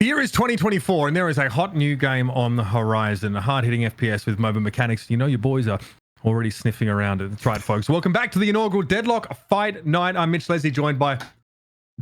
The year is 2024, and there is a hot new game on the horizon. A hard-hitting FPS with mobile mechanics. You know your boys are already sniffing around it. That's right, folks. Welcome back to the inaugural Deadlock Fight Night. I'm Mitch Leslie, joined by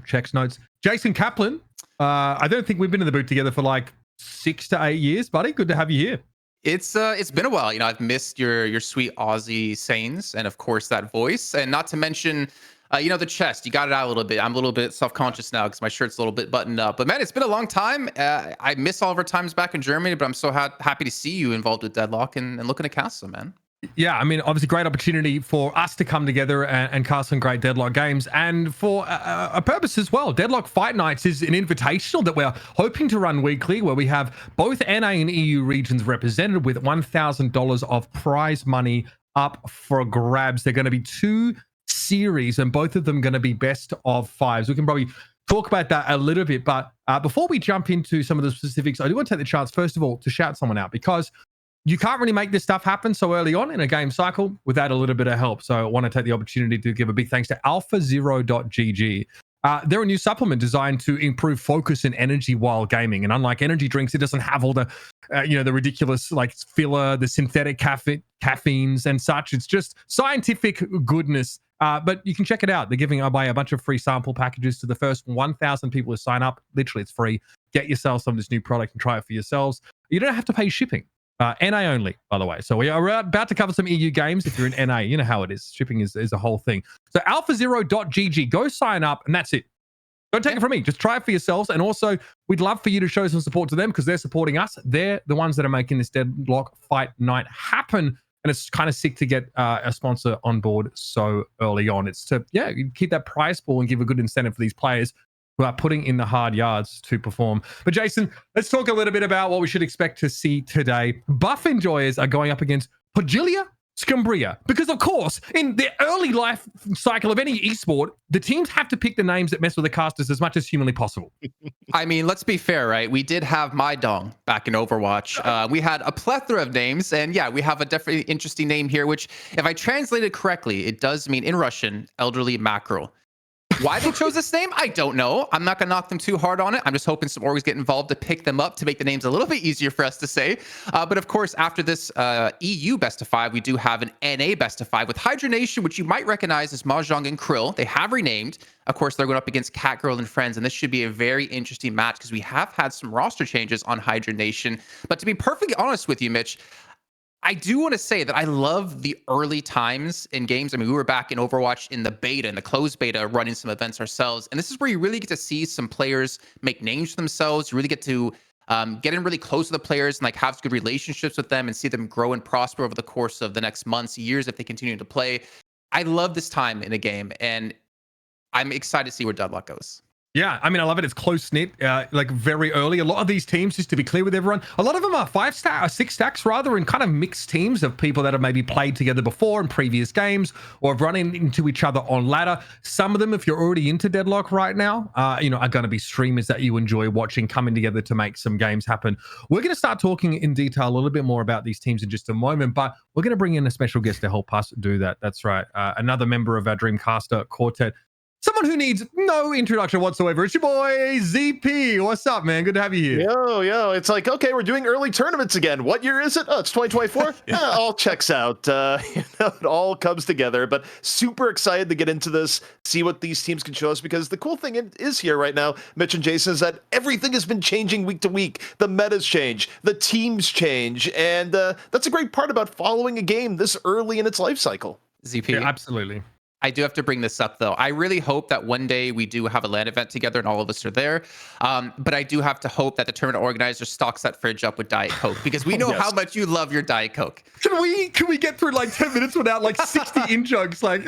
checks notes Jason Kaplan. I don't think we've been in the booth together for like 6 to 8 years, buddy. Good to have you here. It's been a while. You know, I've missed your sweet Aussie sayings and of course that voice, and not to mention the chest. You got it out a little bit. I'm a little bit self-conscious now because my shirt's a little bit buttoned up. But man, it's been a long time. I miss all of our times back in Germany, but I'm so happy to see you involved with Deadlock and looking to cast some, man. Yeah, I mean, obviously, great opportunity for us to come together and cast some great Deadlock games, and for a purpose as well. Deadlock Fight Nights is an invitational that we're hoping to run weekly, where we have both NA and EU regions represented with $1,000 of prize money up for grabs. They're going to be 2 series, and both of them going to be best of 5s. We can probably talk about that a little bit, but before we jump into some of the specifics, I do want to take the chance, first of all, to shout someone out, because you can't really make this stuff happen so early on in a game cycle without a little bit of help. So I want to take the opportunity to give a big thanks to alphazero.gg. They're a new supplement designed to improve focus and energy while gaming. And unlike energy drinks, it doesn't have all the, the ridiculous like filler, the synthetic caffeines and such. It's just scientific goodness. But you can check it out. They're giving away a bunch of free sample packages to the first 1,000 people who sign up. Literally, it's free. Get yourself some of this new product and try it for yourselves. You don't have to pay shipping. NA only, by the way. So we are about to cover some EU games. If you're in NA, you know how it is. Shipping is a whole thing. So alphazero.gg, go sign up, and that's it. Don't take it from me. Just try it for yourselves. And also, we'd love for you to show some support to them because they're supporting us. They're the ones that are making this Deadlock Fight Night happen. And it's kind of sick to get a sponsor on board so early on. It's to, keep that price pool and give a good incentive for these players who are putting in the hard yards to perform. But Jason, let's talk a little bit about what we should expect to see today. Buff enjoyers are going up against Pojilaya Skumbriya, because of course, in the early life cycle of any esport, the teams have to pick the names that mess with the casters as much as humanly possible. I mean, let's be fair, right? We did have My Dong back in Overwatch. We had a plethora of names, and yeah, we have a definitely interesting name here, which if I translate it correctly, it does mean in Russian, elderly mackerel. Why they chose this name, I don't know. I'm not going to knock them too hard on it. I'm just hoping some orgs get involved to pick them up to make the names a little bit easier for us to say. But of course, after this EU best of 5, we do have an NA best of 5 with Hydra Nation, which you might recognize as Mahjong and Krill. They have renamed. Of course, they're going up against Catgirl and Friends, and this should be a very interesting match because we have had some roster changes on Hydra Nation. But to be perfectly honest with you, Mitch, I do want to say that I love the early times in games. I mean, we were back in Overwatch in the beta, in the closed beta, running some events ourselves. And this is where you really get to see some players make names for themselves. You really get to get in really close to the players and like have good relationships with them and see them grow and prosper over the course of the next months, years, if they continue to play. I love this time in a game, and I'm excited to see where Deadlock goes. Yeah, I mean, I love it. It's close-knit, like very early. A lot of these teams, just to be clear with everyone, a lot of them are 6 stacks rather, and kind of mixed teams of people that have maybe played together before in previous games or have run into each other on ladder. Some of them, if you're already into Deadlock right now, are going to be streamers that you enjoy watching coming together to make some games happen. We're going to start talking in detail a little bit more about these teams in just a moment, but we're going to bring in a special guest to help us do that. That's right. Another member of our Dreamcaster quartet. Someone who needs no introduction whatsoever. It's your boy, ZP. What's up, man? Good to have you here. Yo. It's like, okay, we're doing early tournaments again. What year is it? Oh, it's 2024? All checks out. It all comes together. But super excited to get into this, see what these teams can show us, because the cool thing is here right now, Mitch and Jason, is that everything has been changing week to week. The metas change. The teams change. And that's a great part about following a game this early in its life cycle. ZP. Yeah, absolutely. I do have to bring this up, though. I really hope that one day we do have a LAN event together and all of us are there. But I do have to hope that the tournament organizer stocks that fridge up with Diet Coke, because we know how much you love your Diet Coke. Can we get through like 10 minutes without like 60 in-jokes? Like,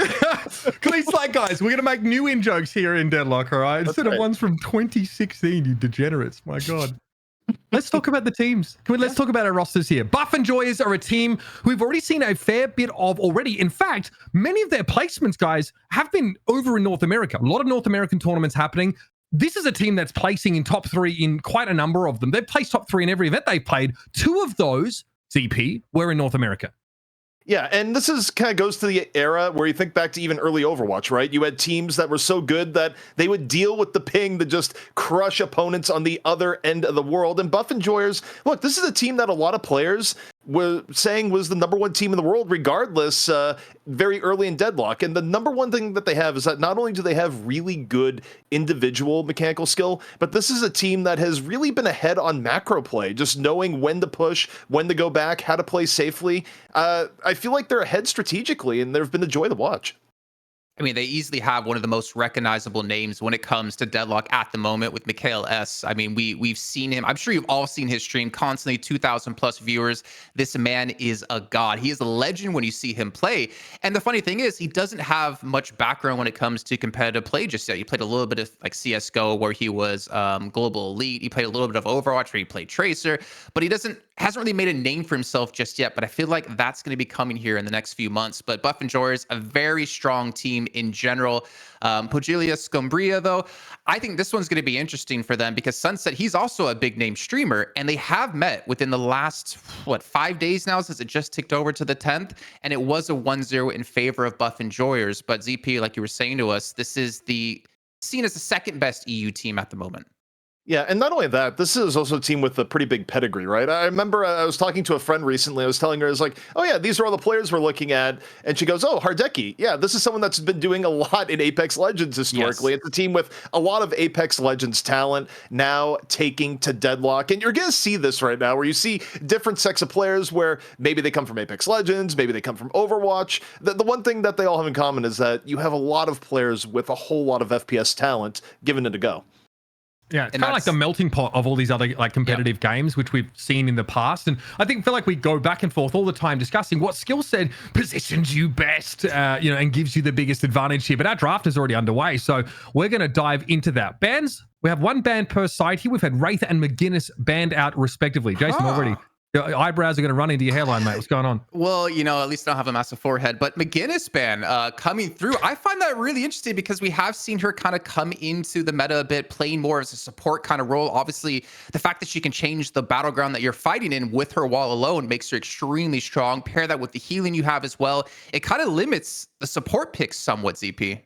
please, like, guys, we're going to make new in-jokes here in Deadlock, all right? Instead of ones from 2016, you degenerates. My God. Let's talk about the teams. Let's talk about our rosters here. Buff Enjoyers are a team who we've already seen a fair bit of already. In fact, many of their placements, guys, have been over in North America. A lot of North American tournaments happening. This is a team that's placing in top 3 in quite a number of them. They've placed top 3 in every event they've played. 2 of those, CP, were in North America. Yeah, and this is kind of goes to the era where you think back to even early Overwatch, right? You had teams that were so good that they would deal with the ping to just crush opponents on the other end of the world. And Buff Enjoyers, look, this is a team that a lot of players were saying was the #1 team in the world, regardless, very early in Deadlock. And the #1 thing that they have is that not only do they have really good individual mechanical skill, but this is a team that has really been ahead on macro play, just knowing when to push, when to go back, how to play safely. I feel like they're ahead strategically, and they've been a joy to watch. I mean, they easily have one of the most recognizable names when it comes to Deadlock at the moment with Mikhail S. I mean, we've seen him. I'm sure you've all seen his stream constantly, 2,000 plus viewers. This man is a god. He is a legend when you see him play. And the funny thing is, he doesn't have much background when it comes to competitive play just yet. He played a little bit of like CS:GO where he was global elite. He played a little bit of Overwatch where he played Tracer, but he hasn't really made a name for himself just yet. But I feel like that's going to be coming here in the next few months. But Buff Enjoyers, a very strong team in general. Pojilaya Skumbriya, though, I think this one's going to be interesting for them because Sunset, he's also a big name streamer, and they have met within the last, 5 days now since it just ticked over to the 10th, and it was a 1-0 in favor of Buff Enjoyers. But ZP, like you were saying to us, this is seen as the second best EU team at the moment. Yeah, and not only that, this is also a team with a pretty big pedigree, right? I remember I was talking to a friend recently. I was telling her, I was like, oh yeah, these are all the players we're looking at. And she goes, oh, Hardeki. Yeah, this is someone that's been doing a lot in Apex Legends historically. Yes. It's a team with a lot of Apex Legends talent now taking to Deadlock. And you're going to see this right now where you see different sects of players where maybe they come from Apex Legends, maybe they come from Overwatch. The one thing that they all have in common is that you have a lot of players with a whole lot of FPS talent given it a go. Yeah, it's kind of like the melting pot of all these other like competitive games, which we've seen in the past. And I feel like we go back and forth all the time discussing what skill set positions you best, and gives you the biggest advantage here. But our draft is already underway, so we're going to dive into that. Bans, we have one ban per side here. We've had Wraith and McGinnis banned out respectively. Jason, already. Your eyebrows are going to run into your hairline, mate. What's going on? Well, at least I don't have a massive forehead. But McGinnis ban coming through, I find that really interesting because we have seen her kind of come into the meta a bit, playing more as a support kind of role. Obviously, the fact that she can change the battleground that you're fighting in with her wall alone makes her extremely strong. Pair that with the healing you have as well. It kind of limits the support picks somewhat, ZP.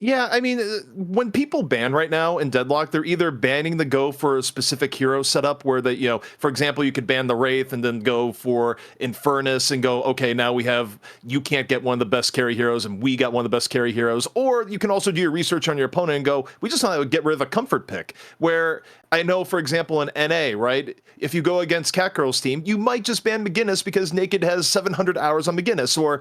Yeah, I mean, when people ban right now in Deadlock, they're either banning the go for a specific hero setup where they, for example, you could ban the Wraith and then go for Infernus and go, okay, now you can't get one of the best carry heroes and we got one of the best carry heroes. Or you can also do your research on your opponent and go, we just want to get rid of a comfort pick. Where I know, for example, in NA, right, if you go against Catgirl's team, you might just ban McGinnis because Naked has 700 hours on McGinnis. Or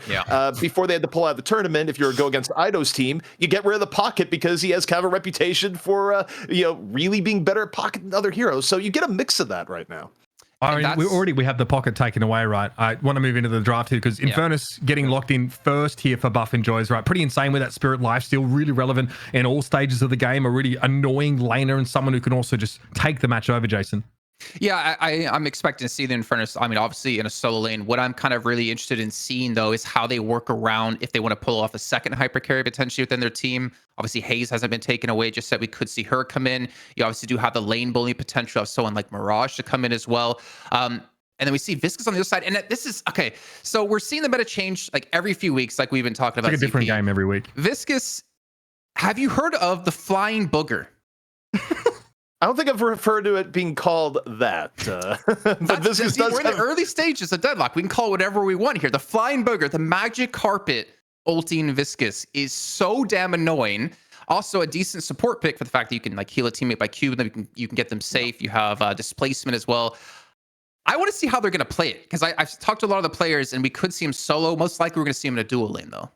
before they had to pull out of the tournament, if you go against Ido's team, you get rid of the Pocket because he has kind of a reputation for, really being better at Pocket than other heroes. So you get a mix of that right now. I mean, we have the Pocket taken away, right? I want to move into the draft here because Infernus getting locked in first here for Buff Enjoys, right? Pretty insane with that Spirit Life, still really relevant in all stages of the game. A really annoying laner and someone who can also just take the match over, Jason. Yeah, I'm expecting to see the Infernus. I mean, obviously in a solo lane. What I'm kind of really interested in seeing, though, is how they work around if they want to pull off a second hyper carry potentially within their team. Obviously, Hayes hasn't been taken away. Just said we could see her come in. You obviously do have the lane bullying potential of someone like Mirage to come in as well. And then we see Viscous on the other side. And this is, okay, so we're seeing the meta change like every few weeks, like we've been talking about. It's like a different game every week. Viscous, have you heard of the Flying Booger? I don't think I've referred to it being called that. But Viscous does we're in the early stages of Deadlock. We can call it whatever we want here. The Flying Booger, the Magic Carpet ulting Viscous is so damn annoying. Also a decent support pick for the fact that you can like heal a teammate by Q, and then you can get them safe. You have displacement as well. I want to see how they're going to play it because I've talked to a lot of the players and we could see him solo. Most likely we're going to see him in a dual lane though.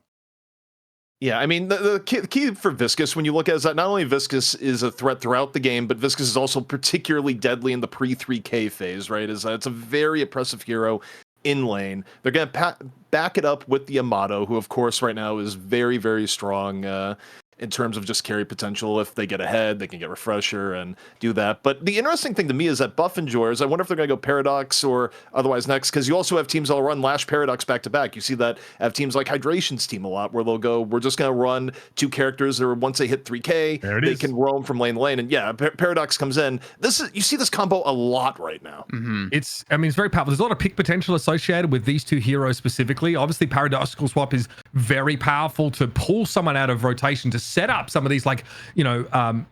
Yeah, I mean, the key for Viscous, when you look at it, is that not only Viscous is a threat throughout the game, but Viscous is also particularly deadly in the pre-3K phase, right? It's a very oppressive hero in lane. They're going to back it up with the Amato, who, of course, right now is very, very strong. in terms of just carry potential. If they get ahead, they can get refresher and do that. But the interesting thing to me is that buff enjoyers, I wonder if they're going to go Paradox or otherwise next, because you also have teams that'll run Lash Paradox back to back. You see that have teams like Hydration's team a lot, where they'll go, we're just going to run 2 characters, or once they hit 3K, they can roam from lane to lane. And yeah, Paradox comes in. You see this combo a lot right now. It's very powerful. There's a lot of pick potential associated with these 2 heroes specifically. Obviously, Paradoxical Swap is very powerful to pull someone out of rotation, to set up some of these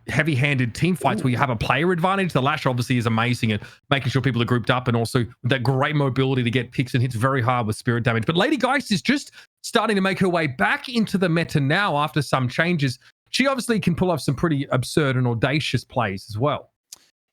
heavy-handed team fights where you have a player advantage. The Lash obviously is amazing at making sure people are grouped up, and also that great mobility to get picks and hits very hard with spirit damage. But Lady Geist is just starting to make her way back into the meta now after some changes. She obviously can pull off some pretty absurd and audacious plays as well.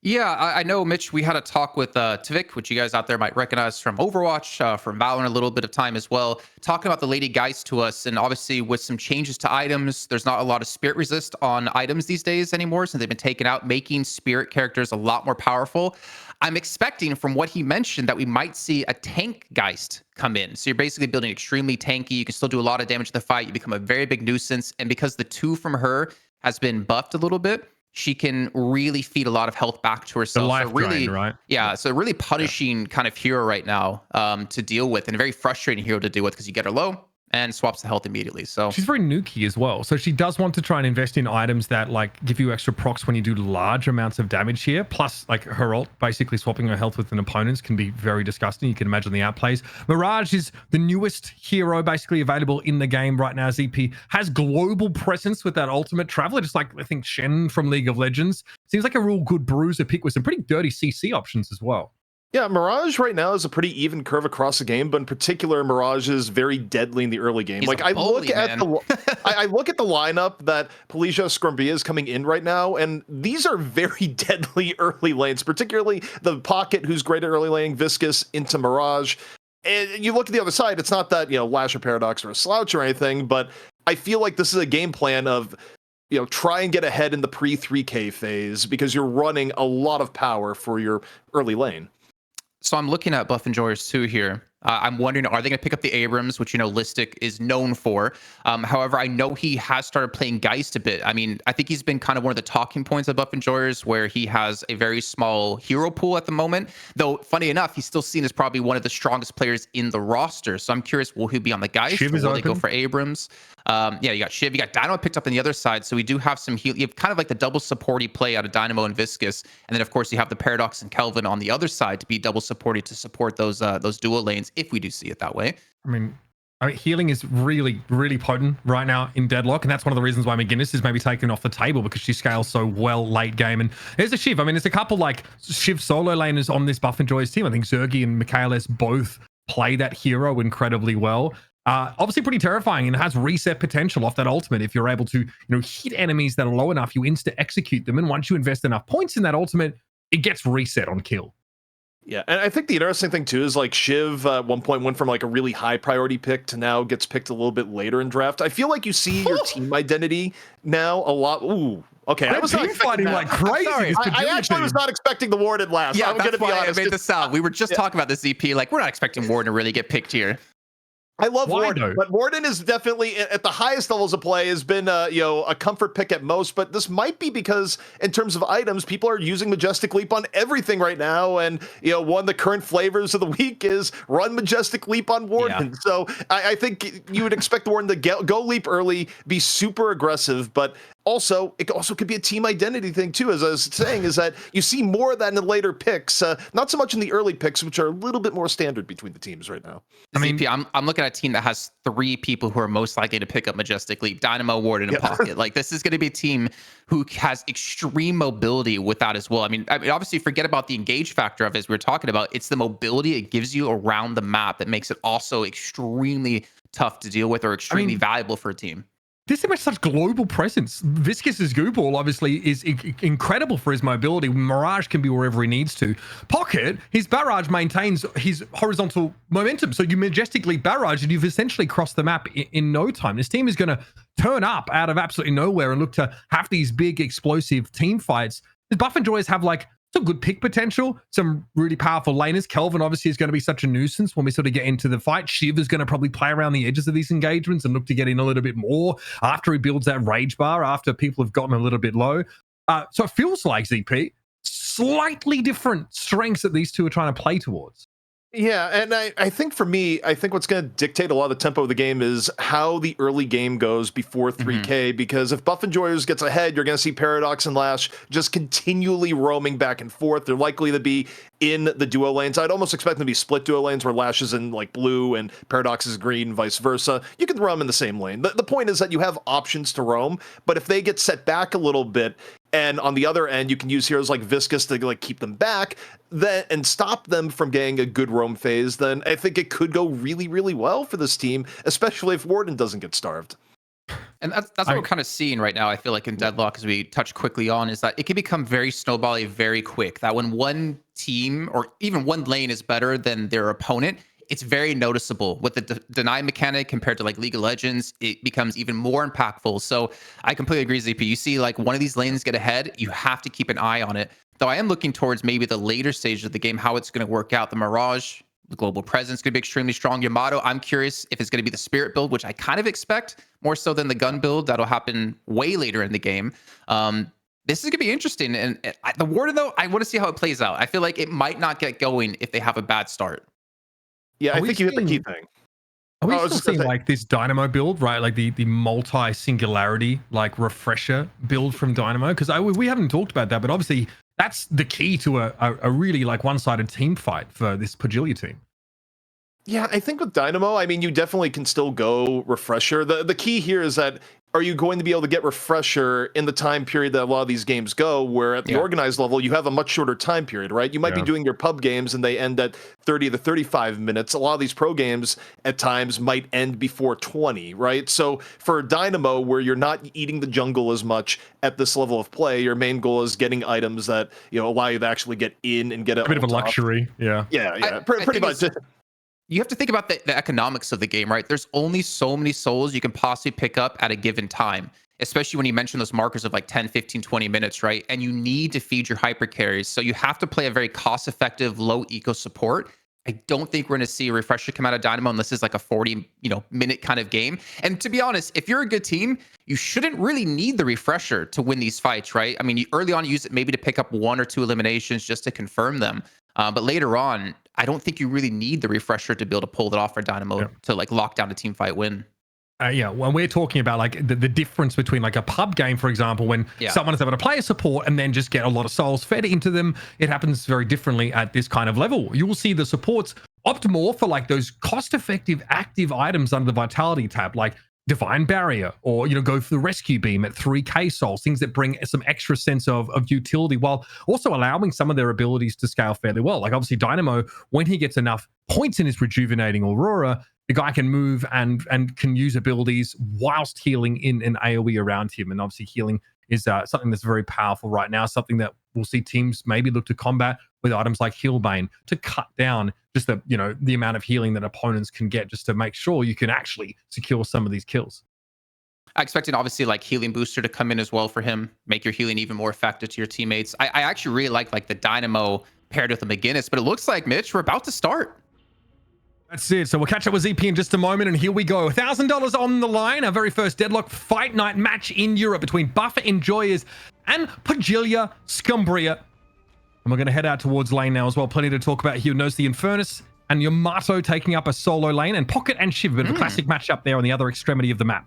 Yeah, I know, Mitch, we had a talk with Tvik, which you guys out there might recognize from Overwatch, from Valorant a little bit of time as well, talking about the Lady Geist to us. And obviously with some changes to items, there's not a lot of spirit resist on items these days anymore since they've been taken out, making spirit characters a lot more powerful. I'm expecting from what he mentioned that we might see a tank Geist come in. So you're basically building extremely tanky. You can still do a lot of damage in the fight. You become a very big nuisance. And because the 2 from her has been buffed a little bit, she can really feed a lot of health back to herself. The life so really, drain, right? Yeah, so really punishing kind of hero right now to deal with, and a very frustrating hero to deal with because you get her low and swaps the health immediately. So she's very nukey as well. So she does want to try and invest in items that give you extra procs when you do large amounts of damage here. Plus, her ult, basically swapping her health with an opponent's, can be very disgusting. You can imagine the outplays. Mirage is the newest hero basically available in the game right now. ZP has global presence with that ultimate traveler, just like I think Shen from League of Legends. Seems like a real good bruiser pick with some pretty dirty CC options as well. Yeah, Mirage right now is a pretty even curve across the game, but in particular, Mirage is very deadly in the early game. I look at the lineup that Pojilaya Skumbriya is coming in right now, and these are very deadly early lanes, particularly the Pocket, who's great at early laning, Viscous into Mirage. And you look at the other side, it's not that, Lash or Paradox or a slouch or anything, but I feel like this is a game plan of, try and get ahead in the pre-3K phase because you're running a lot of power for your early lane. So I'm looking at buff enjoyers too here. I'm wondering, are they going to pick up the Abrams, which, Listic is known for? However, I know he has started playing Geist a bit. I mean, I think he's been kind of one of the talking points of buff enjoyers, where he has a very small hero pool at the moment. Though, funny enough, he's still seen as probably one of the strongest players in the roster. So I'm curious, will he be on the Geist? Shiv is will open. They go for Abrams? You got Shiv, you got Dynamo picked up on the other side. So we do have some heal. You have kind of like the double supporty play out of Dynamo and Viscous. And then, of course, you have the Paradox and Kelvin on the other side to be double supporty to support those dual lanes, if we do see it that way. I mean, healing is really, really potent right now in Deadlock, and that's one of the reasons why McGinnis is maybe taken off the table, because she scales so well late game. And there's a Shiv. I mean, there's a couple Shiv solo laners on this buff enjoyers team. I think Zergy and Michaelis both play that hero incredibly well. Obviously pretty terrifying, and has reset potential off that ultimate. If you're able to, hit enemies that are low enough, you insta execute them, and once you invest enough points in that ultimate, it gets reset on kill. Yeah, and I think the interesting thing too is Shiv at one point went from a really high priority pick to now gets picked a little bit later in draft. I feel like you see your team identity now a lot. Ooh, okay, I was not fighting like crazy. I actually was not expecting the Warden last. Yeah, I'm going to be honest. I made this sound. We were just talking about the ZP. We're not expecting Warden to really get picked here. I love Warden, but Warden is definitely at the highest levels of play has been a comfort pick at most. But this might be because in terms of items, people are using Majestic Leap on everything right now, and one of the current flavors of the week is run Majestic Leap on Warden. Yeah. So I think you would expect the Warden to go leap early, be super aggressive, but also, it also could be a team identity thing too, as I was saying, is that you see more of that in the later picks, not so much in the early picks, which are a little bit more standard between the teams right now. I mean, I'm looking at a team that has 3 people who are most likely to pick up Majestic Leap: Dynamo, Warden, and Pocket. This is going to be a team who has extreme mobility with that as well. I mean, obviously, forget about the engage factor of it, as we were talking about. It's the mobility it gives you around the map that makes it also extremely tough to deal with, or extremely valuable for a team. This team has such global presence. Viscous' goo ball obviously is incredible for his mobility. Mirage can be wherever he needs to. Pocket, his barrage maintains his horizontal momentum. So you majestically barrage and you've essentially crossed the map in no time. This team is going to turn up out of absolutely nowhere and look to have these big explosive team fights. The buff enjoyers have a good pick potential. Some really powerful laners. Kelvin obviously is going to be such a nuisance when we sort of get into the fight. Shiv is going to probably play around the edges of these engagements and look to get in a little bit more after he builds that rage bar, after people have gotten a little bit low. So it feels like ZP, slightly different strengths that these two are trying to play towards. Yeah, and I think for me, I think what's going to dictate a lot of the tempo of the game is how the early game goes before 3K, because if Buff Enjoyers gets ahead, you're going to see Paradox and Lash just continually roaming back and forth. They're likely to be in the duo lanes. I'd almost expect them to be split duo lanes where Lash is in like blue and Paradox is green, vice versa. You can roam in the same lane. The point is that you have options to roam, but if they get set back a little bit, and on the other end, you can use heroes like Viscus to like keep them back and stop them from getting a good roam phase, then I think it could go really, really well for this team, especially if Warden doesn't get starved. And that's what we're kind of seeing right now, I feel like, in Deadlock, as we touch quickly on, is that it can become very snowbally very quick. That when one team or even one lane is better than their opponent, it's very noticeable. With the deny mechanic compared to like League of Legends, it becomes even more impactful. So I completely agree, ZP. You see like one of these lanes get ahead, you have to keep an eye on it. Though I am looking towards maybe the later stage of the game, how it's going to work out. The Mirage, the global presence could be extremely strong. Yamato, I'm curious if it's going to be the Spirit build, which I kind of expect more so than the gun build. That'll happen way later in the game. This is going to be interesting. And the Warden, though, I want to see how it plays out. I feel like it might not get going if they have a bad start. Yeah, I think you hit the key thing. Are we still seeing like this Dynamo build, right? Like the multi-singularity, like refresher build from Dynamo? Because we haven't talked about that, but obviously that's the key to a really like one-sided team fight for this Pojilaya team. Yeah, I think with Dynamo, I mean, you definitely can still go refresher. The key here is that are you going to be able to get refresher in the time period that a lot of these games go, where at the organized level, you have a much shorter time period, right? You might be doing your pub games and they end at 30 to 35 minutes. A lot of these pro games at times might end before 20, right? So for Dynamo, where you're not eating the jungle as much at this level of play, your main goal is getting items that, you know, allow you to actually get in and get a bit of a luxury. Yeah. Yeah. Pretty much. You have to think about the economics of the game, right? There's only so many souls you can possibly pick up at a given time, especially when you mention those markers of like 10, 15, 20 minutes, right? And you need to feed your hyper carries. So you have to play a very cost-effective, low eco support. I don't think we're going to see a refresher come out of Dynamo unless it's like a 40, minute kind of game. And to be honest, if you're a good team, you shouldn't really need the refresher to win these fights, right? I mean, early on, you use it maybe to pick up 1 or 2 eliminations just to confirm them. But later on, I don't think you really need the refresher to be able to pull it off for Dynamo to like lock down a team fight win. When we're talking about like the difference between like a pub game, for example, when someone is able to play a support and then just get a lot of souls fed into them, it happens very differently at this kind of level. You will see the supports opt more for like those cost-effective active items under the Vitality tab, like Divine Barrier, or go for the Rescue Beam at 3k souls, things that bring some extra sense of utility, while also allowing some of their abilities to scale fairly well. Like obviously Dynamo, when he gets enough points in his Rejuvenating Aurora, the guy can move and can use abilities whilst healing in an AoE around him. And obviously healing is something that's very powerful right now, something that we'll see teams maybe look to combat with items like Healbane to cut down just the amount of healing that opponents can get, just to make sure you can actually secure some of these kills. I expected obviously like healing booster to come in as well for him, make your healing even more effective to your teammates. I actually really like the Dynamo paired with the McGinnis, but it looks like, Mitch, we're about to start. That's it. So we'll catch up with ZP in just a moment, and here we go. $1,000 on the line. Our very first Deadlock Fight Night match in Europe between Buffer Enjoyers and Pojilaya Skumbriya. And we're going to head out towards lane now as well. Plenty to talk about here. Knows the Infernus and Yamato taking up a solo lane, and Pocket and Shiv, a bit of a classic matchup there on the other extremity of the map.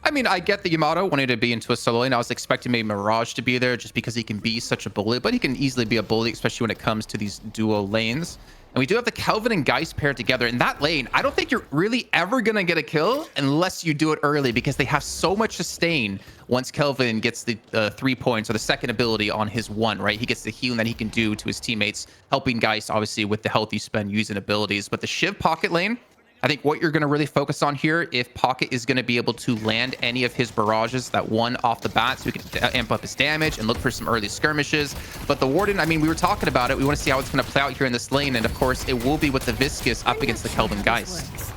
I mean, I get the Yamato wanted to be into a solo lane. I was expecting maybe Mirage to be there just because he can be such a bully, but he can easily be a bully, especially when it comes to these duo lanes. And we do have the Kelvin and Geist paired together. In that lane, I don't think you're really ever going to get a kill unless you do it early, because they have so much sustain once Kelvin gets the 3 points or the second ability on his 1, right? He gets the healing that he can do to his teammates, helping Geist, obviously, with the health you spend using abilities. But the Shiv Pocket lane, I think what you're going to really focus on here, if Pocket is going to be able to land any of his barrages, that 1 off the bat, so he can amp up his damage and look for some early skirmishes. But the Warden, I mean, we were talking about it. We want to see how it's going to play out here in this lane. And of course, it will be with the Viscus up against the Kelvin Geist.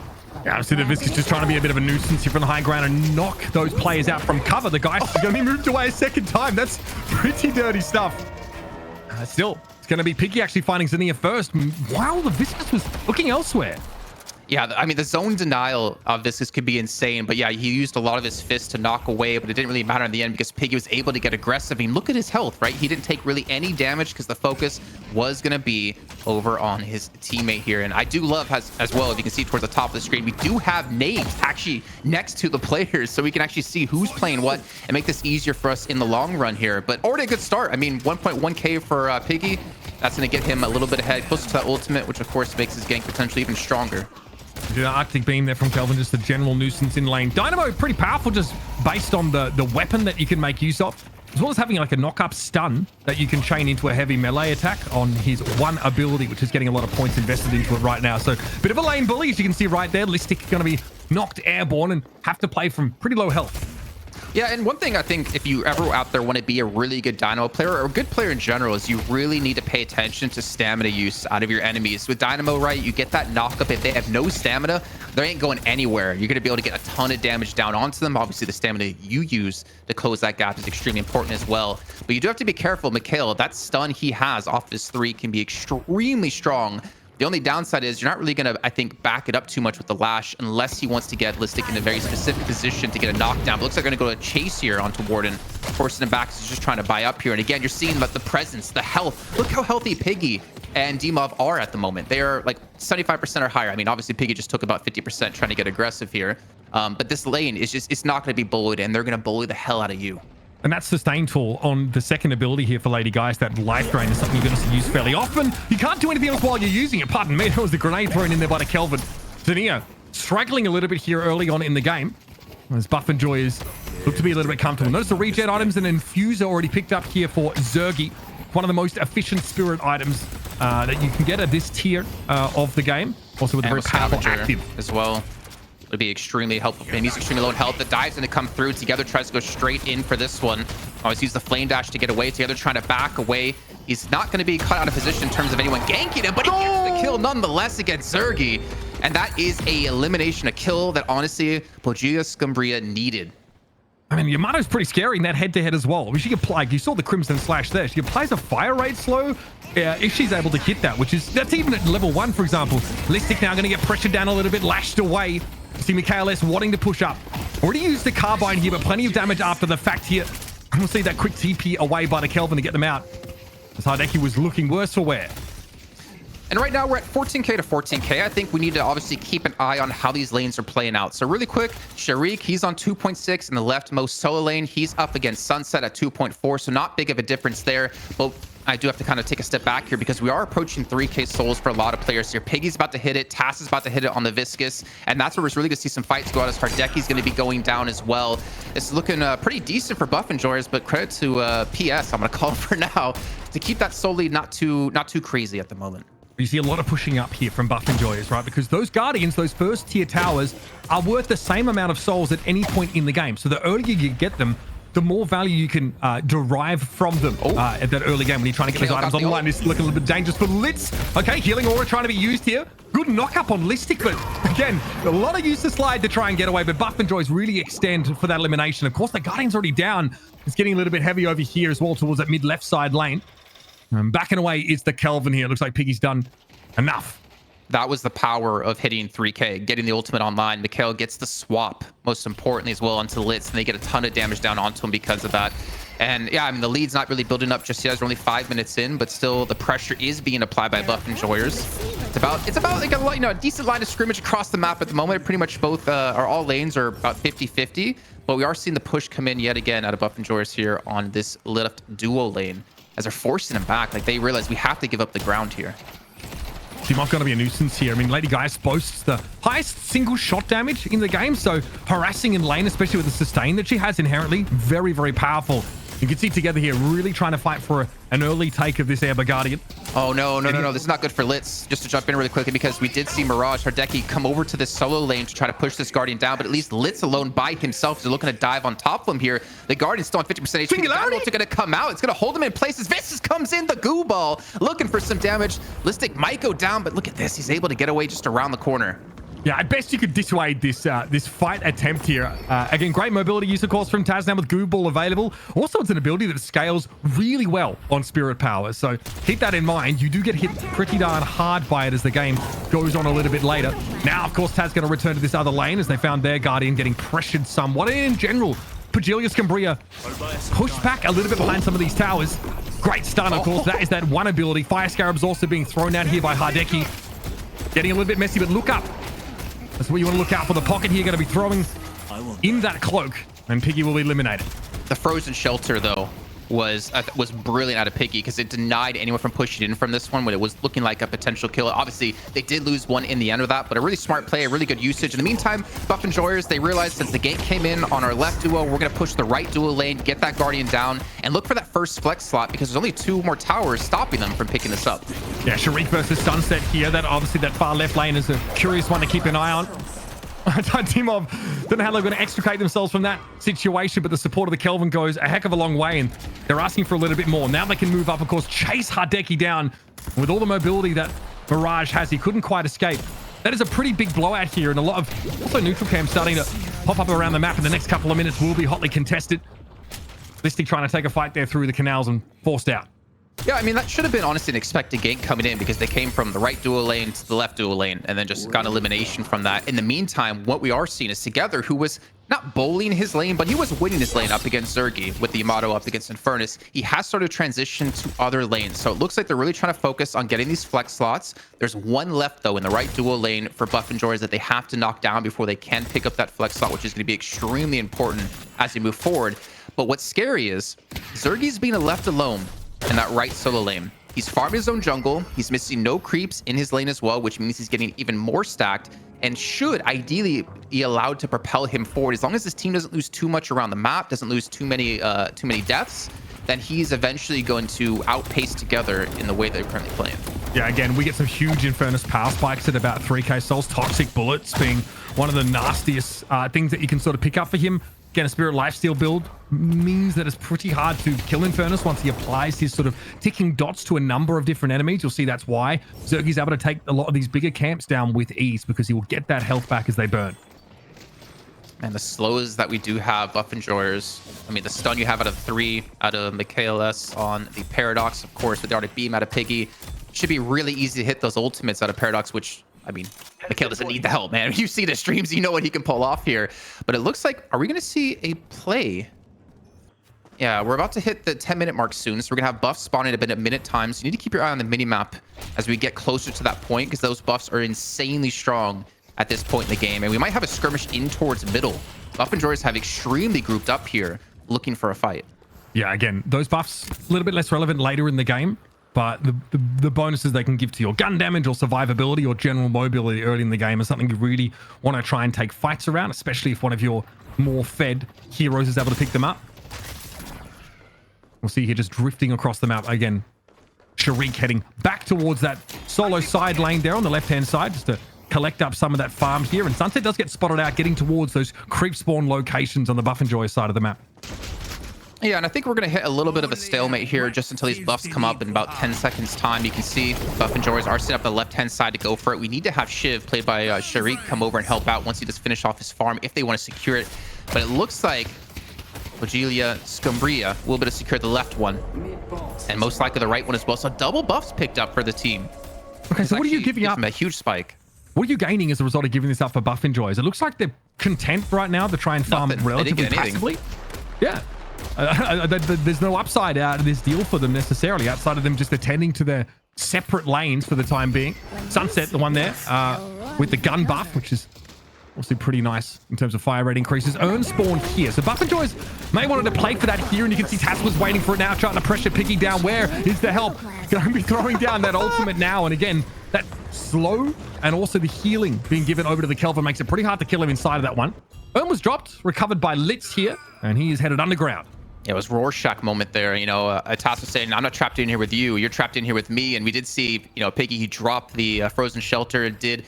Yeah, I see the Viscus just trying to be a bit of a nuisance here from the high ground and knock those players out from cover. The Geist is going to be moved away a second time. That's pretty dirty stuff. Still, it's going to be Piggy actually finding Zinnia first. Wow, the Viscus was looking elsewhere. Yeah, I mean, the zone denial of this could be insane. But yeah, he used a lot of his fists to knock away, but it didn't really matter in the end because Piggy was able to get aggressive. I mean, look at his health, right? He didn't take really any damage because the focus was going to be over on his teammate here. And I do love, as well, if you can see towards the top of the screen, we do have names actually next to the players, so we can actually see who's playing what and make this easier for us in the long run here. But already a good start. I mean, 1.1k for Piggy. That's going to get him a little bit ahead, closer to that ultimate, which of course makes his gank potentially even stronger. The Arctic Beam there from Kelvin, just a general nuisance in lane. Dynamo, pretty powerful just based on the weapon that you can make use of, as well as having like a knock-up stun that you can chain into a heavy melee attack on his one ability, which is getting a lot of points invested into it right now. So bit of a lane bully, as you can see right there. Listic going to be knocked airborne and have to play from pretty low health. Yeah, and one thing I think if you ever out there want to be a really good Dynamo player or a good player in general is you really need to pay attention to stamina use out of your enemies. With Dynamo, right, you get that knock-up. If they have no stamina, they ain't going anywhere. You're going to be able to get a ton of damage down onto them. Obviously, the stamina you use to close that gap is extremely important as well. But you do have to be careful. Mikhail, that stun he has off his 3 can be extremely strong. The only downside is you're not really going to, I think, back it up too much with the lash unless he wants to get Listic in a very specific position to get a knockdown. But looks like they're going to go to chase here onto Warden, forcing him back. He's just trying to buy up here. And again, you're seeing the presence, the health. Look how healthy Piggy and Dimov are at the moment. They are like 75% or higher. I mean, obviously, Piggy just took about 50% trying to get aggressive here. But this lane is just, it's not going to be bullied, and they're going to bully the hell out of you. And that's sustain tool on the second ability here for Lady Guys. That life drain is something you're going to use fairly often. You can't do anything else while you're using it. Pardon me, that was the grenade thrown in there by the Kelvin. Zinnia struggling a little bit here early on in the game, as Buff and Joy look to be a little bit comfortable. Notice the regen items and infuser already picked up here for Zergy. One of the most efficient spirit items that you can get at this tier of the game. Also with a very powerful active as well. Would be extremely helpful for him. He's extremely low in health. The dive's going to come through. Together tries to go straight in for this one. Always use the flame dash to get away. Together trying to back away. He's not going to be cut out of position in terms of anyone ganking him, but he gets the kill nonetheless against Zergy. And that is a elimination, a kill that honestly Pojilaya Skumbriya needed. I mean, Yamato's pretty scary in that head-to-head as well. She applied, you saw the Crimson Slash there. She applies a fire rate slow if she's able to hit that, that's even at level 1, for example. Listic now going to get pressured down a little bit, lashed away. See Mikhail S wanting to push up. Already used the carbine here, but plenty of damage after the fact here. We'll see that quick TP away by the Kelvin to get them out. As Hideki was looking worse for wear. And right now we're at 14k to 14k. I think we need to obviously keep an eye on how these lanes are playing out. So really quick, Sharik, he's on 2.6 in the leftmost solo lane. He's up against Sunset at 2.4, so not big of a difference there. But I do have to kind of take a step back here because we are approaching 3k souls for a lot of players here. Piggy's about to hit it. Tass is about to hit it on the Viscus. And that's where we're really going to see some fights go out as Hardeki's going to be going down as well. It's looking pretty decent for buff enjoyers, but credit to PS, I'm going to call it for now, to keep that soul lead not too crazy at the moment. You see a lot of pushing up here from buff enjoyers, right? Because those Guardians, those first tier towers, are worth the same amount of souls at any point in the game. So the earlier you get them, the more value you can derive from them at that early game when you're trying to get those items online. It's looking a little bit dangerous for Litz. Okay, healing aura trying to be used here. Good knock up on Listic, but again, a lot of use to slide to try and get away, but buff and joys really extend for that elimination. Of course, the Guardian's already down. It's getting a little bit heavy over here as well towards that mid left side lane. Backing away is the Kelvin here. Looks like Piggy's done enough. That was the power of hitting 3k, getting the ultimate online. Mikhail gets the swap, most importantly as well, onto Litz, and they get a ton of damage down onto him because of that. And yeah, I mean, the lead's not really building up just yet. We're only 5 minutes in, but still the pressure is being applied by buff enjoyers. It's about like a decent line of scrimmage across the map at the moment. Pretty much both all lanes are about 50-50, but we are seeing the push come in yet again out of buff enjoyers here on this left duo lane as they're forcing him back. Like they realize we have to give up the ground here. She's not going to be a nuisance here. I mean, Lady Gaius boasts the highest single shot damage in the game, so harassing in lane, especially with the sustain that she has inherently, very, very powerful. You can see together here really trying to fight for an early take of this Amber Guardian. Oh, no. This is not good for Litz. Just to jump in really quickly, because we did see Mirage Hardeki come over to this solo lane to try to push this Guardian down, but at least Litz alone by himself is looking to dive on top of him here. The Guardian's still on 50% HP. It's going to come out. It's going to hold him in place. As Viscus comes in, the goo ball, looking for some damage. Listic might go down, but look at this. He's able to get away just around the corner. Yeah, at best you could dissuade this this fight attempt here. Again, great mobility use, of course, from Taz now with Goo Ball available. Also, it's an ability that scales really well on Spirit Power. So keep that in mind. You do get hit pretty darn hard by it as the game goes on a little bit later. Now, of course, Taz going to return to this other lane as they found their Guardian getting pressured somewhat. And in general, Pojilaya Skumbriya pushed back a little bit behind some of these towers. Great stun, of course. That is that one ability. Fire Scarab's also being thrown out here by Hardeki. Getting a little bit messy, but look up. That's what you want to look out for. The pocket here going to be throwing in that cloak, and Piggy will be eliminated. The frozen shelter, though, was brilliant out of Piggy because it denied anyone from pushing in from this one when it was looking like a potential kill. Obviously, they did lose one in the end of that, but a really smart play, a really good usage. In the meantime, Buff Enjoyers, they realized since the gank came in on our left duo, we're going to push the right duo lane, get that Guardian down, and look for that first flex slot because there's only 2 more towers stopping them from picking this up. Yeah, Sharik versus Sunset here. That obviously that far left lane is a curious one to keep an eye on. Timov don't know how they're going to extricate themselves from that situation, but the support of the Kelvin goes a heck of a long way, and they're asking for a little bit more. Now they can move up, of course, chase Hardeki down. With all the mobility that Mirage has, he couldn't quite escape. That is a pretty big blowout here, and a lot of also neutral cams starting to pop up around the map in the next couple of minutes will be hotly contested. Listy trying to take a fight there through the canals and forced out. Yeah, I mean, that should have been honestly an expected gank coming in because they came from the right duo lane to the left duo lane and then just got elimination from that. In the meantime, what we are seeing is Together, who was not bowling his lane, but he was winning his lane up against Zergy with the Yamato up against Infernus. He has started to transition to other lanes. So it looks like they're really trying to focus on getting these flex slots. There's one left, though, in the right duo lane for Buff Enjoyers that they have to knock down before they can pick up that flex slot, which is going to be extremely important as they move forward. But what's scary is Zergy's being left alone in that right solo lane. He's farming his own jungle. He's missing no creeps in his lane as well, which means he's getting even more stacked and should ideally be allowed to propel him forward. As long as his team doesn't lose too much around the map, doesn't lose too many deaths, then he's eventually going to outpace Together in the way they're currently playing. Yeah, again, we get some huge Infernus power spikes at about 3k souls. Toxic Bullets being one of the nastiest things that you can sort of pick up for him. Again, a Spirit Lifesteal build means that it's pretty hard to kill Infernus once he applies his sort of ticking dots to a number of different enemies. You'll see that's why Zergy's able to take a lot of these bigger camps down with ease because he will get that health back as they burn. And the slows that we do have, Buff Enjoyers, I mean, the stun you have out of 3 out of Michaelis on the Paradox, of course, with the Arctic Beam out of Piggy, should be really easy to hit those ultimates out of Paradox, which, I mean, Mikhail doesn't need the help, man. You see the streams, you know what he can pull off here. But it looks like, are we going to see a play? Yeah, we're about to hit the 10-minute mark soon, so we're going to have buffs spawning at minute time. So you need to keep your eye on the mini-map as we get closer to that point, because those buffs are insanely strong at this point in the game. And we might have a skirmish in towards middle. Buff Enjoyers have extremely grouped up here, looking for a fight. Yeah, again, those buffs a little bit less relevant later in the game. But the bonuses they can give to your gun damage or survivability or general mobility early in the game is something you really want to try and take fights around, especially if one of your more fed heroes is able to pick them up. We'll see here just drifting across the map. Again, Sharik heading back towards that solo side lane there on the left-hand side just to collect up some of that farm here. And Sunset does get spotted out getting towards those creep spawn locations on the Buff Enjoy side of the map. Yeah, and I think we're going to hit a little bit of a stalemate here just until these buffs come up in about 10 seconds time. You can see Buff Enjoyers are set up the left-hand side to go for it. We need to have Shiv, played by Sharik, come over and help out once he does finish off his farm if they want to secure it. But it looks like Pojilaya Skumbriya will be able to secure the left one and most likely the right one as well. So double buffs picked up for the team. Okay, so what are you giving up? A huge spike. What are you gaining as a result of giving this up for Buff Enjoyers? It looks like they're content right now to try and farm relatively passively. Yeah. There's no upside out of this deal for them necessarily, outside of them just attending to their separate lanes for the time being. Sunset, the one there, with the gun buff, which is obviously pretty nice in terms of fire rate increases. Earn spawn here. So Buff Enjoyers may wanted to play for that here, and you can see Taz was waiting for it now, trying to pressure Piggy down. Where is the help? Going to be throwing down that ultimate now, and again, that slow and also the healing being given over to the Kelvin makes it pretty hard to kill him inside of that one. Earn was dropped, recovered by Litz here, and he is headed underground. It was Rorschach moment there. You know, Atas was saying, I'm not trapped in here with you. You're trapped in here with me. And we did see, you know, Piggy, he dropped the frozen shelter, did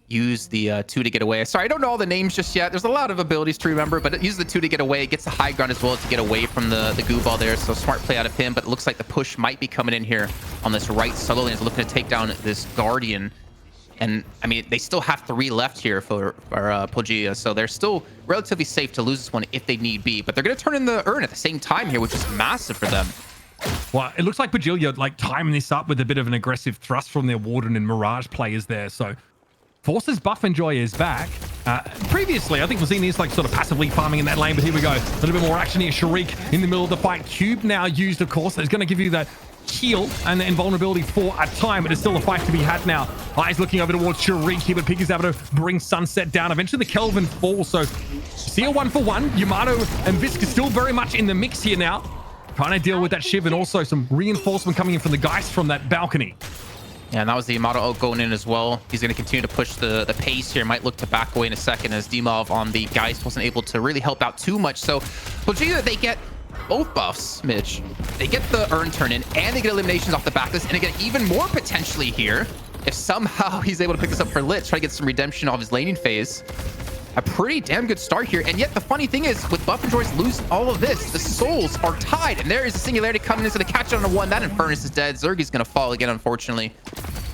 use the 2 to get away. Sorry, I don't know all the names just yet. There's a lot of abilities to remember, but it uses the 2 to get away. It gets the high ground as well to get away from the goo ball there. So smart play out of him, but it looks like the push might be coming in here on this right solo lane. He's looking to take down this Guardian. And I mean, they still have 3 left here for Pojilaya, so they're still relatively safe to lose this one if they need be. But they're going to turn in the urn at the same time here, which is massive for them. Well, it looks like Pojilaya like timing this up with a bit of an aggressive thrust from their Warden and Mirage players there. So forces Buff Enjoyers back. Previously, I think we've seen this like sort of passively farming in that lane, but here we go. A little bit more action here. Sharik in the middle of the fight. Cube now used, of course. That's going to give you that heal and the invulnerability for a time, but it's still a fight to be had now. Eyes looking over towards Sharik here, but Pig is able to bring Sunset down. Eventually the Kelvin falls, so see a 1-for-1. Yamato and Visk is still very much in the mix here now, trying to deal with that Shiv, and also some reinforcement coming in from the Geist from that balcony. Yeah, and that was the Yamato ult going in as well. He's going to continue to push the pace here. Might look to back away in a second as Dimov on the Geist wasn't able to really help out too much. So Pojilaya, they get both buffs, Mitch. They get the urn turn in, and they get eliminations off the back of this, and they get even more potentially here if somehow he's able to pick this up for Lit, try to get some redemption off his laning phase. A pretty damn good start here. And yet the funny thing is, with Buff and Joyce losing all of this, the souls are tied, and there is a Singularity coming in to catch it on a 1. That Infernus is dead. Zergi's gonna fall again, unfortunately.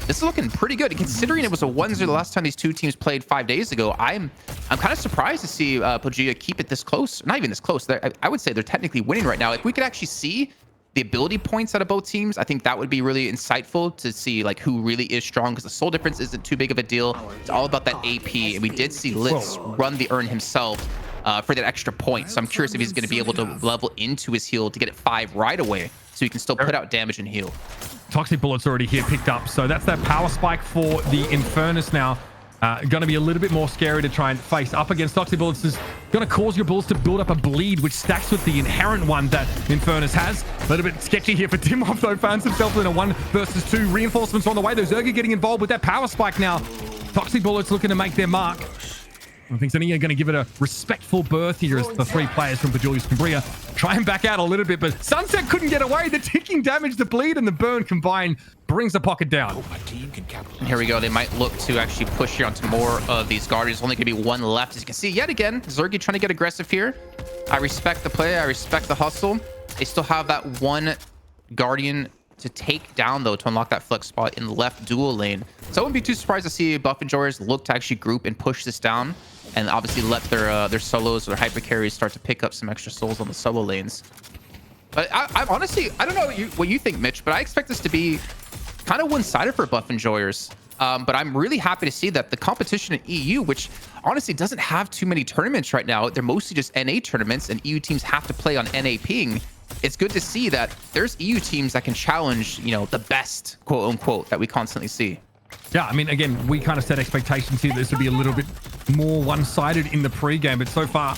This is looking pretty good, and considering it was a 1-0 the last time these two teams played 5 days ago, I'm kind of surprised to see Pojilaya keep it this close. Not even this close. I would say they're technically winning right now. If we could actually see the ability points out of both teams, I think that would be really insightful to see like who really is strong, because the soul difference isn't too big of a deal. It's all about that AP, and we did see Litz run the urn himself for that extra point. So I'm curious if he's going to be able to level into his heal to get it 5 right away, so he can still put out damage and heal. Toxic Bullet's already here picked up, so that's that power spike for the Infernus now. Going to be a little bit more scary to try and face up against. Toxic Bullets is going to cause your Bulls to build up a bleed, which stacks with the inherent one that Infernus has. A little bit sketchy here for Dimov, though. Finds himself in a 1 versus 2. Reinforcements on the way. There's Zergi getting involved with that power spike now. Toxic Bullets looking to make their mark. I think Zania going to give it a respectful berth here as the 3 players from Pojilaya Skumbriya try and back out a little bit, but Sunset couldn't get away. The ticking damage, the bleed, and the burn combined brings the pocket down. And here we go. They might look to actually push here onto more of these Guardians. Only going to be 1 left. As you can see, yet again, Zergi trying to get aggressive here. I respect the play. I respect the hustle. They still have that 1 Guardian to take down, though, to unlock that flex spot in the left dual lane. So I wouldn't be too surprised to see Buff Enjoyers look to actually group and push this down, and obviously let their solos or their hyper carries start to pick up some extra souls on the solo lanes. But I honestly, I don't know what you think, Mitch, but I expect this to be kind of one-sided for Buff Enjoyers. But I'm really happy to see that the competition in EU, which honestly doesn't have too many tournaments right now, they're mostly just NA tournaments, and EU teams have to play on NA ping. It's good to see that there's EU teams that can challenge, you know, the best, quote unquote, that we constantly see. Yeah, I mean, again, we kind of set expectations here. This would be a little bit more one-sided in the pre-game, but so far,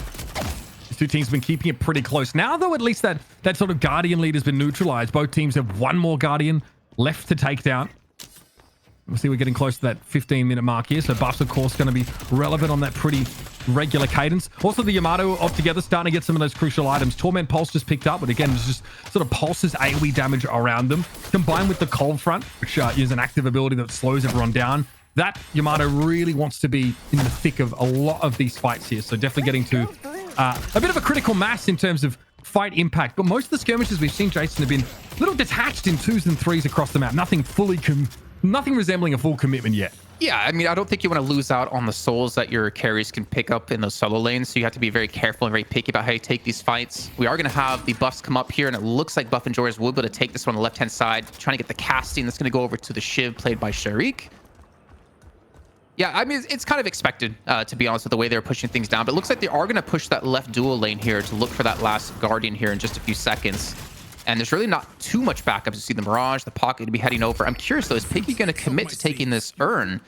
these two teams have been keeping it pretty close. Now, though, at least that sort of Guardian lead has been neutralized. Both teams have 1 more Guardian left to take down. We'll see we're getting close to that 15-minute mark here, so buffs, of course, going to be relevant on that pretty regular cadence. Also, the Yamato altogether starting to get some of those crucial items. Torment Pulse just picked up, but again, it's just sort of pulses AoE damage around them, combined with the Cold Front, which is an active ability that slows everyone down. That Yamato really wants to be in the thick of a lot of these fights here, so definitely getting to a bit of a critical mass in terms of fight impact. But most of the skirmishes we've seen, Jason, have been a little detached in 2s and 3s across the map. Nothing resembling a full commitment yet. Yeah, I mean, I don't think you want to lose out on the souls that your carries can pick up in those solo lanes, so you have to be very careful and very picky about how you take these fights. We are going to have the buffs come up here, and it looks like Buff Enjoyers will be able to take this one on the left-hand side, trying to get the casting. That's going to go over to the Shiv, played by Sharik. Yeah, I mean, it's kind of expected, to be honest, with the way they're pushing things down, but it looks like they are going to push that left dual lane here to look for that last Guardian here in just a few seconds. And there's really not too much backup to see the Mirage, the Pocket to be heading over. I'm curious, though, is Piggy going to commit to taking this urn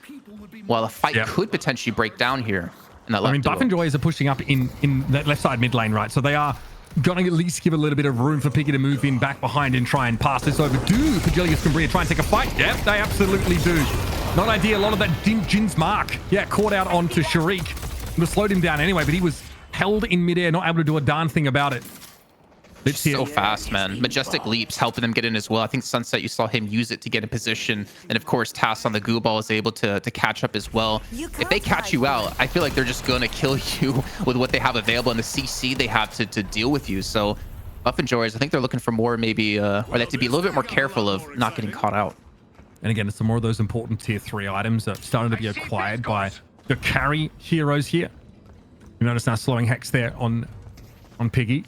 while a fight could potentially break down here in that left duel? Buff Enjoyers are pushing up in that left side mid lane, right? So they are going to at least give a little bit of room for Piggy to move in back behind and try and pass this over. Do Pojilaya Skumbriya try and take a fight? Yep, they absolutely do. Not ideal. A lot of that Jin's mark. Yeah, caught out onto Sharik. It would have slowed him down anyway, but he was held in midair, not able to do a darn thing about it. It's so fast, man. Majestic leaps helping them get in as well. I think Sunset, you saw him use it to get in position. And of course, Tass on the goo ball is able to catch up as well. If they catch you out, I feel like they're just going to kill you with what they have available and the CC they have to deal with you. So Buff Enjoyers, I think they're looking for more maybe, or they have to be a little bit more careful of not getting caught out. And again, some more of those important tier 3 items are starting to be acquired by the carry heroes here. You notice now slowing Hex there on Piggy.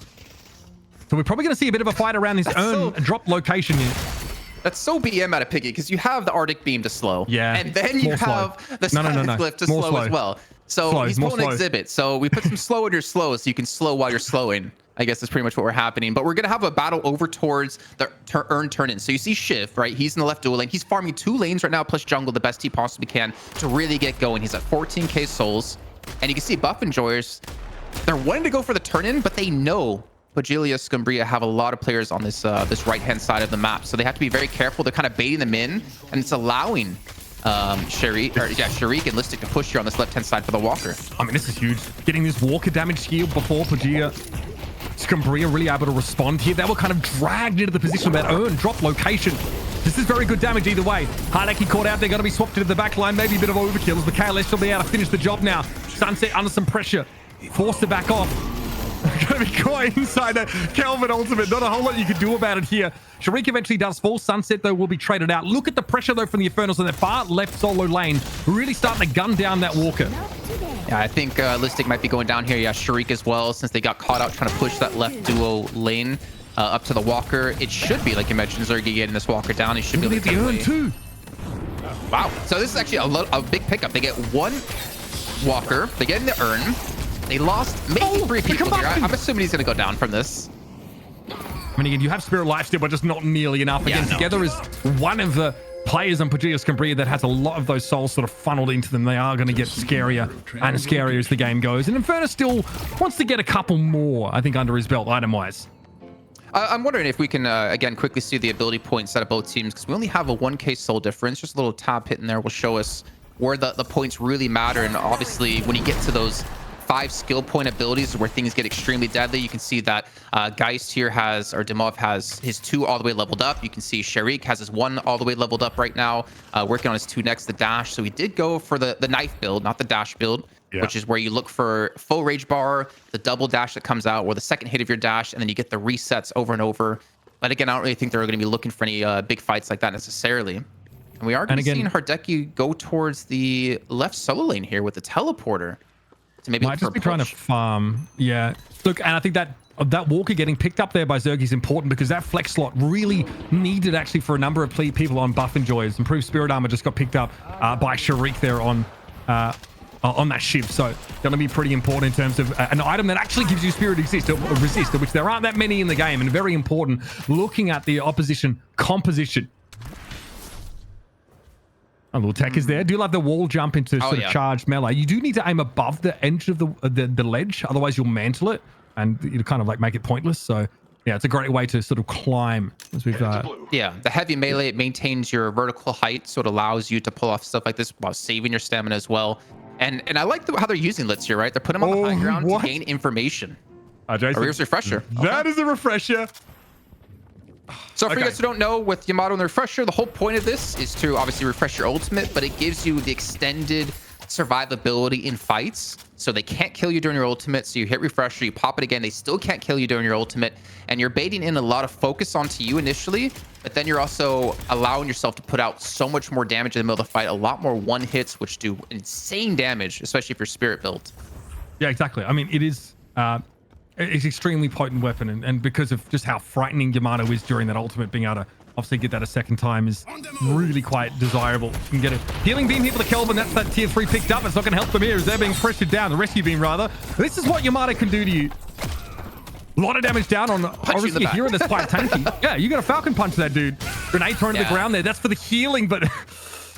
So we're probably going to see a bit of a fight around this drop location here. That's so BM out of Piggy, because you have the Arctic Beam to slow. Yeah. And then you have the Silent Glyph to slow as well. So he's pulling an exhibit. So we put some slow in your slow so you can slow while you're slowing. I guess that's pretty much what we're happening. But we're going to have a battle over towards the earn turn-in. So you see Shiv, right? He's in the left dual lane. He's farming 2 lanes right now, plus jungle the best he possibly can to really get going. He's at 14k souls. And you can see Buff Enjoyers, they're wanting to go for the turn-in, but they know Pojilaya Skumbriya have a lot of players on this this right-hand side of the map. So they have to be very careful. They're kind of baiting them in, and it's allowing Sharik and Listic to push here on this left-hand side for the Walker. I mean, this is huge. Getting this Walker damage healed before Pojilaya Skumbriya really able to respond here. They were kind of dragged into the position of that earn drop location. This is very good damage either way. Hardaki caught out. They're going to be swapped into the back line. Maybe a bit of overkill as the KLS will be able to finish the job now. Sunset under some pressure. Forced to back off. Going to be caught inside that Kelvin ultimate. Not a whole lot you can do about it here. Sharik eventually does fall. Sunset, though, will be traded out. Look at the pressure, though, from the Infernals on that far left solo lane. Really starting to gun down that Walker. Yeah, I think Listic might be going down here. Yeah, Sharik as well, since they got caught out trying to push that left duo lane up to the Walker. It should be, like you mentioned, Zergy getting this Walker down. He should be able to get away. Too. Wow. So this is actually a big pickup. They get 1 Walker. They get in the Urn. They lost maybe 3 people here. I'm assuming he's going to go down from this. I mean, again, you have Spirit Lifesteal, but just not nearly enough. Again, together is one of the players on Pojilaya Skumbriya that has a lot of those souls sort of funneled into them. They are going to get scarier and scarier as the game goes. And Infernus still wants to get a couple more, I think, under his belt, item-wise. I'm wondering if we can, again, quickly see the ability points out of both teams, because we only have a 1k soul difference. Just a little tab hit in there will show us where the points really matter. And obviously, when you get to those 5 skill point abilities where things get extremely deadly, you can see that Geist here has, or Dimov has his 2 all the way leveled up. You can see Sharik has his 1 all the way leveled up right now, working on his 2 next, the dash. So he did go for the knife build, not the dash build, which is where you look for full rage bar, the double dash that comes out, or the second hit of your dash, and then you get the resets over and over. But again, I don't really think they're going to be looking for any big fights like that necessarily. And we are going to be seeing Hardeki go towards the left solo lane here with the teleporter. Maybe might just be trying to farm. Yeah, look, and I think that Walker getting picked up there by Zergy is important, because that flex slot really needed actually for a number of people on Buff Enjoyers. Improved Spirit Armor just got picked up by Sharik there on that Shiv, so going to be pretty important in terms of an item that actually gives you Spirit Resist, which there aren't that many in the game, and very important looking at the opposition composition. A little tech is there. Do love the wall jump into sort of charged melee. You do need to aim above the edge of the ledge, otherwise you'll mantle it and you kind of like make it pointless. So yeah, it's a great way to sort of climb. As we've yeah, the heavy melee, it maintains your vertical height, so it allows you to pull off stuff like this while saving your stamina as well. And I like how they're using Litz here, right? They're putting him on the high ground to gain information. Jason, here's refresher. That is a refresher. So for you guys who don't know, with Yamato and the refresher, the whole point of this is to obviously refresh your ultimate, but it gives you the extended survivability in fights. So they can't kill you during your ultimate. So you hit refresher, you pop it again, they still can't kill you during your ultimate. And you're baiting in a lot of focus onto you initially, but then you're also allowing yourself to put out so much more damage in the middle of the fight, a lot more one hits, which do insane damage, especially if you're spirit built. Yeah, exactly. I mean, it is... it's an extremely potent weapon, and because of just how frightening Yamato is during that ultimate, being able to obviously get that a second time is really quite desirable. You can get a healing beam here for the Kelvin. That's that tier 3 picked up. It's not going to help them here as they're being pressured down. The rescue beam, rather. This is what Yamato can do to you. A lot of damage down on obviously a hero that's quite tanky. Yeah, you got a Falcon Punch that dude. Grenade thrown to the ground there. That's for the healing, but...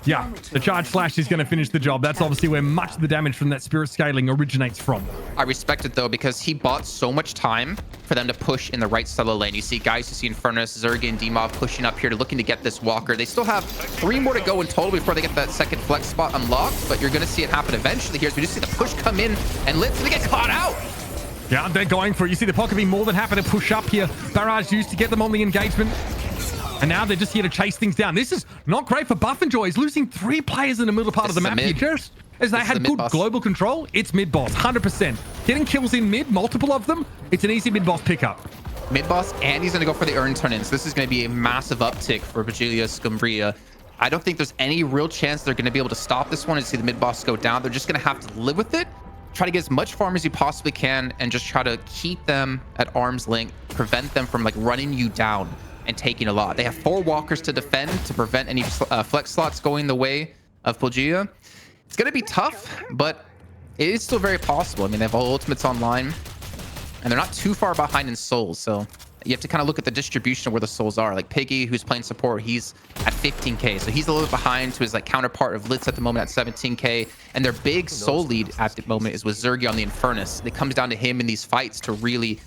yeah, the charge slash is going to finish the job. That's obviously where much of the damage from that spirit scaling originates from. I respect it, though, because he bought so much time for them to push in the right solo lane. You see guys, you see Infernus, Zergy, and Dimov pushing up here to looking to get this Walker. They still have 3 more to go in total before they get that second flex spot unlocked, but you're going to see it happen eventually here as we just see the push come in, and Litz to get caught out. Yeah, they're going for it. You see the pocket being more than happy to push up here. Barrage used to get them on the engagement. And now they're just here to chase things down. This is not great for Buff Enjoy. He's losing 3 players in the middle part of the map here. Just as they had good global control, it's mid-boss, 100%. Getting kills in mid, multiple of them, it's an easy mid-boss pickup. Mid-boss, and he's going to go for the earn turn-in. So this is going to be a massive uptick for Pojilaya Skumbriya. I don't think there's any real chance they're going to be able to stop this one and see the mid boss go down. They're just going to have to live with it, try to get as much farm as you possibly can, and just try to keep them at arm's length, prevent them from like running you down and taking a lot. They have 4 walkers to defend to prevent any flex slots going the way of Pojilaya. It's going to be tough, but it is still very possible. I mean, they have all ultimates online, and they're not too far behind in souls, so you have to kind of look at the distribution of where the souls are. Like Piggy, who's playing support, he's at 15k, so he's a little bit behind to his like counterpart of Litz at the moment at 17k, and their big soul lead at the moment is with Zergy on the Infernus. It comes down to him in these fights to really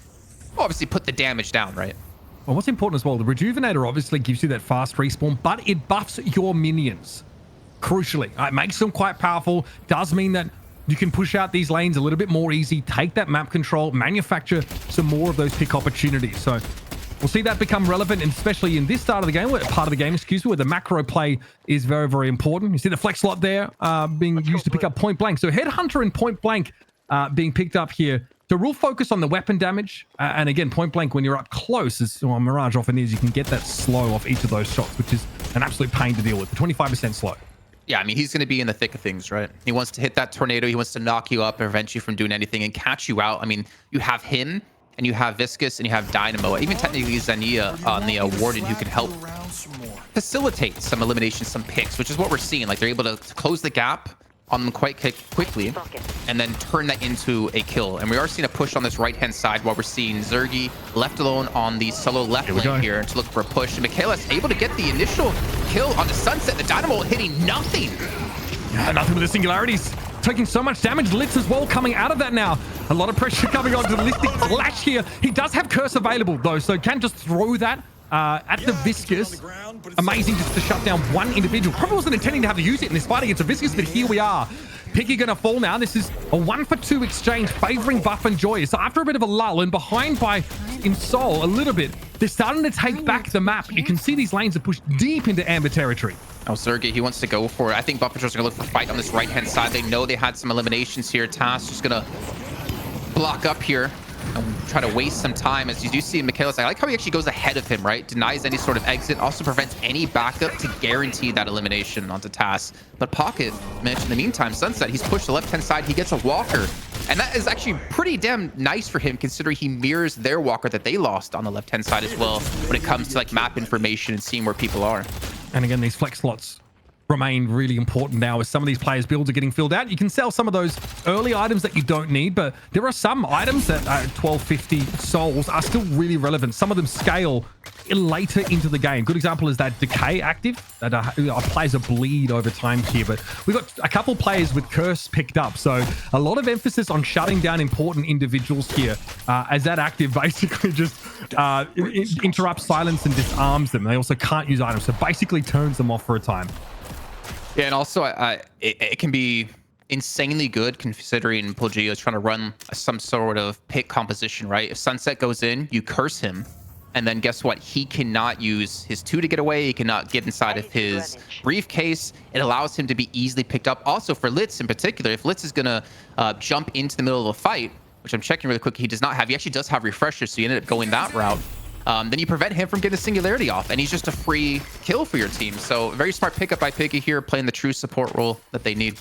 obviously put the damage down, right? Well, what's important as well, the Rejuvenator obviously gives you that fast respawn, but it buffs your minions. Crucially, it makes them quite powerful. Does mean that you can push out these lanes a little bit more easy, take that map control, manufacture some more of those pick opportunities. So we'll see that become relevant, and especially in this part of the game, where the macro play is very, very important. You see the flex slot there being used to pick up point blank. So Headhunter and point blank being picked up here. So real focus on the weapon damage. And again, point blank, when you're up close, as well, Mirage often is, you can get that slow off each of those shots, which is an absolute pain to deal with. 25% slow. Yeah, I mean, he's going to be in the thick of things, right? He wants to hit that tornado. He wants to knock you up, prevent you from doing anything, and catch you out. I mean, you have him, and you have Viscous, and you have Dynamo. Even technically Xania on the Warden, who can help facilitate some eliminations, some picks, which is what we're seeing. Like, they're able to close the gap on them quite quickly and then turn that into a kill. And we are seeing a push on this right-hand side while we're seeing Zergy left alone on the solo left lane here to look for a push. And Michaela's able to get the initial kill on the Sunset. The Dynamo hitting nothing. Yeah, nothing with the singularities. Taking so much damage. Litz as well coming out of that now. A lot of pressure coming onto the Listic Flash here. He does have Curse available though, so can just throw that at the Viscous. Amazing just to shut down one individual. Probably wasn't intending to have to use it in this fight against a Viscous, but here we are. Piggy gonna fall now. This is a 1-for-2 exchange favoring Buff and Joy. So after a bit of a lull and behind by Insol a little bit, they're starting to take back the map. You can see these lanes are pushed deep into Amber territory. Oh, Zergy, he wants to go for it. I think Buff and Joy's gonna look for fight on this right-hand side. They know they had some eliminations here. Task just gonna block up here and try to waste some time. As you do see Michaela's, I like how he actually goes ahead of him, right? Denies any sort of exit, also prevents any backup to guarantee that elimination onto Task. But Pocket managed in the meantime. Sunset, he's pushed the left-hand side. He gets a walker. And that is actually pretty damn nice for him, considering he mirrors their walker that they lost on the left-hand side as well when it comes to like map information and seeing where people are. And again, these flex slots remain really important now as some of these players' builds are getting filled out. You can sell some of those early items that you don't need, but there are some items that at 1250 souls are still really relevant. Some of them scale later into the game. Good example is that Decay active that applies a bleed over time here, but we've got a couple players with Curse picked up, so a lot of emphasis on shutting down important individuals here as that active basically just interrupts, silence, and disarms them. They also can't use items, so basically turns them off for a time. Yeah, and also it can be insanely good considering Pojilaya is trying to run some sort of pick composition, right? If Sunset goes in, you curse him, and then guess what? He cannot use his 2 to get away. He cannot get inside of his briefcase. It allows him to be easily picked up. Also for Litz in particular, if Litz is going to jump into the middle of a fight, which I'm checking really quick, he does not have. He actually does have refreshers, so he ended up going that route. Then you prevent him from getting the singularity off, and he's just a free kill for your team. So very smart pickup by Piggy here, playing the true support role that they need.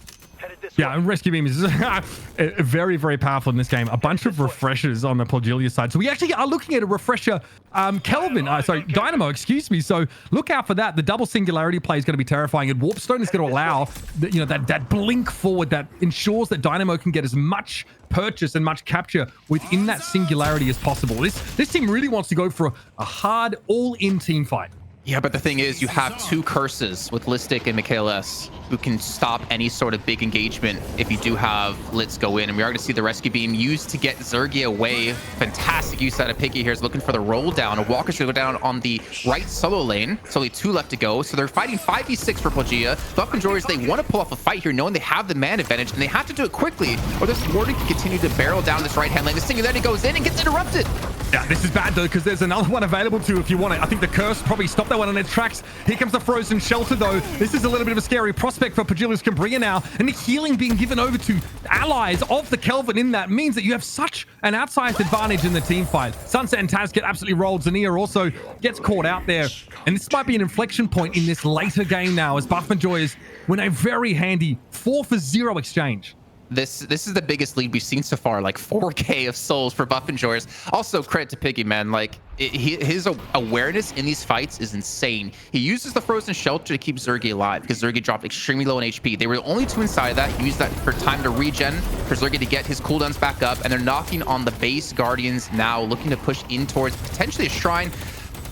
Yeah, and Rescue Beam is very, very powerful in this game. A bunch of refreshers on the Pojilaya side. So we actually are looking at a refresher, Dynamo, excuse me. So look out for that. The double singularity play is going to be terrifying, and Warpstone is going to allow that blink forward that ensures that Dynamo can get as much purchase and much capture within that singularity as possible. This team really wants to go for a hard all-in team fight. Yeah, but the thing is, you have 2 curses with Listic and Michaelis who can stop any sort of big engagement if you do have Litz go in. And we are going to see the rescue beam used to get Zergy away. Fantastic use out of Piggy here. Is looking for the roll down. A Walker's going to go down on the right solo lane. It's only 2 left to go. So they're fighting 5v6 for Pojilaya. Buff Controllers, they want to pull off a fight here, knowing they have the man advantage, and they have to do it quickly, or this Warden can continue to barrel down this right-hand lane. The singularity goes in and gets interrupted. Yeah, this is bad though, because there's another one available to if you want it. I think the curse probably stopped that one on its tracks. Here comes the frozen shelter though. This is a little bit of a scary prospect for Pojilaya Skumbriya now, and the healing being given over to allies of the Kelvin in that means that you have such an outsized advantage in the team fight. Sunset and Taz get absolutely rolled. Zania also gets caught out there, and this might be an inflection point in this later game now as Buffmanjoyers win a very handy 4-for-0 exchange. This is the biggest lead we've seen so far, like 4K of souls for Buffmanjoyers. Also, credit to Piggy, man. Like, his awareness in these fights is insane. He uses the frozen shelter to keep Zergy alive because Zergy dropped extremely low in HP. They were the only two inside that. He used that for time to regen, for Zergy to get his cooldowns back up, and they're knocking on the base Guardians now, looking to push in towards potentially a shrine.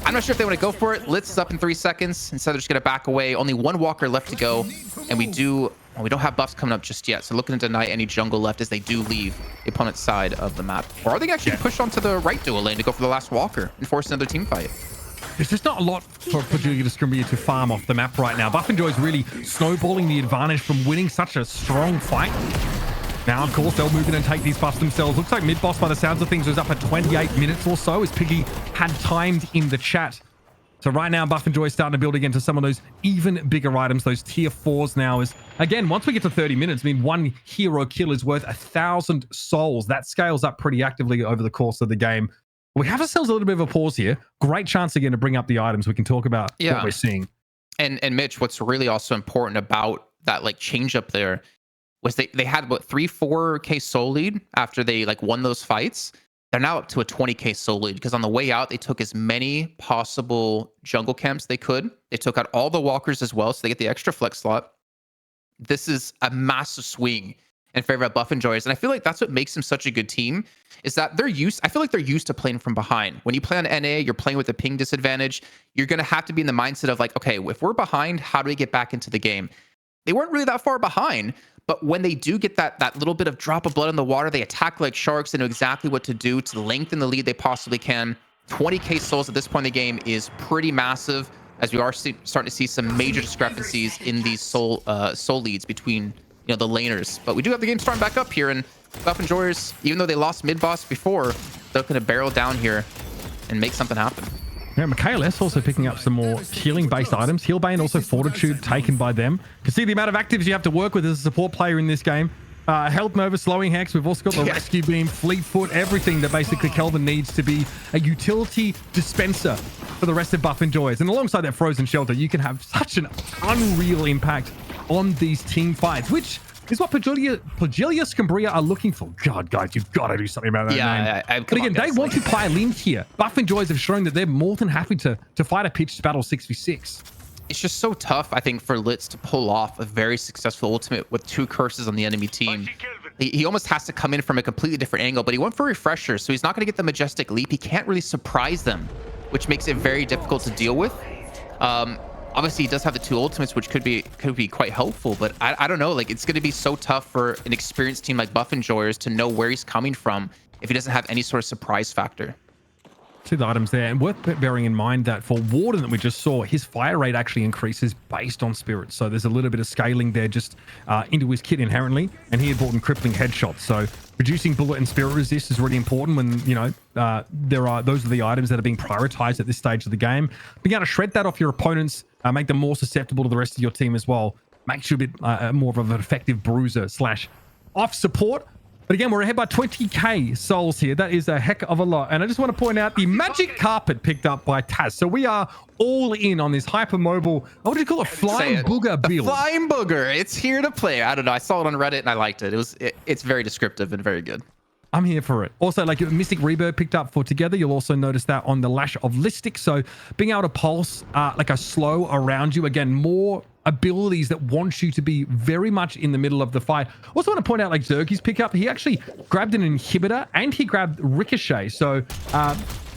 I'm not sure if they want to go for it. Litz is up in 3 seconds. Instead, they're just going to back away. Only one walker left to go, and we don't have buffs coming up just yet, so looking to deny any jungle left as they do leave the opponent's side of the map. Or are they actually push onto the right dual lane to go for the last walker and force another team fight? There's just not a lot for Pojilaya Skumbriya to farm off the map right now. Buffmanjoy is really snowballing the advantage from winning such a strong fight. Now, of course, they'll move in and take these buffs themselves. Looks like mid-boss, by the sounds of things, was up at 28 minutes or so, as Piggy had timed in the chat. So right now, Buffmanjoy is starting to build again to some of those even bigger items, those tier 4s now. Is again, once we get to 30 minutes, I mean, one hero kill is worth 1,000 souls. That scales up pretty actively over the course of the game. We have ourselves a little bit of a pause here. Great chance again to bring up the items. We can talk about what we're seeing. And Mitch, what's really also important about that like change up there was they had what 3-4K soul lead after they like won those fights. They're now up to a 20K soul lead because on the way out, they took as many possible jungle camps they could. They took out all the walkers as well, so they get the extra flex slot. This is a massive swing in favor of Buffmanjoyers, and I feel like that's what makes them such a good team, is that I feel like they're used to playing from behind. When you play on NA, you're playing with a ping disadvantage. You're going to have to be in the mindset of like, okay, if we're behind, how do we get back into the game? They weren't really that far behind, but when they do get that little bit of drop of blood in the water, they attack like sharks. They know exactly what to do to lengthen the lead they possibly can. 20K souls at this point in the game is pretty massive, as we are starting to see some major discrepancies in these soul leads between the laners. But we do have the game starting back up here, and Buffmanjoyers, even though they lost mid-boss before, they're going to barrel down here and make something happen. Yeah, MKLS also picking up some more healing-based items. Healbane, also Fortitude taken by them. You can see the amount of actives you have to work with as a support player in this game. Health Nova, Slowing Hex. We've also got the Rescue Beam, Fleet Foot, everything that basically Kelvin needs to be a utility dispenser for the rest of Buffmanjoyers. And alongside that Frozen Shelter, you can have such an unreal impact on these team fights, which is what Pojilaya Skumbriya are looking for. God, guys, you've got to do something about that name. But again, they want to pile in here. Buffmanjoyers have shown that they're more than happy to fight a pitched battle 6v6. It's just so tough, I think, for Litz to pull off a very successful ultimate with 2 curses on the enemy team. He almost has to come in from a completely different angle, but he went for refresher, so he's not going to get the Majestic Leap. He can't really surprise them, which makes it very difficult to deal with. Obviously, he does have the 2 ultimates, which could be quite helpful, but I don't know. Like, it's going to be so tough for an experienced team like Buffmanjoyers to know where he's coming from if he doesn't have any sort of surprise factor. See the items there, and worth bearing in mind that for Warden that we just saw, his fire rate actually increases based on spirits. So there's a little bit of scaling there just into his kit inherently, and he had bought in crippling headshots. So reducing bullet and spirit resist is really important when those are the items that are being prioritized at this stage of the game. Being able to shred that off your opponents, make them more susceptible to the rest of your team as well, makes you a bit more of an effective bruiser / off support. But again, we're ahead by 20K souls here. That is a heck of a lot. And I just want to point out the magic carpet picked up by Taz. So we are all in on this hypermobile, what do you call it? Flying booger build. Flying booger. It's here to play. I don't know. I saw it on Reddit and I liked it. It's very descriptive and very good. I'm here for it. Also, like Mystic Rebirth picked up for Together. You'll also notice that on the Lash of Listic. So being able to pulse like a slow around you. Again, more abilities that want you to be very much in the middle of the fight. Also want to point out like Zergy's pickup. He actually grabbed an inhibitor and he grabbed Ricochet. So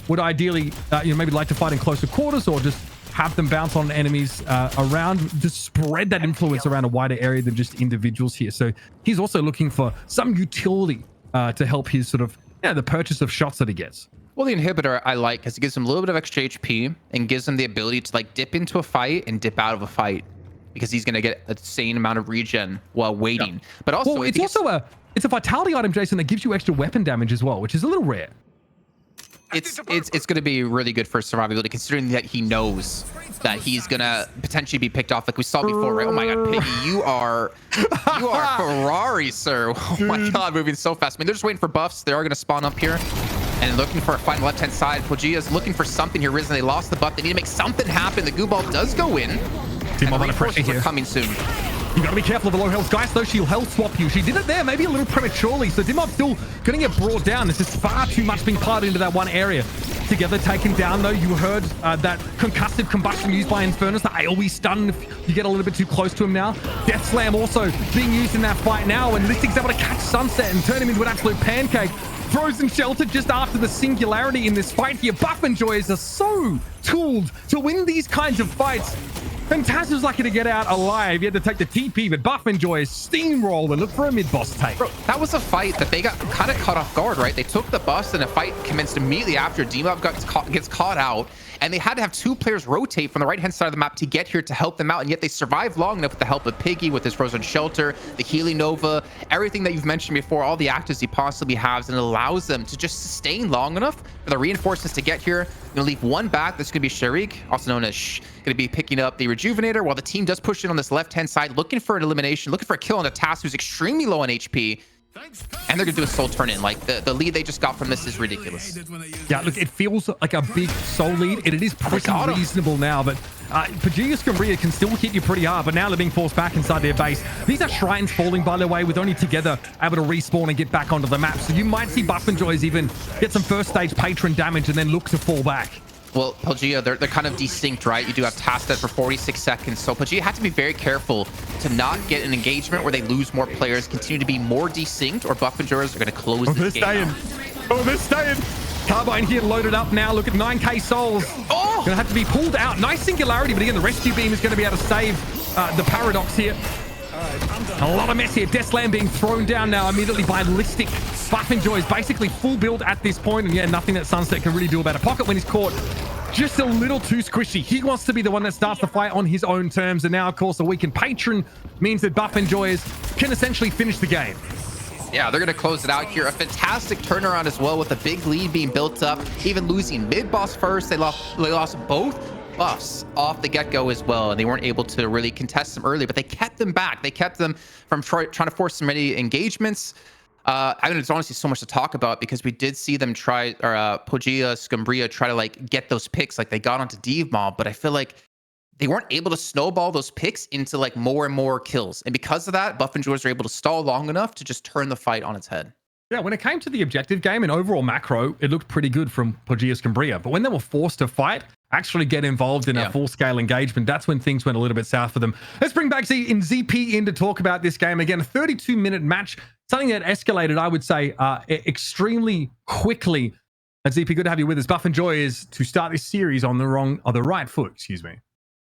would ideally maybe like to fight in closer quarters or just have them bounce on enemies around, just spread that influence around a wider area than just individuals here. So he's also looking for some utility to help his sort of the purchase of shots that he gets. Well, the inhibitor I like because it gives him a little bit of extra HP and gives him the ability to like dip into a fight and dip out of a fight because he's going to get a insane amount of regen while waiting. But also, it's a vitality item, Jason, that gives you extra weapon damage as well, which is a little rare. it's going to be really good for survivability, considering that he knows that he's going to potentially be picked off like we saw before, right? Oh my god, Piggy, you are Ferrari, sir. Oh my god, moving so fast. I mean, they're just waiting for buffs. They are going to spawn up here and looking for a fight on the left-hand side. Pojilaya's looking for something here. Risen, they lost the buff. They need to make something happen. The goo ball does go in. Team on the pressure here. Coming soon. You gotta be careful of the low health guys, though. She'll health swap you. She did it there, maybe a little prematurely. So Dimob's still gonna get brought down. This is far too much being piled into that one area. Together taken down, though. You heard that concussive combustion used by Infernus. The AoE stun if you get a little bit too close to him now. Death Slam also being used in that fight now. And Listic's able to catch Sunset and turn him into an absolute pancake. Frozen Shelter just after the singularity in this fight here. Buff and Joyers are so tooled to win these kinds of fights. And Taz was lucky to get out alive. He had to take the TP, but Buff and Joy steamroll and look for a mid-boss take. Bro, that was a fight that they got kind of caught off guard, right? They took the bus and the fight commenced immediately after. Demob gets caught out, and they had to have two players rotate from the right-hand side of the map to get here to help them out, and yet they survived long enough with the help of Piggy, with his Frozen Shelter, the Healing Nova, everything that you've mentioned before, all the actives he possibly has, and it allows them to just sustain long enough for the reinforcements to get here. Gonna leave one back. That's gonna be Sharik, also known as gonna be picking up the Rejuvenator, while the team does push in on this left-hand side, looking for an elimination, looking for a kill on the Task, who's extremely low on HP. And they're gonna do a soul turn in. Like the lead they just got from this is ridiculous. Yeah, look, it feels like a big soul lead, and it is pretty reasonable now, but Pojilaya Skumbriya can still hit you pretty hard, but now they're being forced back inside their base. These are shrines falling, by the way, with only together able to respawn and get back onto the map. So you might see Buff and Joys even get some first stage patron damage and then look to fall back. Well, Pojilaya, they're kind of distinct, right? You do have Task dead for 46 seconds. So Pojilaya had to be very careful to not get an engagement where they lose more players, continue to be more distinct, or Buff and Joyers are going to close this game out. Oh, they're staying. Carbine here loaded up now. Look at 9k souls. Oh! Gonna have to be pulled out. Nice singularity, but again, the rescue beam is going to be able to save the Paradox here. A lot of mess here. Death Slam being thrown down now immediately by Listic. Buff and Joy is basically full build at this point, and yeah, nothing that Sunset can really do about it. Pocket when he's caught just a little too squishy. He wants to be the one that starts the fight on his own terms, and now, of course, a weakened patron means that Buff and Joy can essentially finish the game. Yeah, they're going to close it out here. A fantastic turnaround as well, with a big lead being built up, even losing mid-boss first. They lost both buffs off the get-go as well, and they weren't able to really contest them early, but they kept them back. They kept them from trying to force so many engagements. I mean, there's honestly so much to talk about, because we did see them try, or Pojilaya Skumbriya try to like get those picks, like they got onto Demob, but I feel like they weren't able to snowball those picks into like more and more kills. And because of that, Buff and Joyers are able to stall long enough to just turn the fight on its head. Yeah, when it came to the objective game and overall macro, it looked pretty good from Pojilaya Skumbriya. But when they were forced to fight, actually get involved in a full-scale engagement, that's when things went a little bit south for them. Let's bring back ZP in to talk about this game. Again, a 32-minute match, something that escalated, I would say, extremely quickly. ZP, good to have you with us. Buff and Joy is to start this series on the right foot, excuse me.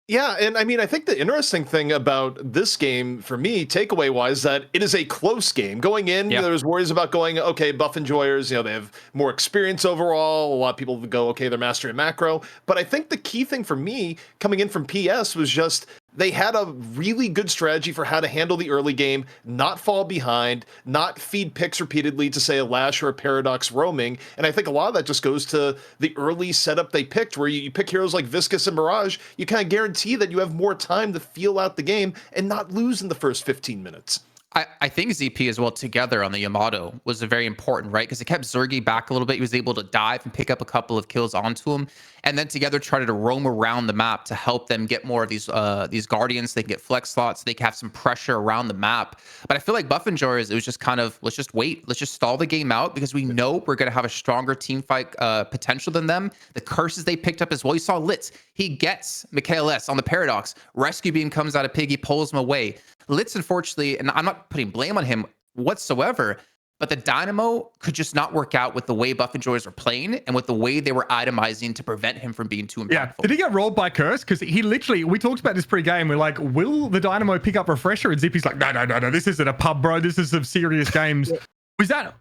Yeah, and I mean, I think the interesting thing about this game, for me, takeaway-wise, that it is a close game. Going in, there was worries about going, okay, Buff and Joyers, they have more experience overall. A lot of people would go, okay, they're mastering macro. But I think the key thing for me, coming in from PS, was just they had a really good strategy for how to handle the early game, not fall behind, not feed picks repeatedly to, say, a Lash or a Paradox roaming. And I think a lot of that just goes to the early setup they picked, where you pick heroes like Viscous and Mirage, you kind of guarantee that you have more time to feel out the game and not lose in the first 15 minutes. I think ZP as well together on the Yamato was a very important, right? Because it kept Zergy back a little bit. He was able to dive and pick up a couple of kills onto him, and then together tried to roam around the map to help them get more of these guardians. They can get flex slots. They can have some pressure around the map. But I feel like Buff and Joyers, it was just kind of, let's just wait. Let's just stall the game out, because we know we're going to have a stronger team fight potential than them. The curses they picked up as well. You saw Litz. He gets Mikhail S on the Paradox. Rescue Beam comes out of Piggy, pulls him away. Litz, unfortunately, and I'm not putting blame on him whatsoever, but the Dynamo could just not work out with the way Buff and Joyers are playing and with the way they were itemizing to prevent him from being too impactful. Yeah. Did he get rolled by Curse? Because he literally, we talked about this pre-game. We're like, will the Dynamo pick up Refresher? And Zippy's like, no, this isn't a pub, bro. This is some serious games. Was that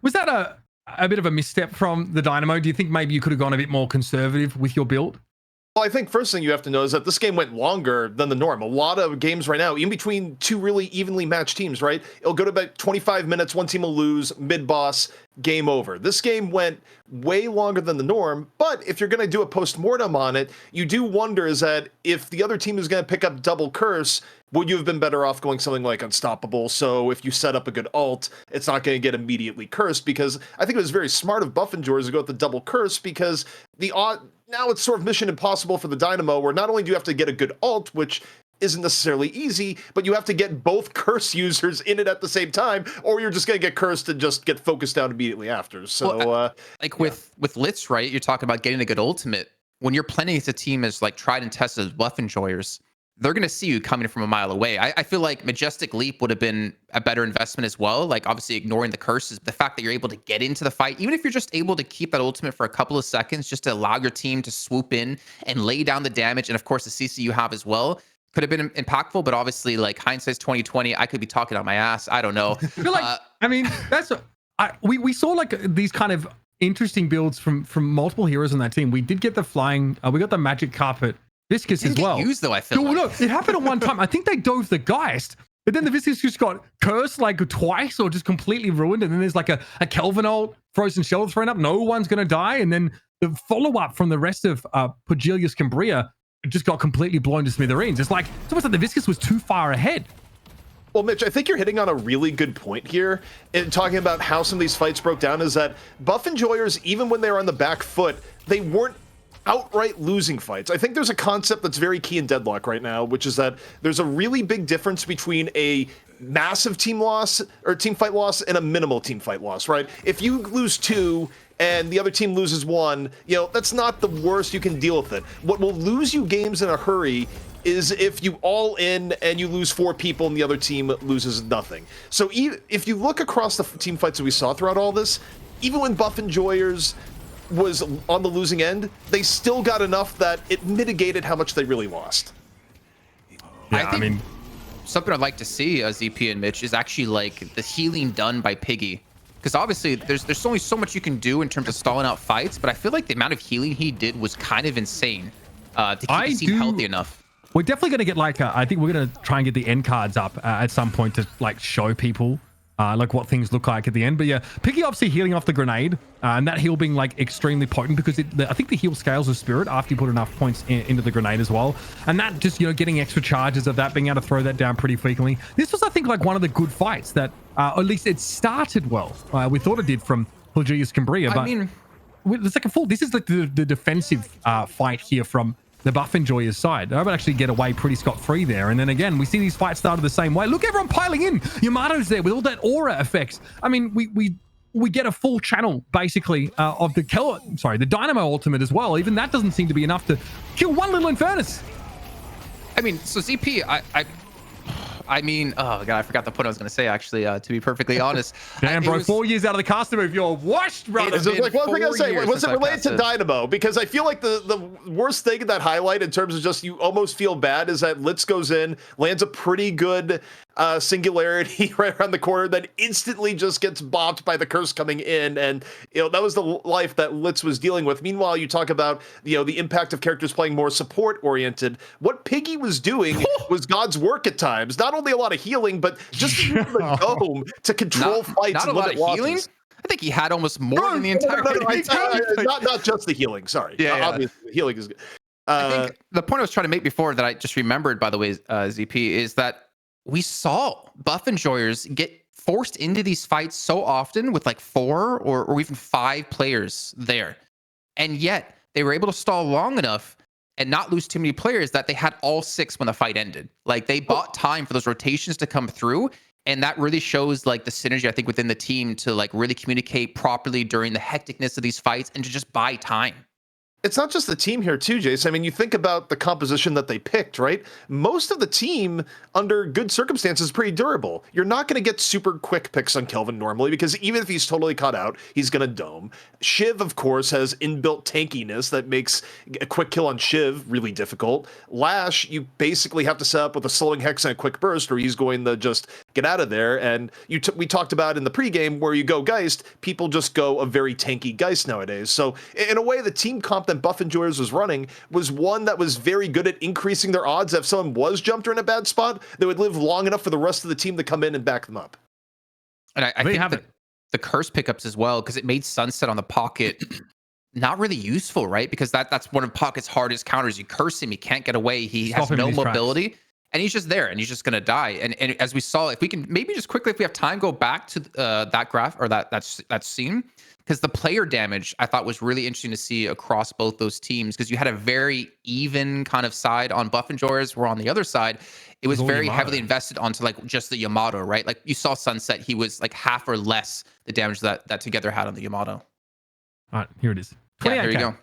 a bit of a misstep from the Dynamo? Do you think maybe you could have gone a bit more conservative with your build? Well, I think first thing you have to know is that this game went longer than the norm. A lot of games right now, in between two really evenly matched teams, right? It'll go to about 25 minutes, one team will lose, mid-boss, game over. This game went way longer than the norm, but if you're going to do a post-mortem on it, you do wonder is that if the other team is going to pick up double curse, would you have been better off going something like Unstoppable? So if you set up a good ult, it's not going to get immediately cursed, because I think it was very smart of Buffenjoyers to go with the double curse, because now it's sort of mission impossible for the Dynamo, where not only do you have to get a good ult, which isn't necessarily easy, but you have to get both curse users in it at the same time, or you're just going to get cursed and just get focused down immediately after. So, with Litz, right? You're talking about getting a good ultimate. When you're playing as a team as like tried and tested Buffenjoyers, they're going to see you coming from a mile away. I feel like Majestic Leap would have been a better investment as well. Like, obviously ignoring the curses, the fact that you're able to get into the fight, even if you're just able to keep that ultimate for a couple of seconds, just to allow your team to swoop in and lay down the damage. And of course, the CC you have as well could have been impactful, but obviously, like, hindsight's 2020. I could be talking on my ass. I don't know. I feel like, I mean, we saw like these kind of interesting builds from multiple heroes on that team. We did get the flying, we got the magic carpet Viscous as well. Used though, I feel like. No, it happened at one time. I think they dove the Geist, but then the Viscous just got cursed like twice or just completely ruined. And then there's like a Kelvin ult, frozen shell thrown up. No one's going to die. And then the follow-up from the rest of Pojilaya Skumbriya just got completely blown to smithereens. It's almost like the Viscous was too far ahead. Well, Mitch, I think you're hitting on a really good point here in talking about how some of these fights broke down, is that Buffenjoyers, even when they were on the back foot, they weren't outright losing fights. I think there's a concept that's very key in Deadlock right now, which is that there's a really big difference between a massive team loss or team fight loss and a minimal team fight loss, right? If you lose 2 and the other team loses 1, that's not the worst. You can deal with it. What will lose you games in a hurry is if you all in and you lose 4 people and the other team loses nothing. So if you look across the team fights that we saw throughout all this, even when Buffenjoyers was on the losing end, they still got enough that it mitigated how much they really lost. Yeah, I mean, something I'd like to see, ZP and Mitch, is actually like the healing done by Piggy. Because obviously there's only so much you can do in terms of stalling out fights, but I feel like the amount of healing he did was kind of insane to keep the team healthy enough. We're definitely going to get like, I think we're going to try and get the end cards up at some point to like show people like what things look like at the end. But yeah, Piggy obviously healing off the grenade and that heal being like extremely potent, because I think the heal scales with Spirit after you put enough points into the grenade as well. And that just, getting extra charges of that, being able to throw that down pretty frequently. This was, I think, like one of the good fights that, at least it started well. We thought it did from Pojilaya Skumbriya, but I mean, it's like this is like the defensive fight here from the Buffenjoyers side. I would actually get away pretty scot-free there. And then again, we see these fights started the same way. Look, everyone piling in. Yamato's there with all that aura effects. I mean, we get a full channel basically of the Dynamo ultimate as well. Even that doesn't seem to be enough to kill one little Infernus. I mean, so ZP, I mean, oh god, I forgot the point I was going to say. Actually, to be perfectly honest, damn, bro, 4 years out of the caster move, you're washed, brother. Was it related to Dynamo? Because I feel like the worst thing in that highlight, in terms of just you almost feel bad, is that Litz goes in, lands a pretty good singularity right around the corner, then instantly just gets bopped by the curse coming in, and that was the life that Litz was dealing with. Meanwhile, you talk about the impact of characters playing more support oriented. What Piggy was doing was God's work at times. Not only a lot of healing, but just the dome to control fights. Not and a lot of losses. Healing. I think he had almost more than the entire. Not just the healing. Sorry. Yeah, obviously the healing is good. I think the point I was trying to make before that I just remembered, by the way, ZP, is that we saw Buffenjoyers get forced into these fights so often with like 4 or even 5 players there. And yet they were able to stall long enough and not lose too many players that they had all 6 when the fight ended. Like, they bought time for those rotations to come through. And that really shows like the synergy, I think, within the team to like really communicate properly during the hecticness of these fights and to just buy time. It's not just the team here too, Jace. I mean, you think about the composition that they picked, right? Most of the team, under good circumstances, is pretty durable. You're not going to get super quick picks on Kelvin normally, because even if he's totally caught out, he's going to dome. Shiv, of course, has inbuilt tankiness that makes a quick kill on Shiv really difficult. Lash, you basically have to set up with a slowing hex and a quick burst, or he's going to just get out of there. And we talked about in the pregame where you go Geist, people just go a very tanky Geist nowadays. So in a way, the team comp that Buff Enjoyers was running was one that was very good at increasing their odds. If someone was jumped or in a bad spot, they would live long enough for the rest of the team to come in and back them up. And I think the curse pickups as well, because it made Sunset on the Pocket not really useful, right? Because that's one of Pocket's hardest counters. You curse him, he can't get away. He has no mobility. And he's just there, and he's just going to die. And as we saw, if we can maybe just quickly, if we have time, go back to that graph or that scene, because the player damage I thought was really interesting to see across both those teams, because you had a very even kind of side on Buff Enjoyers, where on the other side, it was very heavily invested onto like just the Yamato, right? Like you saw Sunset, he was like half or less the damage that Together had on the Yamato. All right, here it is. Yeah, there you go.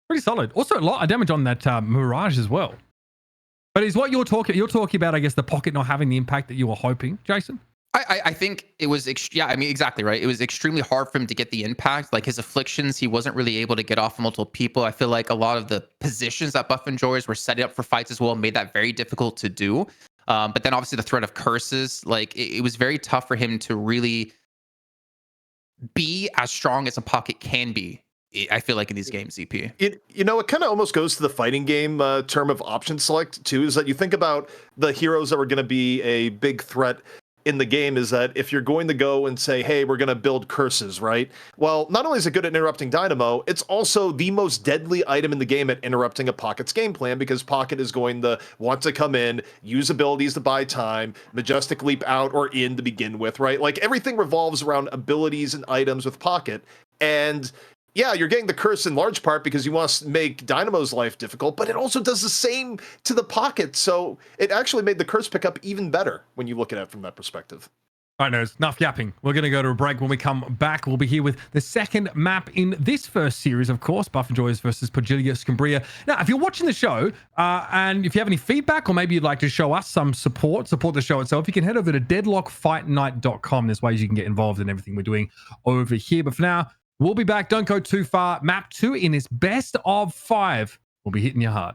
Pretty solid. Also, a lot of damage on that Mirage as well. But is what you're talking about, I guess, the Pocket not having the impact that you were hoping, Jason? I think it was, I mean, exactly right. It was extremely hard for him to get the impact. Like his afflictions, he wasn't really able to get off multiple people. I feel like a lot of the positions that Buff Enjoyers were setting up for fights as well made that very difficult to do. But then obviously the threat of curses, like it was very tough for him to really be as strong as a Pocket can be. I feel like in these games, ZP. It kind of almost goes to the fighting game term of option select too, is that you think about the heroes that were going to be a big threat in the game, is that if you're going to go and say, hey, we're going to build curses, right? Well, not only is it good at interrupting Dynamo, it's also the most deadly item in the game at interrupting a Pocket's game plan, because Pocket is going to want to come in, use abilities to buy time, Majestic Leap out or in to begin with, right? Like everything revolves around abilities and items with Pocket. And yeah, you're getting the curse in large part because you want to make Dynamo's life difficult, but it also does the same to the Pocket. So it actually made the curse pickup even better when you look at it from that perspective. All right, nerds, enough yapping. We're going to go to a break. When we come back, we'll be here with the second map in this first series, of course, Buff Enjoyers versus Pojilaya Skumbriya. Now, if you're watching the show and if you have any feedback or maybe you'd like to show us some support the show itself, you can head over to deadlockfightnight.com. There's ways you can get involved in everything we're doing over here. But for now, we'll be back. Don't go too far. Map 2 in this best of 5 will be hitting you hard.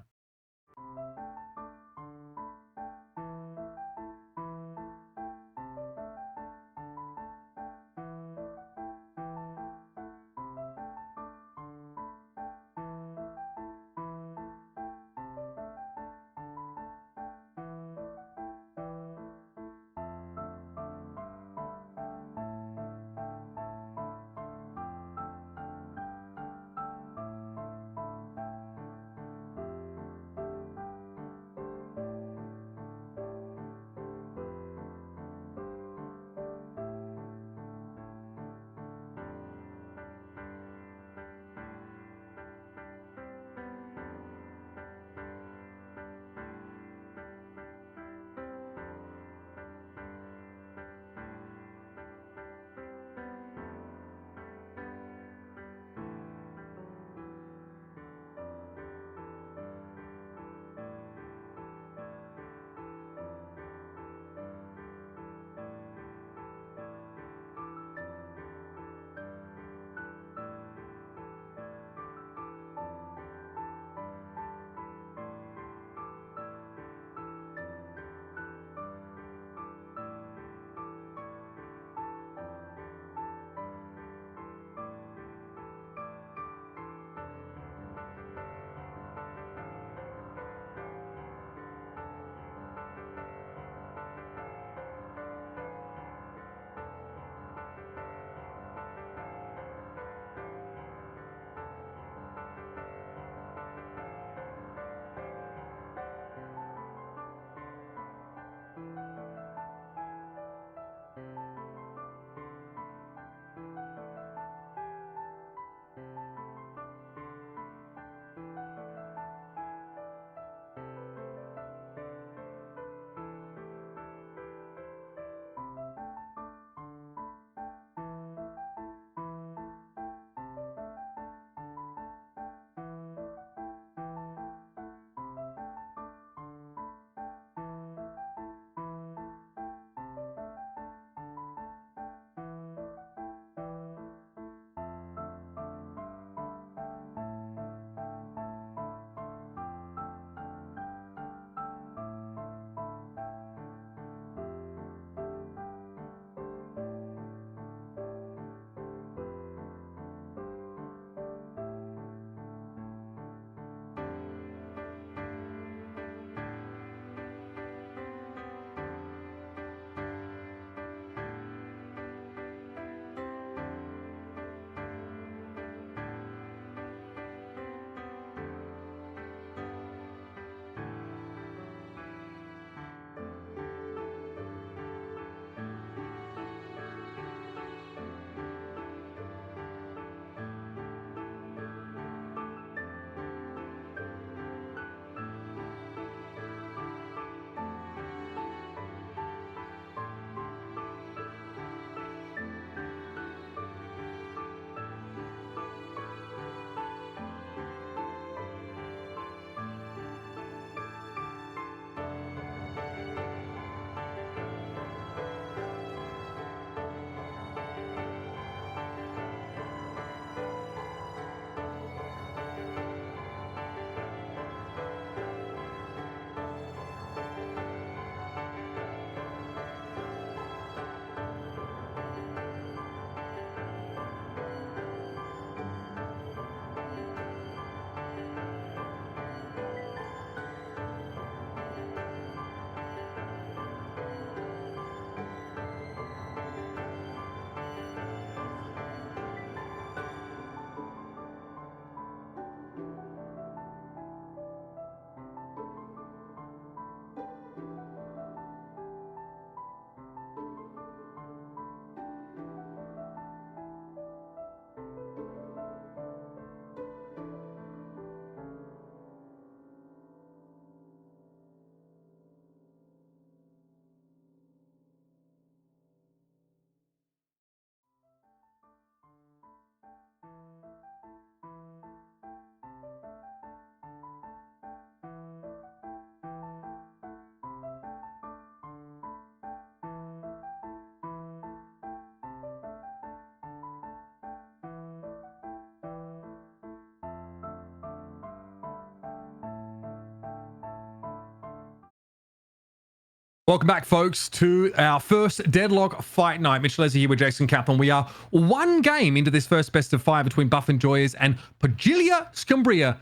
Welcome back, folks, to our first Deadlock Fight Night. Mitchell Leslie here with Jason Kaplan. We are one game into this first best of 5 between Buff Enjoyers and Pojilaya Skumbriya.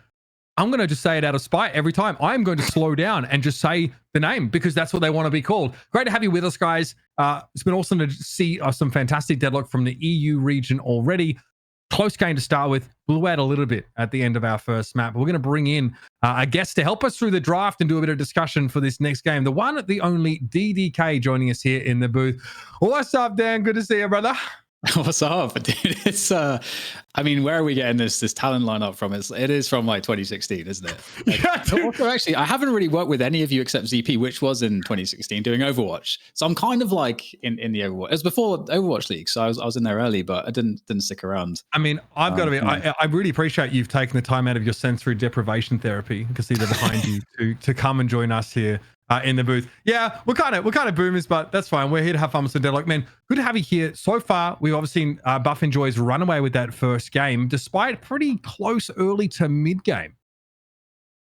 I'm going to just say it out of spite every time. I'm going to slow down and just say the name because that's what they want to be called. Great to have you with us, guys. It's been awesome to see some fantastic Deadlock from the EU region already. Close game to start with. Blew out a little bit at the end of our first map. We're going to bring in a guest to help us through the draft and do a bit of discussion for this next game. The one, the only DDK joining us here in the booth. What's up, Dan? Good to see you, brother. What's up, dude? It's I mean, where are we getting this talent lineup from? It is from like 2016, isn't it? Like, Yeah, also, actually, I haven't really worked with any of you except ZP, which was in 2016 doing Overwatch. So I'm kind of like in the Overwatch. It was before Overwatch League, so I was in there early, but I didn't stick around. I mean, I've got to be. I really appreciate you've taken the time out of your sensory deprivation therapy. You can see that behind you to come and join us here. In the booth. Yeah, we're kind of boomers, but that's fine. We're here to have fun with some Deadlock. Man, good to have you here. So far, we've obviously seen Buff Enjoyers run away with that first game, despite pretty close early to mid game.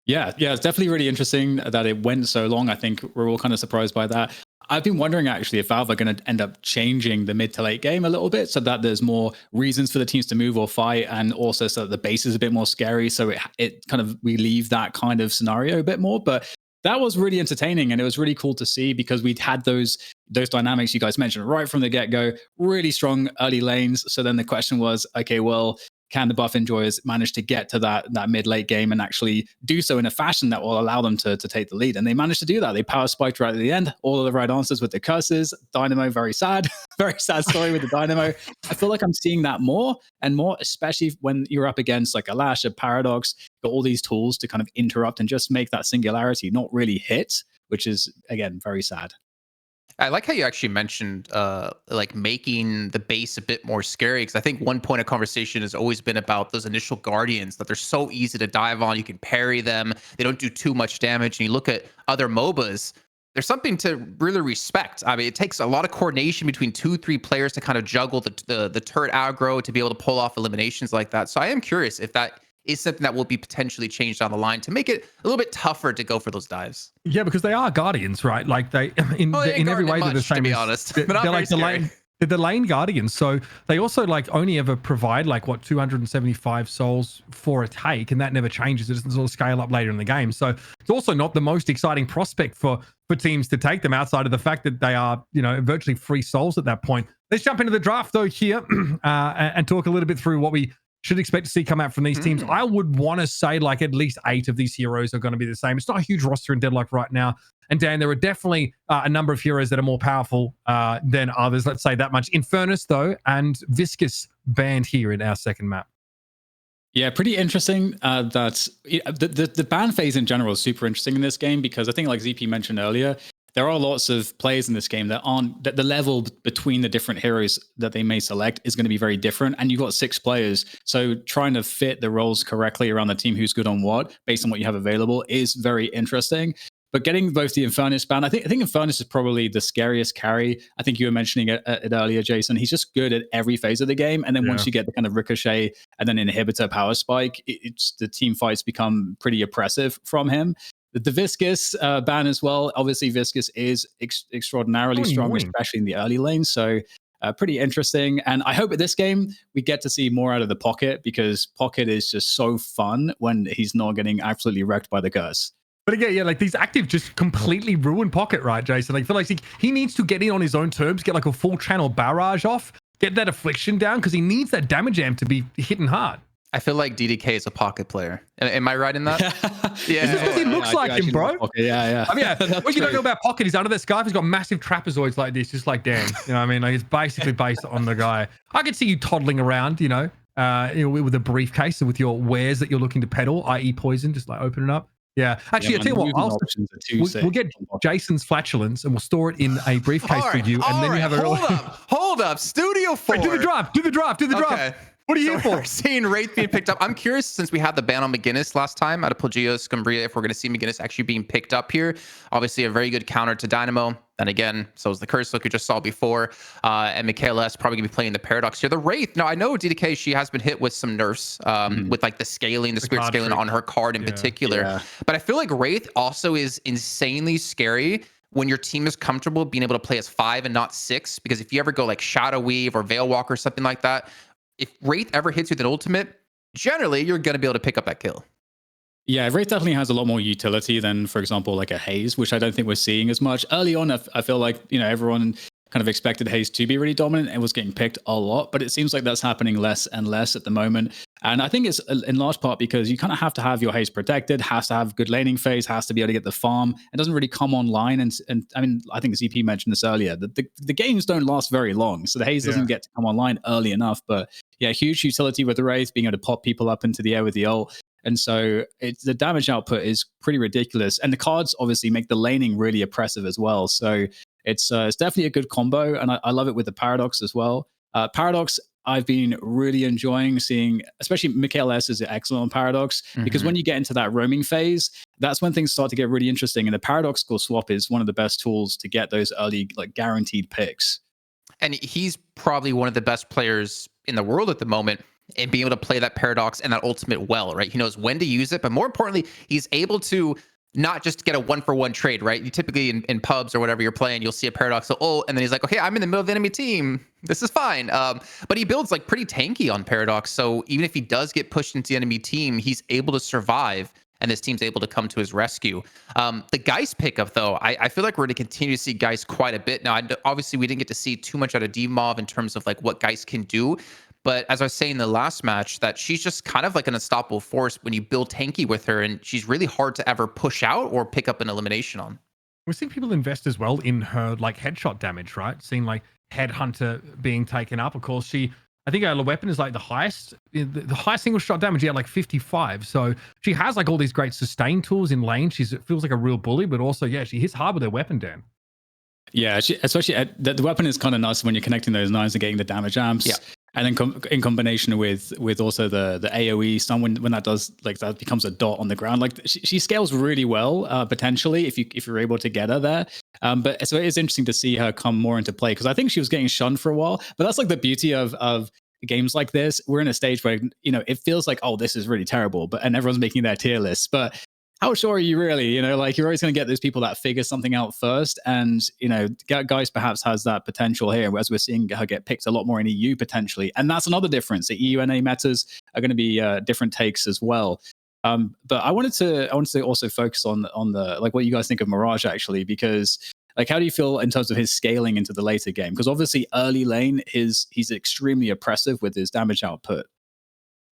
Yeah, it's definitely really interesting that it went so long. I think we're all kind of surprised by that. I've been wondering actually if Valve are going to end up changing the mid to late game a little bit so that there's more reasons for the teams to move or fight, and also so that the base is a bit more scary. So it kind of relieve that kind of scenario a bit more. But that was really entertaining, and it was really cool to see because we'd had those dynamics you guys mentioned right from the get-go, really strong early lanes. So then the question was, okay, well, can the Buff Enjoyers manage to get to that mid-late game and actually do so in a fashion that will allow them to take the lead? And they managed to do that. They power spiked right at the end, all of the right answers with the curses. Dynamo, very sad. Very sad story with the Dynamo. I feel like I'm seeing that more and more, especially when you're up against like a Lash, a Paradox, got all these tools to kind of interrupt and just make that singularity not really hit, which is, again, very sad. I like how you actually mentioned like making the base a bit more scary, because I think one point of conversation has always been about those initial guardians, that they're so easy to dive on. You can parry them. They don't do too much damage. And you look at other MOBAs, there's something to really respect. I mean, it takes a lot of coordination between 2-3 players to kind of juggle the turret aggro to be able to pull off eliminations like that. So I am curious if that is something that will be potentially changed down the line to make it a little bit tougher to go for those dives. Yeah, because they are guardians, right? Like they in every way they're the same. To be honest, they're like the lane guardians. So they also like only ever provide like 275 souls for a take, and that never changes. It doesn't sort of scale up later in the game. So it's also not the most exciting prospect for teams to take them, outside of the fact that they are, virtually free souls at that point. Let's jump into the draft though here and talk a little bit through what we should expect to see come out from these teams. I would want to say like at least 8 of these heroes are going to be the same. It's not a huge roster in Deadlock right now. And Dan, there are definitely a number of heroes that are more powerful than others. Let's say that much. Infernus, though, and Viscous banned here in our second map. Yeah, pretty interesting that the ban phase in general is super interesting in this game, because I think like ZP mentioned earlier, there are lots of players in this game that the level between the different heroes that they may select is going to be very different. And you've got 6 players. So trying to fit the roles correctly around the team who's good on what, based on what you have available, is very interesting. But getting both the Infernus ban, I think Infernus is probably the scariest carry. I think you were mentioning it earlier, Jason. He's just good at every phase of the game. And then once you get the kind of Ricochet and then Inhibitor power spike, it's the team fights become pretty oppressive from him. The Viscous ban as well. Obviously, Viscous is extraordinarily strong, especially in the early lane. So pretty interesting. And I hope at this game we get to see more out of the Pocket, because Pocket is just so fun when he's not getting absolutely wrecked by the curse. But again, yeah, like these active just completely ruin Pocket, right, Jason? Like, I feel like he needs to get in on his own terms, get like a full channel barrage off, get that affliction down, because he needs that damage amp to be hitting hard. I feel like DDK is a Pocket player. Am I right in that? Yeah. Is this because he looks like him, bro? Yeah. I mean, what you don't know about Pocket, he's under that scarf. He's got massive trapezoids like this, just like Dan. You know what I mean? Like, it's basically based on the guy. I could see you toddling around, with a briefcase and with your wares that you're looking to peddle, i.e. poison, just like open it up. Yeah. Actually, I'll tell you what, we'll get Jason's flatulence and we'll store it in a briefcase for you. And then you have a Hold up. Studio 4. Wait, do the draft. Okay. What are you here for? We're seeing Wraith being picked up. I'm curious, since we had the ban on McGinnis last time out of Pojilaya Skumbriya, if we're going to see McGinnis actually being picked up here. Obviously, a very good counter to Dynamo. Then again, so is the Curse look you just saw before. And Michaela is probably going to be playing the Paradox here. The Wraith, now I know DDK, she has been hit with some nerfs with like the scaling, the spirit scaling on her card in particular. Yeah. But I feel like Wraith also is insanely scary when your team is comfortable being able to play as 5 and not 6, because if you ever go like Shadow Weave or Veil Walk or something like that, if Wraith ever hits you with an ultimate, generally you're going to be able to pick up that kill. Yeah, Wraith definitely has a lot more utility than, for example, like a Haze, which I don't think we're seeing as much. Early on, I feel like, everyone kind of expected Haze to be really dominant and was getting picked a lot, but it seems like that's happening less and less at the moment. And I think it's in large part because you kind of have to have your Haze protected, has to have good laning phase, has to be able to get the farm. It doesn't really come online. And I mean, I think ZP mentioned this earlier, that the games don't last very long. So the Haze doesn't get to come online early enough. But yeah, huge utility with the Wraith, being able to pop people up into the air with the ult. And so the damage output is pretty ridiculous. And the cards obviously make the laning really oppressive as well. So it's definitely a good combo. And I love it with the Paradox as well. Paradox, I've been really enjoying seeing, especially Mikael S is excellent on Paradox, because when you get into that roaming phase, that's when things start to get really interesting. And the Paradoxical swap is one of the best tools to get those early, like, guaranteed picks. And he's probably one of the best players in the world at the moment and being able to play that Paradox and that ultimate well, right? He knows when to use it, but more importantly, he's able to not just get a 1-for-1 trade, right? You typically in pubs or whatever you're playing, you'll see a Paradox ult, and then he's like, okay, I'm in the middle of the enemy team. This is fine. But he builds like pretty tanky on Paradox. So even if he does get pushed into the enemy team, he's able to survive, and this team's able to come to his rescue. The Geist pickup, though, I feel like we're going to continue to see Geist quite a bit. Now, obviously, we didn't get to see too much out of DMOV in terms of like what Geist can do. But as I was saying in the last match, that she's just kind of like an unstoppable force when you build tanky with her, and she's really hard to ever push out or pick up an elimination on. We're seeing people invest as well in her like headshot damage, right? Seeing like Headhunter being taken up. Of course, I think her weapon is like the highest single shot damage, like 55. So she has like all these great sustain tools in lane. It feels like a real bully, but also, she hits hard with her weapon, Dan. Yeah, especially the weapon is kind of nice when you're connecting those nines and getting the damage amps. Yeah. And then in combination with also the AoE stun, when that does, like, that becomes a dot on the ground. Like, she scales really well, potentially, if you're able to get her there. But so it is interesting to see her come more into play, because I think she was getting shunned for a while. But that's like the beauty of games like this. We're in a stage where, it feels like, oh, this is really terrible, and everyone's making their tier lists. But how sure are you really? Like, you're always going to get those people that figure something out first. And, Geist perhaps has that potential here, as we're seeing her get picked a lot more in EU potentially. And that's another difference. The EU and A metas are going to be different takes as well. But I wanted to also focus on the, like, what you guys think of Mirage, actually, because, like, how do you feel in terms of his scaling into the later game? Because obviously early lane, he's extremely oppressive with his damage output.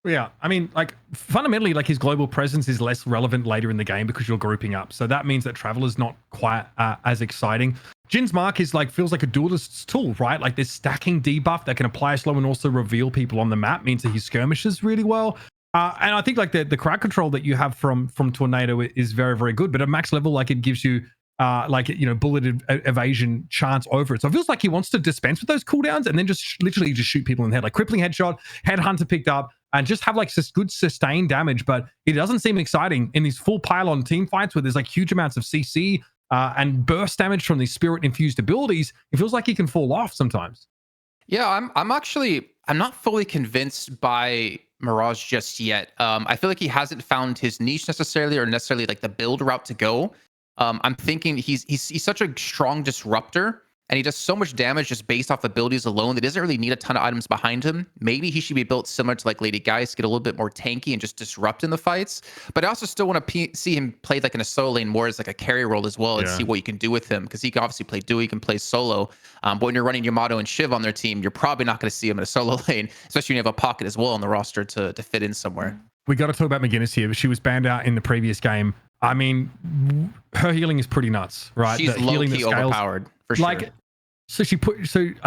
Yeah, I mean, like, fundamentally, like, his global presence is less relevant later in the game because you're grouping up. So that means that Traveler's not quite as exciting. Jin's Mark is like, feels like a duelist's tool, right? Like, this stacking debuff that can apply slow and also reveal people on the map means that he skirmishes really well. And I think like the crowd control that you have from Tornado is very, very good. But at max level, like, it gives you bullet evasion chance over it. So it feels like he wants to dispense with those cooldowns and then just literally just shoot people in the head. Like, crippling headshot, Headhunter picked up, and just have like good sustained damage. But it doesn't seem exciting in these full pylon team fights where there's like huge amounts of CC and burst damage from these spirit infused abilities. It feels like he can fall off sometimes. Yeah, I'm not fully convinced by Mirage just yet. I feel like he hasn't found his niche necessarily, or necessarily like the build route to go. I'm thinking he's such a strong disruptor, and he does so much damage just based off abilities alone that doesn't really need a ton of items behind him. Maybe he should be built similar to like Lady Geist, get a little bit more tanky and just disrupt in the fights. But I also still want to see him played like in a solo lane more as like a carry role as well, and see what you can do with him, because he can obviously play duo, he can play solo. But when you're running Yamato and Shiv on their team, you're probably not going to see him in a solo lane, especially when you have a pocket as well on the roster to fit in somewhere. We got to talk about McGinnis here. She was banned out in the previous game. I mean, her healing is pretty nuts, right? She's low-key overpowered, for sure. So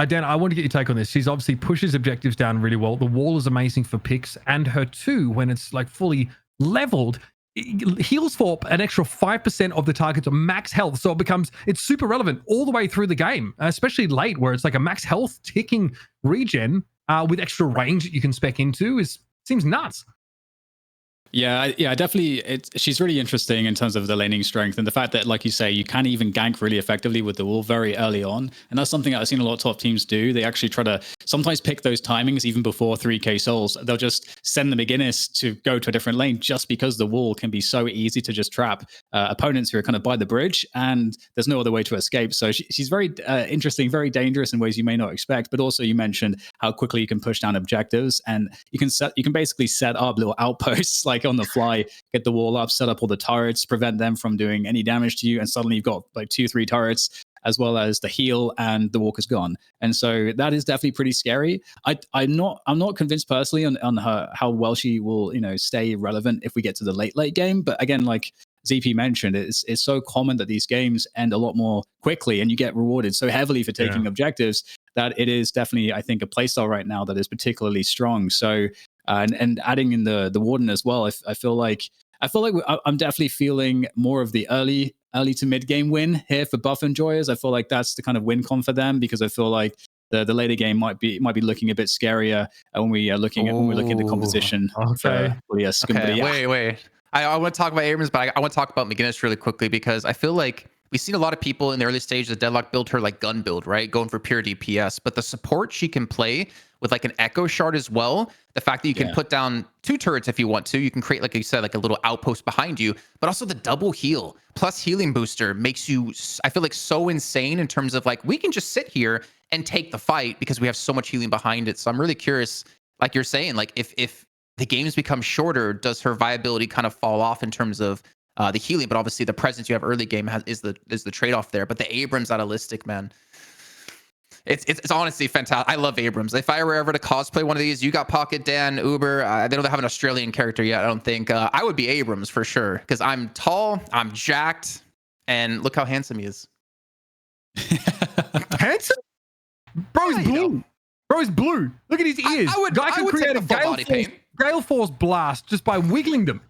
Dan, I want to get your take on this. She's obviously pushes objectives down really well. The wall is amazing for picks, and her 2, when it's like fully leveled, it heals for an extra 5% of the target's max health. So it's super relevant all the way through the game, especially late, where it's like a max health ticking regen with extra range that you can spec into. Seems nuts. Yeah, definitely. She's really interesting in terms of the laning strength and the fact that, like you say, you can even gank really effectively with the wall very early on. And that's something that I've seen a lot of top teams do. They actually try to sometimes pick those timings even before 3k souls. They'll just send the beginners to go to a different lane just because the wall can be so easy to just trap opponents who are kind of by the bridge, and there's no other way to escape. So she's very interesting, very dangerous in ways you may not expect. But also, you mentioned how quickly you can push down objectives, and you can basically set up little outposts like on the fly, get the wall up, set up all the turrets, prevent them from doing any damage to you, and suddenly you've got like 2-3 turrets as well as the heal, and the walker's gone. And so that is definitely pretty scary. I'm not convinced personally on her how well she will stay relevant if we get to the late game. But again, like ZP mentioned, it's so common that these games end a lot more quickly, and you get rewarded so heavily for taking objectives that it is definitely, I think, a playstyle right now that is particularly strong. So. And adding in the warden as well, I feel like I'm definitely feeling more of the early to mid game win here for buff enjoyers. I feel like that's the kind of win con for them, because I feel like the later game might be looking a bit scarier when we're looking at the composition. Okay. Pojilaya Skumbriya. Okay, wait. I want to talk about Abrams, but I want to talk about McGinnis really quickly, because I feel like we've seen a lot of people in the early stages of Deadlock build her like gun build, right? Going for pure DPS. But the support she can play with like an echo shard as well. The fact that you can put down 2 turrets if you want to. You can create, like you said, like a little outpost behind you. But also the double heal plus healing booster makes you, I feel like, so insane in terms of like, we can just sit here and take the fight because we have so much healing behind it. So I'm really curious, like you're saying, like if the games become shorter, does her viability kind of fall off in terms of the healing? But obviously the presence you have early game is the trade-off there. But the Abrams stylistic, man, it's honestly fantastic. I love Abrams. If I were ever to cosplay one of these, you got Pocket, Dan, Uber, they don't have an Australian character yet, I don't think. I would be Abrams for sure, because I'm tall, I'm jacked, and look how handsome he is. Handsome? Bro's blue. Bro's blue. Look at his ears. I would create take the full body paint. Gale Force blast just by wiggling them.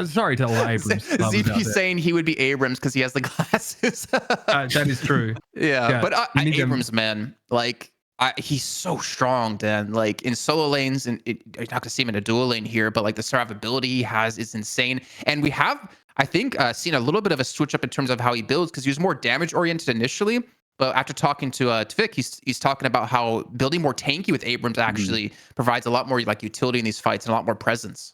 Sorry to all Abrams. ZP saying he would be Abrams because he has the glasses. That is true. Yeah, but Abrams, man, like he's so strong, Dan. Like in solo lanes, and you're not gonna see him in a dual lane here, but like the survivability he has is insane. And we have, I think, seen a little bit of a switch up in terms of how he builds, because he was more damage oriented initially. But after talking to Vic, he's talking about how building more tanky with Abrams actually provides a lot more like utility in these fights and a lot more presence.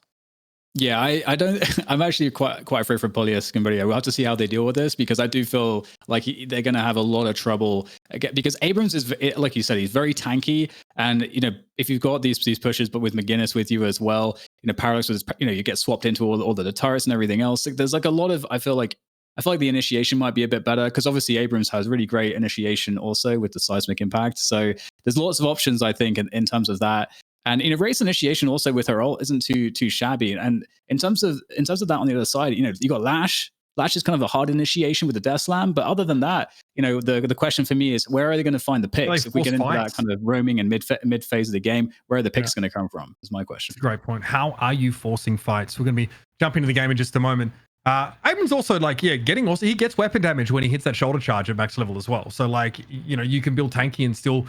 Yeah, I don't. I'm actually quite afraid for Pojilaya Skumbriya. We'll have to see how they deal with this, because I do feel like they're going to have a lot of trouble again, because Abrams is, like you said, he's very tanky, and if you've got these pushes, but with McGinnis with you as well, Parallax was, you get swapped into all the turrets and everything else. There's like a lot of, I feel like the initiation might be a bit better, because obviously Abrams has really great initiation also with the seismic impact. So there's lots of options, I think, in terms of that. And race initiation also with her ult isn't too shabby. And in terms of that on the other side, you got Lash. Lash is kind of a hard initiation with the Death Slam. But other than that, the question for me is, where are they going to find the picks? If we get into that kind of roaming and mid phase of the game, where are the picks going to come from? Is my question. Great point. How are you forcing fights? We're going to be jumping into the game in just a moment. Abrams also he gets weapon damage when he hits that shoulder charge at max level as well. So you can build tanky and still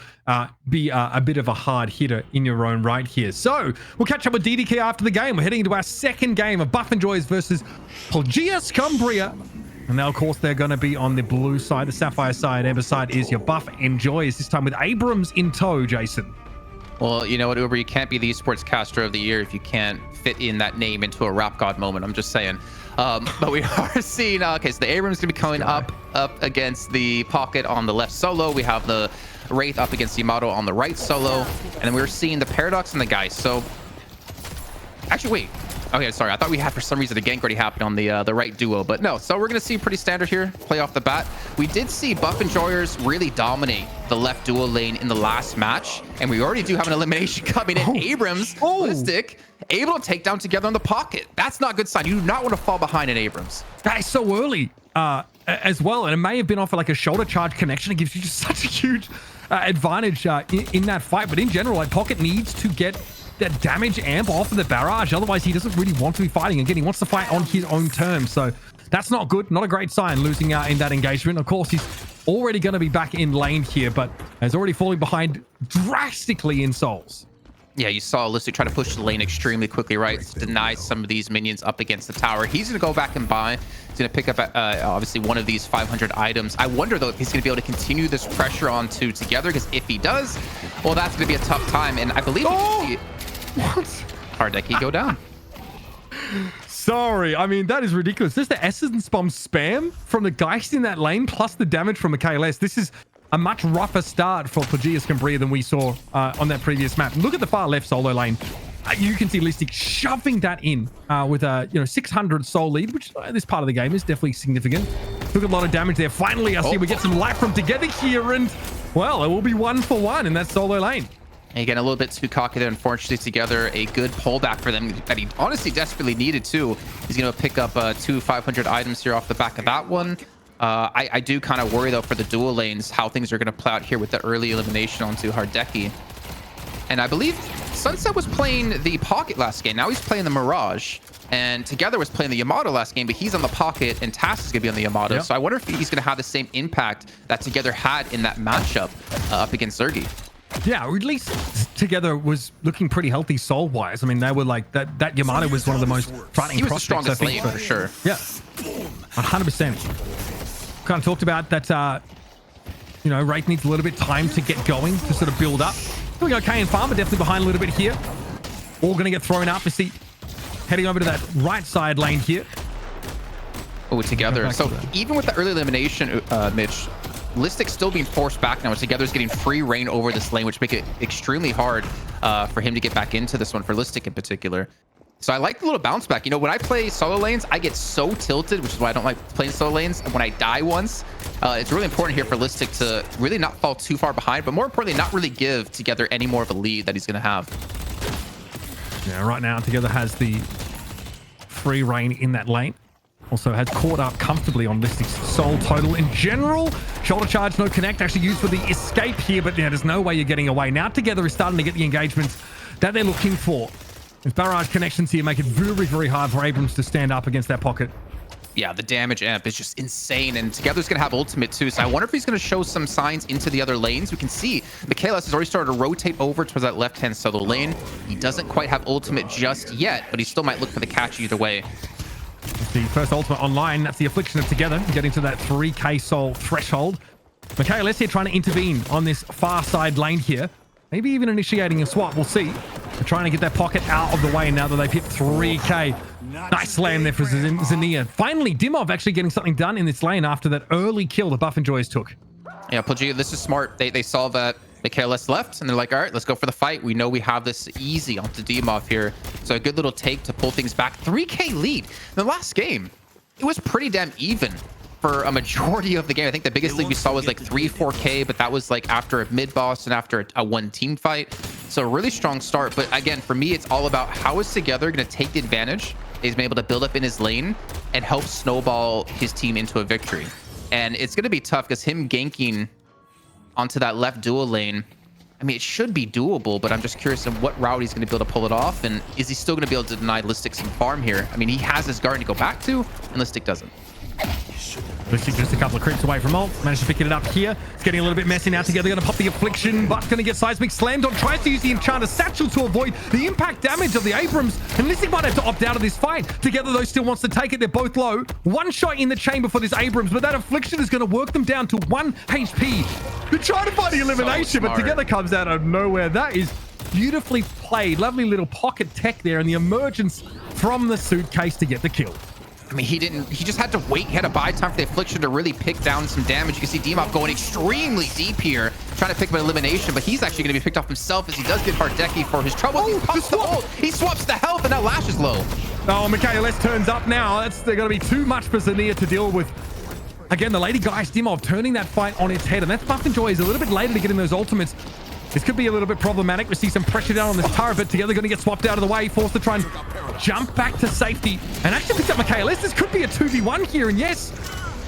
be a bit of a hard hitter in your own right here. So we'll catch up with DDK after the game. We're heading into our second game of Buff Enjoyers versus Pojilaya Skumbriya. And now, of course, they're going to be on the blue side. The Sapphire side, Ember side is your Buff Enjoyers, this time with Abrams in tow, Jason. Well, you know what, Uber, you can't be the esports caster of the year if you can't fit in that name into a rap god moment. I'm just saying. But we are seeing, okay, so the Abrams going to be coming up against the Pocket on the left solo. We have the Wraith up against Yamato on the right solo. And then we're seeing the Paradox and the Geist. So, actually, wait. Okay, sorry. I thought we had, for some reason, a gank already happened on the right duo. But no, so we're going to see pretty standard here, play off the bat. We did see Buff Enjoyers really dominate the left duo lane in the last match. And we already do have an elimination coming in. Abrams, Ballistic, able to take down together on the Pocket. That's not a good sign. You do not want to fall behind in Abrams. That is so early as well. And it may have been off like a shoulder charge connection. It gives you just such a huge advantage in that fight. But in general, Pocket needs to get that damage amp off of the barrage. Otherwise, he doesn't really want to be fighting. Again, he wants to fight on his own terms. So that's not good. Not a great sign, losing out in that engagement. Of course, he's already going to be back in lane here, but is already falling behind drastically in souls. Yeah, you saw Listic try to push the lane extremely quickly, right? To deny some of these minions up against the tower. He's going to go back and buy. He's going to pick up, obviously, one of these 500 items. I wonder, though, if he's going to be able to continue this pressure onto Together, because if he does, well, that's going to be a tough time. And I believe What? Hardeki go down. Sorry, I mean, that is ridiculous. Just the Essence Bomb spam from the Geist in that lane, plus the damage from the KLS. This is a much rougher start for Pojilaya Skumbriya than we saw on that previous map. Look at the far left solo lane. You can see Listic shoving that in with a 600 soul lead, which this part of the game is definitely significant. Took a lot of damage there. Finally, I see we get some life from Together here, and well, it will be 1-for-1 in that solo lane. Again, a little bit too cocky there. Unfortunately, Together, a good pullback for them that he honestly desperately needed too. He's going to pick up 2 500 items here off the back of that one. I do kind of worry, though, for the dual lanes, how things are going to play out here with the early elimination onto Hardeki. And I believe Sunset was playing the Pocket last game. Now he's playing the Mirage. And Together was playing the Yamato last game, but he's on the Pocket, and Tass is going to be on the Yamato. Yep. So I wonder if he's going to have the same impact that Together had in that matchup up against Zergy. Yeah, or at least Together was looking pretty healthy soul-wise. I mean, they were like, that Yamato was one of the most frightening he was prospects, the strongest lane, for sure. Yeah, 100%. Kind of talked about that, Wraith needs a little bit of time to get going, to sort of build up. Doing okay in farm, but definitely behind a little bit here. All going to get thrown up. You see, heading over to that right side lane here. Oh, Together. So even with the early elimination, Mitch, Listic still being forced back now. Together's getting free reign over this lane, which make it extremely hard for him to get back into this one, for Listic in particular. So I like the little bounce back. When I play solo lanes, I get so tilted, which is why I don't like playing solo lanes. And when I die once, it's really important here for Listic to really not fall too far behind, but more importantly, not really give Together any more of a lead that he's going to have. Yeah, right now, Together has the free reign in that lane. Also has caught up comfortably on Listic's soul total. In general, shoulder charge, no connect, actually used for the escape here, but there's no way you're getting away. Now Together is starting to get the engagements that they're looking for. His barrage connections here make it very, very hard for Abrams to stand up against that Pocket. Yeah, the damage amp is just insane, and Together's going to have ultimate too, so I wonder if he's going to show some signs into the other lanes. We can see Michaelis has already started to rotate over towards that left-hand solo lane. He doesn't quite have ultimate just yet, but he still might look for the catch either way. The first ultimate online, that's the Affliction of Together, getting to that 3k soul threshold. Michaelis here trying to intervene on this far side lane here. Maybe even initiating a swap, we'll see. They're trying to get that Pocket out of the way now that they've hit 3k. Nice slam there for Xenia. Finally, Dimov actually getting something done in this lane after that early kill the Buff and Joys took. Yeah, Pojilaya, this is smart. They saw that Michaelis left, and they're like, all right, let's go for the fight. We know we have this easy onto Dimov here. So a good little take to pull things back. 3k lead. In the last game, it was pretty damn even for a majority of the game. I think the biggest thing we saw was like 3-4k, but that was like after a mid boss and after a one team fight. So a really strong start. But again, for me, it's all about how is Together going to take the advantage he's been able to build up in his lane and help snowball his team into a victory. And it's going to be tough because him ganking onto that left dual lane, I mean, it should be doable, but I'm just curious on what route he's going to be able to pull it off. And is he still going to be able to deny Listic some farm here? I mean, he has his garden to go back to, and Listic doesn't. Listic just a couple of creeps away from ult. Managed to pick it up here. It's getting a little bit messy now. Together going to pop the Affliction, but going to get Seismic slammed on. Tries to use the Enchanter Satchel to avoid the impact damage of the Abrams. And Listic might have to opt out of this fight. Together, though, still wants to take it. They're both low. One shot in the chamber for this Abrams, but that Affliction is going to work them down to 1 HP. They're trying to find the elimination, but Together comes out of nowhere. That is beautifully played. Lovely little pocket tech there, and the emergence from the suitcase to get the kill. I mean, he just had to wait. He had to buy time for the Affliction to really pick down some damage. You can see Dimov going extremely deep here, trying to pick up an elimination, but he's actually going to be picked off himself as he does get Hardeki for his trouble. He pops the ult. He swaps the health, and now Lash is low. Oh, Michaelis turns up now. That's going to be too much for Xenia to deal with. Again, the Lady Geist Dimov turning that fight on its head, and that's Buff and Joy is a little bit later to get in those ultimates. This could be a little bit problematic. We see some pressure down on this turret, but Together going to get swapped out of the way, forced to try and jump back to safety. And actually picked up Michaelis. This could be a 2v1 here, and yes,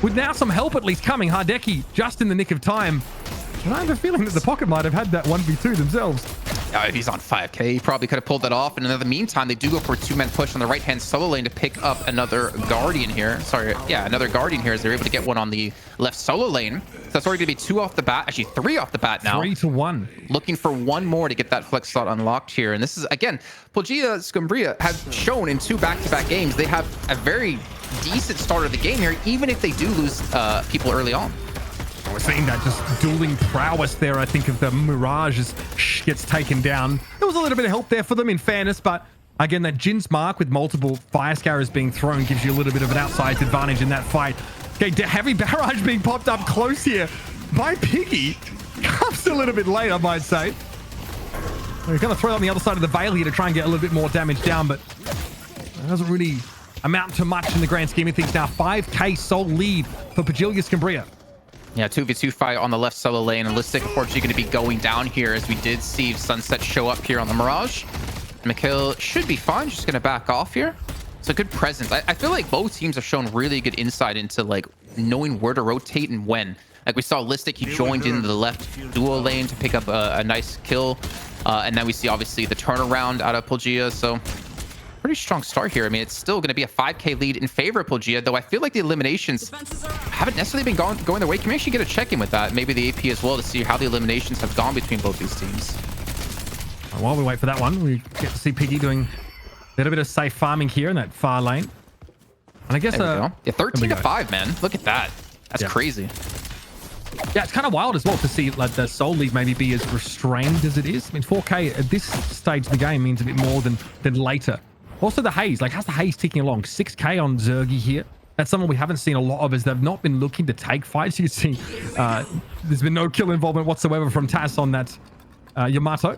with now some help at least coming, Hardeki just in the nick of time. And I have a feeling that the Pocket might have had that 1v2 themselves. He's on 5k. He probably could have pulled that off. And in the meantime, they do go for a two-man push on the right-hand solo lane to pick up another Guardian here. Sorry, yeah, another Guardian here as they're able to get one on the left solo lane. So that's already going to be 2 off the bat. Actually, 3 off the bat now. 3 to 1. Looking for one more to get that flex slot unlocked here. And this is, again, Pojilaya Skumbriya have shown in 2 back-to-back games they have a very decent start of the game here, even if they do lose people early on. We're seeing that just dueling prowess there, I think, of the Mirage as gets taken down. There was a little bit of help there for them, in fairness, but again, that Jin's mark with multiple fire scarers being thrown gives you a little bit of an outsized advantage in that fight. Okay, heavy barrage being popped up close here by Piggy. Comes a little bit late, I might say. We're going to throw it on the other side of the Veil here to try and get a little bit more damage down, but it doesn't really amount to much in the grand scheme of things. Now, 5k sole lead for Pojilaya Skumbriya. Yeah, 2v2 fight on the left solo lane, and Listic unfortunately going to be going down here as we did see Sunset show up here on the Mirage. Mikhail should be fine, just going to back off here. It's a good presence. I feel like both teams have shown really good insight into like knowing where to rotate and when. Like we saw Listic, he joined into the left duo lane to pick up a nice kill. And then we see obviously the turnaround out of Pojilaya, so pretty strong start here. I mean, it's still going to be a 5k lead in favor of Pojilaya, though I feel like the eliminations haven't necessarily been going their way. Can we actually get a check-in with that? Maybe the AP as well, to see how the eliminations have gone between both these teams. While we wait for that one, we get to see Piggy doing a little bit of safe farming here in that far lane. And I guess... There we go. Yeah, 13 to 5, man. Look at that. That's crazy. Yeah, it's kind of wild as well to see like the soul lead maybe be as restrained as it is. I mean, 4k at this stage of the game means a bit more than later. Also, the haze. Like, how's the haze ticking along? 6k on Zergy here. That's someone we haven't seen a lot of, as they've not been looking to take fights. You can see there's been no kill involvement whatsoever from TAS on that Yamato.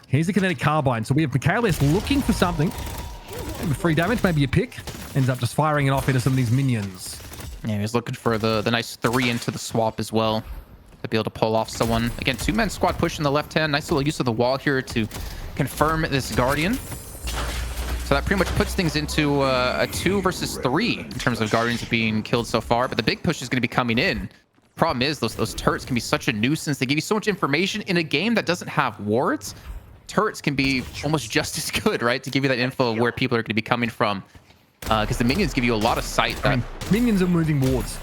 Here's the kinetic carbine. So we have Michaelis looking for something. Maybe free damage, maybe a pick. Ends up just firing it off into some of these minions. Yeah, he's looking for the nice 3 into the swap as well to be able to pull off someone. Again, 2-man squad pushing the left hand. Nice little use of the wall here to confirm this Guardian. So that pretty much puts things into a 2 versus 3 in terms of Guardians being killed so far. But the big push is going to be coming in. Problem is, those turrets can be such a nuisance. They give you so much information in a game that doesn't have wards. Turrets can be almost just as good, right? To give you that info of where people are going to be coming from. Because the minions give you a lot of sight. That... I mean, minions are moving wards.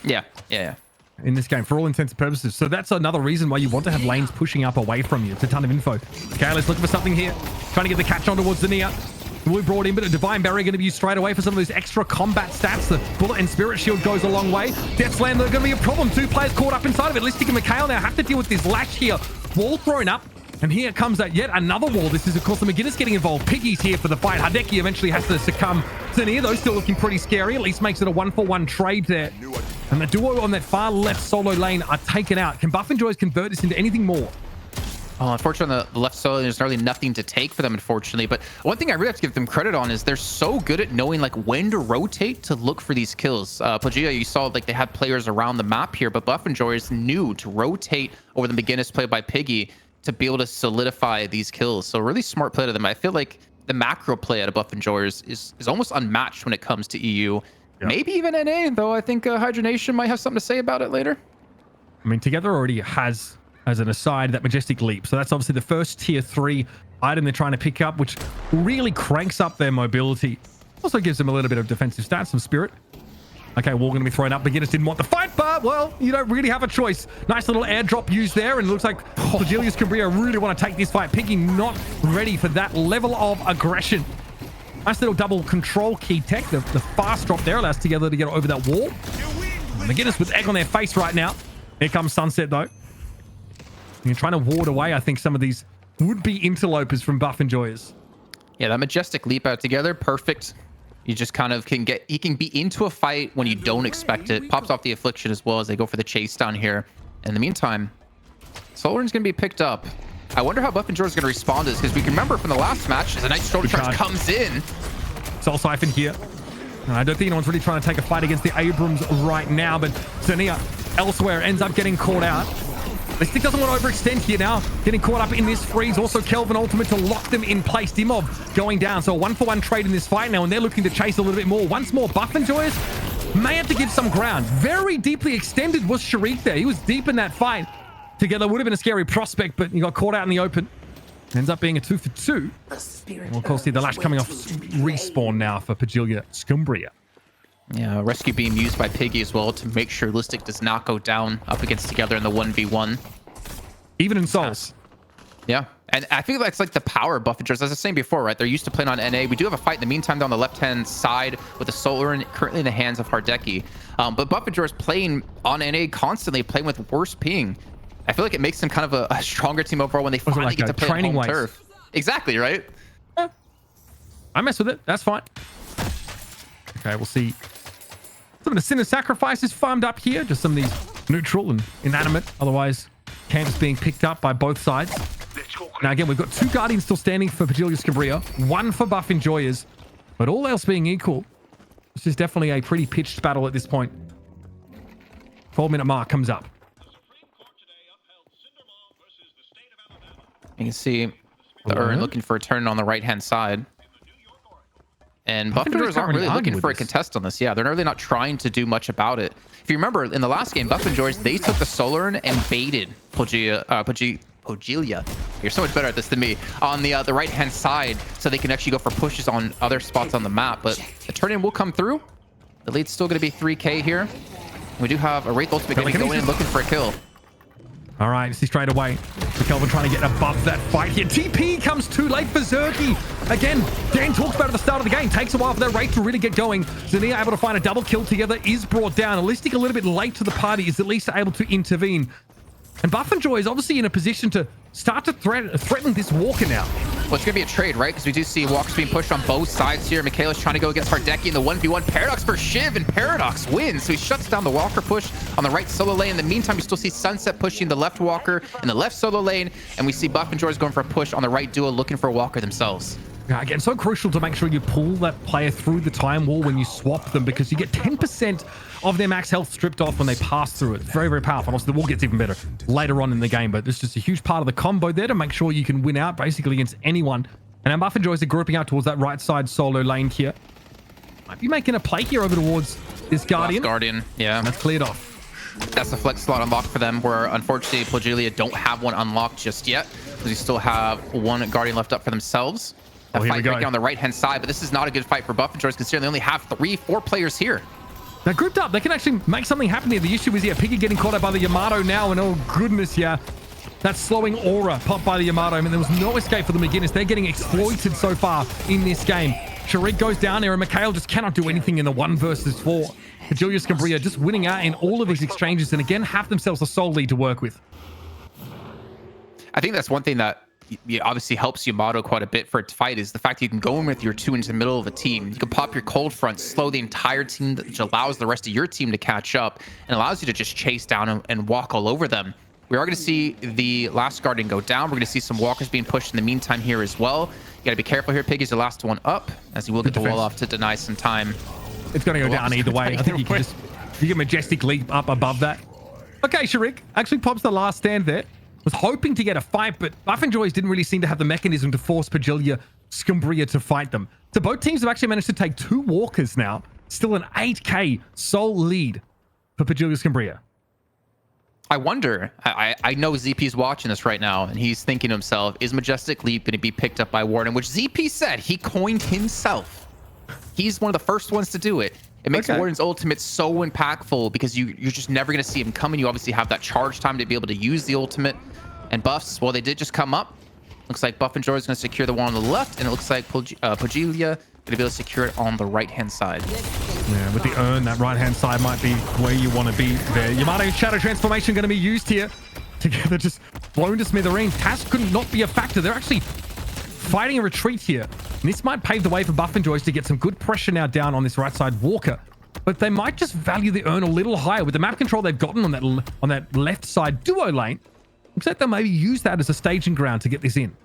Yeah. In this game, for all intents and purposes. So that's another reason why you want to have lanes pushing up away from you. It's a ton of info. Okay, let's look for something here. Trying to get the catch on towards Zania. We brought in, but a Divine Barrier going to be used straight away for some of those extra combat stats. The Bullet and Spirit Shield goes a long way. Death Slam, they're going to be a problem. 2 players caught up inside of it. Listic and Mikhail now have to deal with this lash here. Wall thrown up. And here comes yet another wall. This is, of course, the McGinnis getting involved. Piggy's here for the fight. Hideki eventually has to succumb. Zania, though, still looking pretty scary. At least makes it a 1-for-1 trade there. And the duo on that far left solo lane are taken out. Can Buff and Joys convert this into anything more? Oh, unfortunately, on the left solo, there's really nothing to take for them, unfortunately. But one thing I really have to give them credit on is they're so good at knowing like when to rotate to look for these kills. Pojilaya, you saw like they had players around the map here, but Buff and Joys knew to rotate over the McGinnis play by Piggy to be able to solidify these kills. So really smart play to them. I feel like the macro play out of Buff and Joys is almost unmatched when it comes to EU. Yep. Maybe even NA, though I think Hydronation might have something to say about it later. I mean, Together already has, as an aside, that Majestic Leap. So that's obviously the first tier 3 item they're trying to pick up, which really cranks up their mobility. Also gives them a little bit of defensive stats, some spirit. Okay, wall going to be thrown up. McGinnis didn't want the fight, but, well, you don't really have a choice. Nice little airdrop used there, and it looks like Pojilaya Skumbriya really want to take this fight. Piggy not ready for that level of aggression. Nice little double control key tech. The fast drop there allows Together to get over that wall. McGinnis with egg on their face right now. Here comes Sunset, though. You're trying to ward away, I think, some of these would-be interlopers from Buff and Joyers. Yeah, that Majestic Leap out Together, perfect. You just kind of can get, he can be into a fight when you don't expect it. Pops off the Affliction as well as they go for the chase down here. In the meantime, Solar's going to be picked up. I wonder how Buff and Joy's going to respond to this, because we can remember from the last match, as a nice Storm Charge comes in. Soul Siphon here. I don't think anyone's really trying to take a fight against the Abrams right now, but Zania elsewhere ends up getting caught out. Listic doesn't want to overextend here now. Getting caught up in this freeze. Also, Kelvin Ultimate to lock them in place. Dimov going down. So a 1-for-1 trade in this fight now, and they're looking to chase a little bit more. Once more, Buff and Joyous may have to give some ground. Very deeply extended was Sharik there. He was deep in that fight. Together would have been a scary prospect, but he got caught out in the open. Ends up being a 2 for 2. And we'll of course see the lash coming off respawn now for Pojilaya Skumbriya. Yeah, rescue beam used by Piggy as well to make sure Listic does not go down up against together in the 1v1. Even in Souls. Yeah, and I think that's like the power of Buffingers. As I was saying before, right? They're used to playing on NA. We do have a fight in the meantime down the left-hand side with the Solar currently in the hands of Hardeki. But Buffingers playing on NA constantly, playing with worse ping. I feel like it makes them kind of a stronger team overall when they finally like get to play on home turf. Exactly, right? Yeah. I mess with it. That's fine. Okay, we'll see. Some of the Sinner sacrifices farmed up here. Just some of these neutral and inanimate. Otherwise, camps being picked up by both sides. Now, again, we've got 2 Guardians still standing for Pojilaya Skumbriya. 1 for Buff Enjoyers. But all else being equal, this is definitely a pretty pitched battle at this point. 12-minute mark comes up. You can see the Urn looking for a turn on the right-hand side. And Buffingers aren't really looking for a contest on this. Yeah, they're really not trying to do much about it. If you remember, in the last game, Buffingers, they took the Solar Urn and baited Pojilaya. You're so much better at this than me. On the right-hand side, so they can actually go for pushes on other spots on the map. But the turn-in will come through. The lead's still going to be 3K here. We do have a Wraith Ultimate going to go in looking for a kill. All right, see straight away. Kelvin trying to get above that fight here. TP comes too late for Zerky. Again, Dan talked about at the start of the game. Takes a while for that Wraith to really get going. Zania able to find a double kill together, is brought down. Alistic a little bit late to the party, is at least able to intervene. And Buffingers is obviously in a position to start to threaten this Walker now. Well, it's going to be a trade, right? Because we do see Walkers being pushed on both sides here. Michaela's trying to go against Hardeki in the 1v1. Paradox for Shiv, and Paradox wins. So he shuts down the Walker push on the right solo lane. In the meantime, we still see Sunset pushing the left Walker in the left solo lane. And we see Buffingers going for a push on the right duo, looking for a Walker themselves. Yeah, again, so crucial to make sure you pull that player through the time wall when you swap them, because you get 10% of their max health stripped off when they pass through it. It's very, very powerful. And also, the wall gets even better later on in the game, but it's just a huge part of the combo there to make sure you can win out basically against anyone. And our Buffingers are grouping out towards that right side solo lane here. Might be making a play here over towards this Guardian. Last Guardian, yeah. And that's cleared off. That's the flex slot unlocked for them, where unfortunately Pojilaya don't have one unlocked just yet, because we still have 1 Guardian left up for themselves. A fight breaking on the right-hand side, but this is not a good fight for Buffingers, considering they only have 3-4 players here. They're grouped up. They can actually make something happen here. The issue is, yeah, Piggy getting caught up by the Yamato now, and oh goodness, yeah. That slowing aura popped by the Yamato. I mean, there was no escape for the McGinnis. They're getting exploited so far in this game. Sharik goes down there, and Mikhail just cannot do anything in the 1 versus 4. Pojilaya Skumbriya just winning out in all of these exchanges, and again, have themselves a sole lead to work with. I think that's one thing that obviously helps Yamato quite a bit for its fight, is the fact that you can go in with your 2 into the middle of the team. You can pop your cold front, slow the entire team, which allows the rest of your team to catch up and allows you to just chase down and walk all over them. We are going to see the last Guardian go down. We're going to see some Walkers being pushed in the meantime here as well. You got to be careful here. Piggy's the last one up, as he will get the wall off to deny some time. It's going to go down either way. I think you can just get a majestic leap up above that. Okay, Sharik actually pops the last stand there. Was hoping to get a fight, but Buffingers didn't really seem to have the mechanism to force Pojilaya Skumbriya to fight them. So both teams have actually managed to take 2 Walkers now. Still an 8k sole lead for Pojilaya Skumbriya. I wonder, I know ZP's watching this right now, and he's thinking to himself, is Majestic Leap going to be picked up by Warden? Which ZP said he coined himself. He's one of the first ones to do it. It makes Warden's ultimate so impactful, because you're just never going to see him coming. You obviously have that charge time to be able to use the ultimate. And buffs, well, they did just come up. Looks like Buffingers is going to secure the one on the left, and it looks like Pojilaya going to be able to secure it on the right-hand side. Yeah, with the Urn, that right-hand side might be where you want to be there. Yamato Shadow Transformation going to be used here. Together, just blown to smithereens. Task could not be a factor. They're actually fighting a retreat here. And this might pave the way for Buffingers to get some good pressure now down on this right side Walker. But they might just value the Urn a little higher. With the map control they've gotten on that left side duo lane, looks like they'll maybe use that as a staging ground to get this in.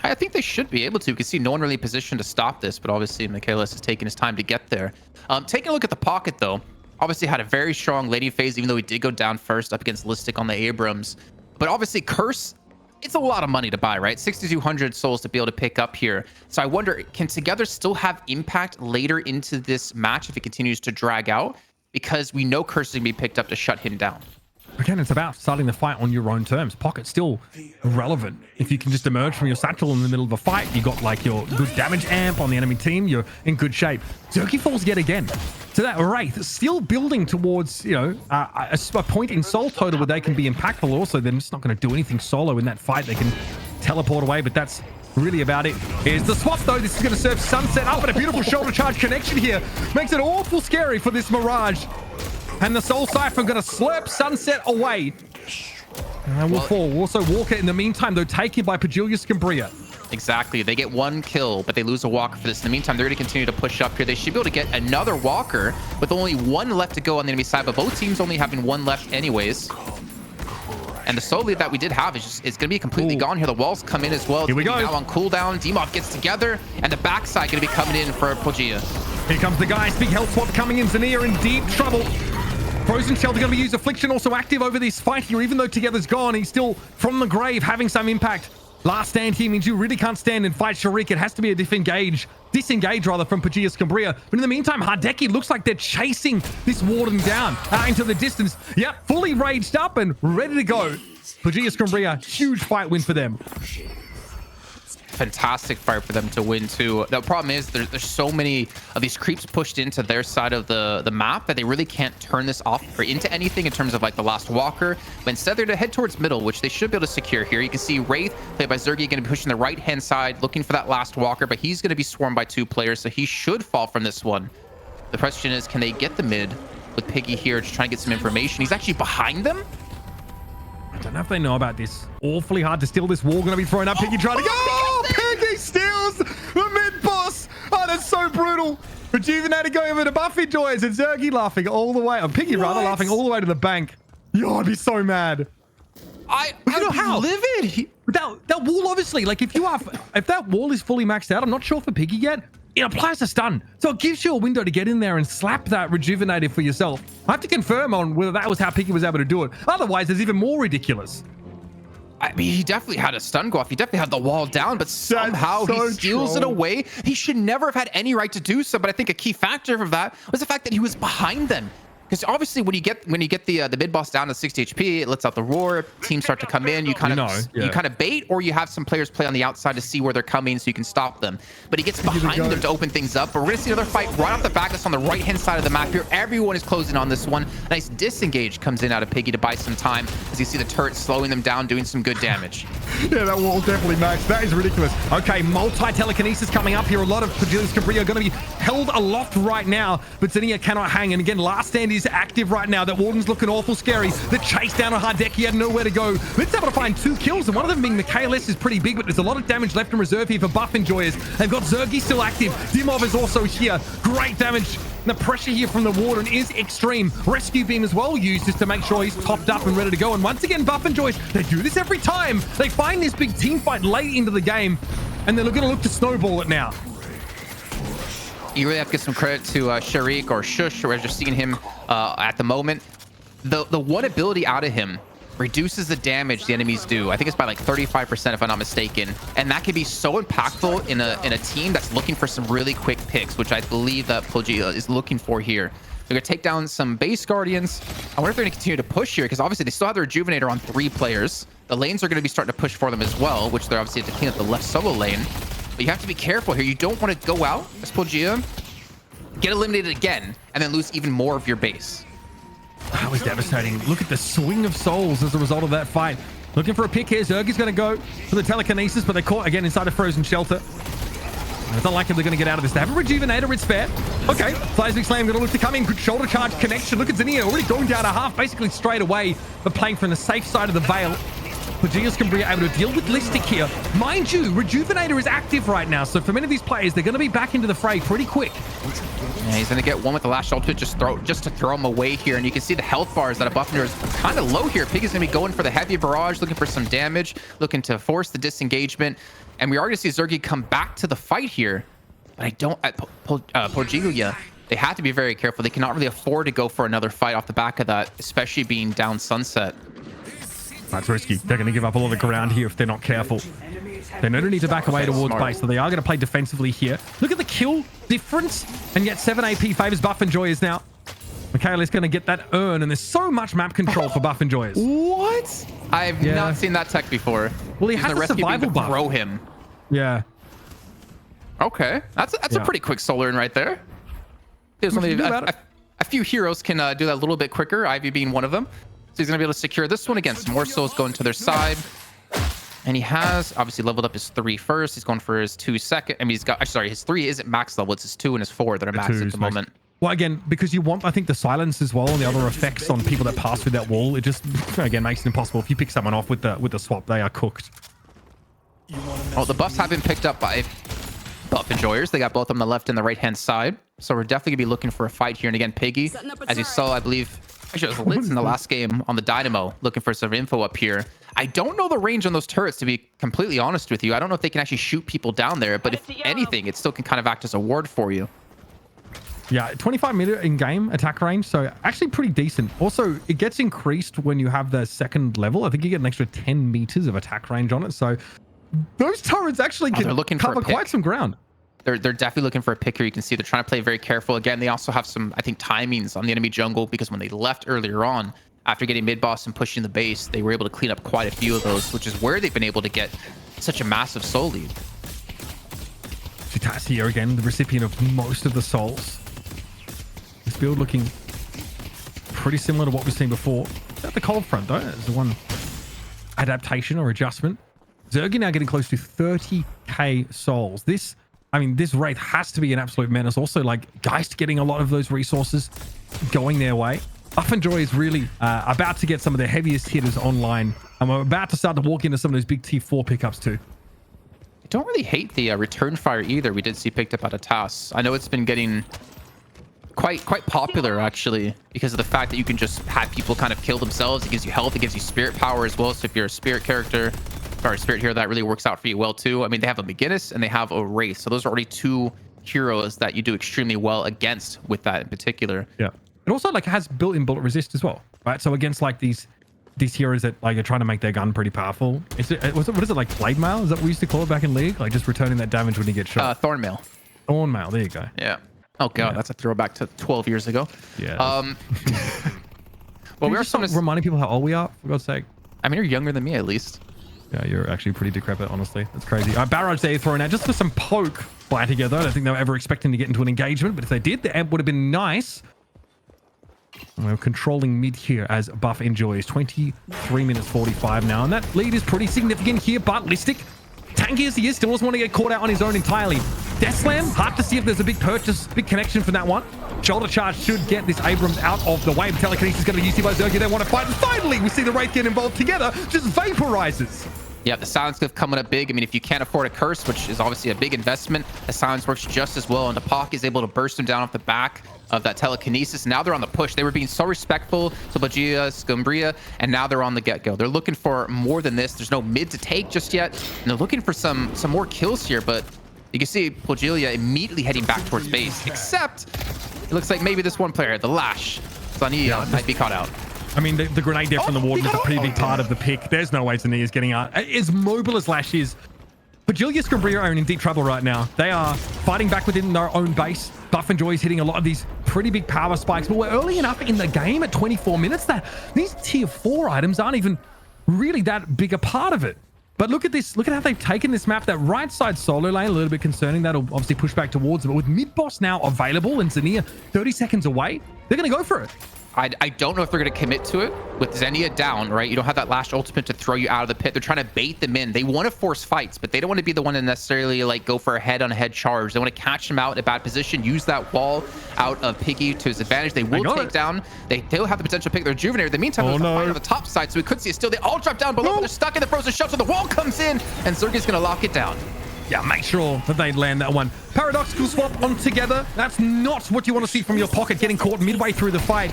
I think they should be able to. You can see no one really positioned to stop this, but obviously Michaelis is taking his time to get there. Taking a look at the pocket, though, obviously had a very strong laning phase, even though he did go down first up against Listic on the Abrams. But obviously Curse, it's a lot of money to buy, right? 6,200 souls to be able to pick up here. So I wonder, can Together still have impact later into this match if it continues to drag out? Because we know Curse is going to be picked up to shut him down. Again, it's about starting the fight on your own terms. Pocket's still relevant. If you can just emerge from your satchel in the middle of a fight, you got like your good damage amp on the enemy team, you're in good shape. Zergy falls yet again. So that Wraith still building towards, you know, a point in soul total where they can be impactful. Also, they're just not going to do anything solo in that fight. They can teleport away, but that's really about it. Here's the swap though. This is going to serve Sunset up, and a beautiful shoulder charge connection here makes it awful scary for this Mirage. And the Soul Siphon going to slurp Sunset away. And will fall. Also Walker in the meantime though, taken by Pojilaya Skumbriya. Exactly. They get one kill, but they lose a Walker for this. In the meantime, they're going to continue to push up here. They should be able to get another Walker with only one left to go on the enemy side, but both teams only having one left anyways. And the soul lead that we did have is going to be completely gone here. The walls come in as well. Here we go. Now on cooldown, Demov gets together, and the backside going to be coming in for Pojilaya. Here comes the guys. Big health swap coming in. Zania in deep trouble. Frozen Shelter going to be used. Affliction also active over this fight here. Even though Together's gone, he's still from the grave having some impact. Last stand here means you really can't stand and fight Sharik. It has to be a disengage rather from Pojilaya Skumbriya. But in the meantime, Hardeki looks like they're chasing this Warden down into the distance. Yep, fully raged up and ready to go. Pojilaya Skumbriya, huge fight win for them. Fantastic fight for them to win too. The problem is there's so many of these creeps pushed into their side of the map that they really can't turn this off or into anything in terms of like the last Walker. But instead they're to head towards middle, which they should be able to secure here. You can see Wraith, played by Zergy, going to be pushing the right hand side, looking for that last Walker, but he's going to be swarmed by two players, so he should fall from this one. The question is, can they get the mid with Piggy here, just trying to get some information? He's actually behind them. I don't know if they know about this. Awfully hard to steal this wall. Going to be thrown up. Piggy trying to go. Oh, Piggy steals the mid boss. Oh, that's so brutal. Rejuvenated going over to Buffy Joys and Zergy laughing all the way. Or Piggy rather laughing all the way to the bank. Yo, I'd be so mad. I don't know how livid. That wall, obviously, like if that wall is fully maxed out, I'm not sure for Piggy yet. It applies a stun, so it gives you a window to get in there and slap that Rejuvenated for yourself. I have to confirm on whether that was how Piggy was able to do it. Otherwise, it's even more ridiculous. I mean, he definitely had a stun go off. He definitely had the wall down, but somehow he steals it away. He should never have had any right to do so, but I think a key factor of that was the fact that he was behind them. Because obviously, when you get the mid boss down to 60 HP, it lets out the roar. Teams start to come in. You kind of bait, or you have some players play on the outside to see where they're coming, so you can stop them. But he gets behind them to open things up. But we're gonna see another fight right off the back. That's on the right hand side of the map here. Everyone is closing on this one. Nice disengage comes in out of Piggy to buy some time, as you see the turret slowing them down, doing some good damage. Yeah, that wall definitely maxed. That is ridiculous. Okay, multi-telekinesis coming up here. A lot of Pojilaya Skumbriya are going to be held aloft right now, but Zania cannot hang. And again, last stand is active right now. That Warden's looking awful scary. The chase down on Hardeki had nowhere to go. Let's able to find 2 kills, and one of them being Michaelis is pretty big, but there's a lot of damage left in reserve here for Buff Enjoyers. They've got Zergy still active. Dimov is also here. Great damage. The pressure here from the Warden is extreme. Rescue Beam as well used just to make sure he's topped up and ready to go. And once again, Buff Enjoys, they do this every time. They find this big team fight late into the game, and they're going to look to snowball it now. You really have to give some credit to Sharik or Shush, or as you're seeing him at the moment. The one ability out of him reduces the damage the enemies do. I think it's by like 35% if I'm not mistaken. And that can be so impactful in a team that's looking for some really quick picks, which I believe that Pojilaya is looking for here. They're going to take down some base guardians. I wonder if they're going to continue to push here, because obviously they still have their Rejuvenator on 3 players. The lanes are going to be starting to push for them as well, which they're obviously to clean up the left solo lane. But you have to be careful here. You don't want to go out as Pojilaya, get eliminated again, and then lose even more of your base. That was devastating. Look at the swing of souls as a result of that fight. Looking for a pick here. Zergy's going to go for the telekinesis, but they're caught again inside a frozen shelter. It's not like they're going to get out of this. They have a Rejuvenator. It's fair. Okay. Seismic Slam going to look to come in. Good shoulder charge connection. Look at Zania already going down a half, basically straight away, but playing from the safe side of the Veil. Pojilaya Skumbriya able to deal with Listic here. Mind you, Rejuvenator is active right now, so for many of these players, they're going to be back into the fray pretty quick. Yeah, he's going to get one with the last ultimate just to throw him away here, and you can see the health bars that a Buffner is kind of low here. Pig is going to be going for the heavy barrage, looking for some damage, looking to force the disengagement, and we are going to see Zergy come back to the fight here. But I don't at Pojilaya. They have to be very careful. They cannot really afford to go for another fight off the back of that, especially being down Sunset. That's risky. They're going to give up a lot of ground here if they're not careful. They don't need to back away towards base, so they are going to play defensively here. Look at the kill difference, and yet 7 AP favors Buff Enjoyers now. Michaela's going to get that urn, and there's so much map control for buff enjoyers. What? I've not seen that tech before. Well, he Using has the a rescue beam survival to buff. throw him. Yeah. Okay, that's a pretty quick solar in right there. There's only a few heroes can do that a little bit quicker, Ivy being one of them. So he's going to be able to secure this one against more souls going to their side. And he has obviously leveled up his 3 first. He's going for his 2 second. I mean, he's got, sorry, his 3 isn't max level. It's his 2 and his 4 that are max at the moment. Well, again, because you want, I think, the silence as well and the other effects on people that pass through that wall. It just, again, makes it impossible. If you pick someone off with the swap, they are cooked. Oh, the buffs have been picked up by buff enjoyers. They got both on the left and the right-hand side. So we're definitely going to be looking for a fight here. And again, Piggy, as you saw, I believe, actually, it was Litz in the last game on the Dynamo, looking for some info up here. I don't know the range on those turrets, to be completely honest with you. I don't know if they can actually shoot people down there, but if anything, it still can kind of act as a ward for you. Yeah, 25-meter in-game attack range, so actually pretty decent. Also, it gets increased when you have the second level. I think you get an extra 10 meters of attack range on it, so those turrets actually can cover quite some ground. They're definitely looking for a pick here. You can see they're trying to play very careful. Again, they also have some, I think, timings on the enemy jungle, because when they left earlier on, after getting mid-boss and pushing the base, they were able to clean up quite a few of those, which is where they've been able to get such a massive soul lead. Zitas here again, the recipient of most of the souls. This build looking pretty similar to what we've seen before. At the cold front, though, there's the one adaptation or adjustment. Zergy now getting close to 30k souls. This Wraith has to be an absolute menace. Also, like, Geist getting a lot of those resources going their way. Buff and Joy is really about to get some of the heaviest hitters online. And we're about to start to walk into some of those big T4 pickups too. I don't really hate the return fire either. We did see picked up at a TAS. I know it's been getting quite popular, actually, because of the fact that you can just have people kind of kill themselves. It gives you health. It gives you spirit power as well. So if you're a spirit character or a spirit hero, that really works out for you well too. I mean, they have a McGinnis and they have a Wraith. So those are already 2 heroes that you do extremely well against with that in particular. Yeah. It also like has built-in bullet resist as well, right? So against like these heroes that like are trying to make their gun pretty powerful. What is it, like blade mail? Is that what we used to call it back in League? Like just returning that damage when you get shot. Thorn mail. Thorn mail. There you go. Yeah. Oh god, that's a throwback to 12 years ago. Yeah. Well, we are reminding people how old we are, for God's sake. I mean, you're younger than me at least. Yeah, you're actually pretty decrepit, honestly. That's crazy. Barrage there thrown out just for some poke by together. I don't think they were ever expecting to get into an engagement, but if they did, the amp would have been nice. And we're controlling mid here as Buff enjoys. 23 minutes 45 now, and that lead is pretty significant here, but Listic, tanky as he is, still doesn't want to get caught out on his own entirely. Death Slam, hard to see if there's a big purchase, big connection from that one. Shoulder charge should get this Abrams out of the way. Telekinesis is going to be used by Zergy. They want to fight, and finally we see the Wraith get involved together, just vaporizes. Yeah, the silence cliff coming up big. I mean, if you can't afford a curse, which is obviously a big investment, the silence works just as well. And the Pock is able to burst him down off the back of that telekinesis. Now they're on the push. They were being so respectful to Pojilaya Skumbriya, and now they're on the get-go. They're looking for more than this. There's no mid to take just yet, and they're looking for some more kills here. But you can see Pojilaya immediately heading back towards base. Except it looks like maybe this one player, the Lash, Zania, might be caught out. I mean, the grenade there from the Warden is a pretty big part of the pick. There's no way Zania's getting out. As mobile as Lash is, Pojilaya Skumbriya are in deep trouble right now. They are fighting back within their own base. Buff and Joy is hitting a lot of these pretty big power spikes, but we're early enough in the game at 24 minutes that these tier 4 items aren't even really that big a part of it. But look at this. Look at how they've taken this map. That right side solo lane, a little bit concerning. That'll obviously push back towards it. But with mid-boss now available and Zania 30 seconds away, they're going to go for it. I don't know if they're going to commit to it. With Zenia down, right? You don't have that last ultimate to throw you out of the pit. They're trying to bait them in. They want to force fights, but they don't want to be the one to necessarily like go for a head-on-head charge. They want to catch them out in a bad position, use that wall out of Piggy to his advantage. They will take down. They'll have the potential to pick their Rejuvenator. In the meantime, there's a fight on the top side, so we could see it still. They all drop down below, but they're stuck in the frozen shell, so the wall comes in, and Zergy's going to lock it down. Yeah, make sure that they land that one. Paradoxical swap on together. That's not what you want to see from your pocket, getting caught midway through the fight.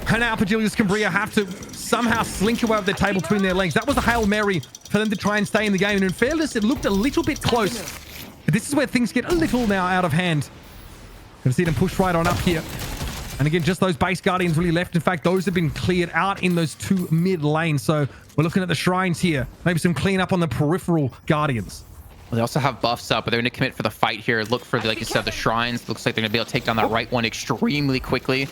And now Pojilaya Skumbriya have to somehow slink away with their table between their legs. That was a Hail Mary for them to try and stay in the game. And in fairness, it looked a little bit close. But this is where things get a little now out of hand. Gonna see them push right on up here. And again, just those base guardians really left. In fact, those have been cleared out in those 2 mid lanes. So we're looking at the shrines here. Maybe some cleanup on the peripheral guardians. Well, they also have buffs up, but they're going to commit for the fight here. Look for, like you said, the shrines. Looks like they're going to be able to take down that right one extremely quickly.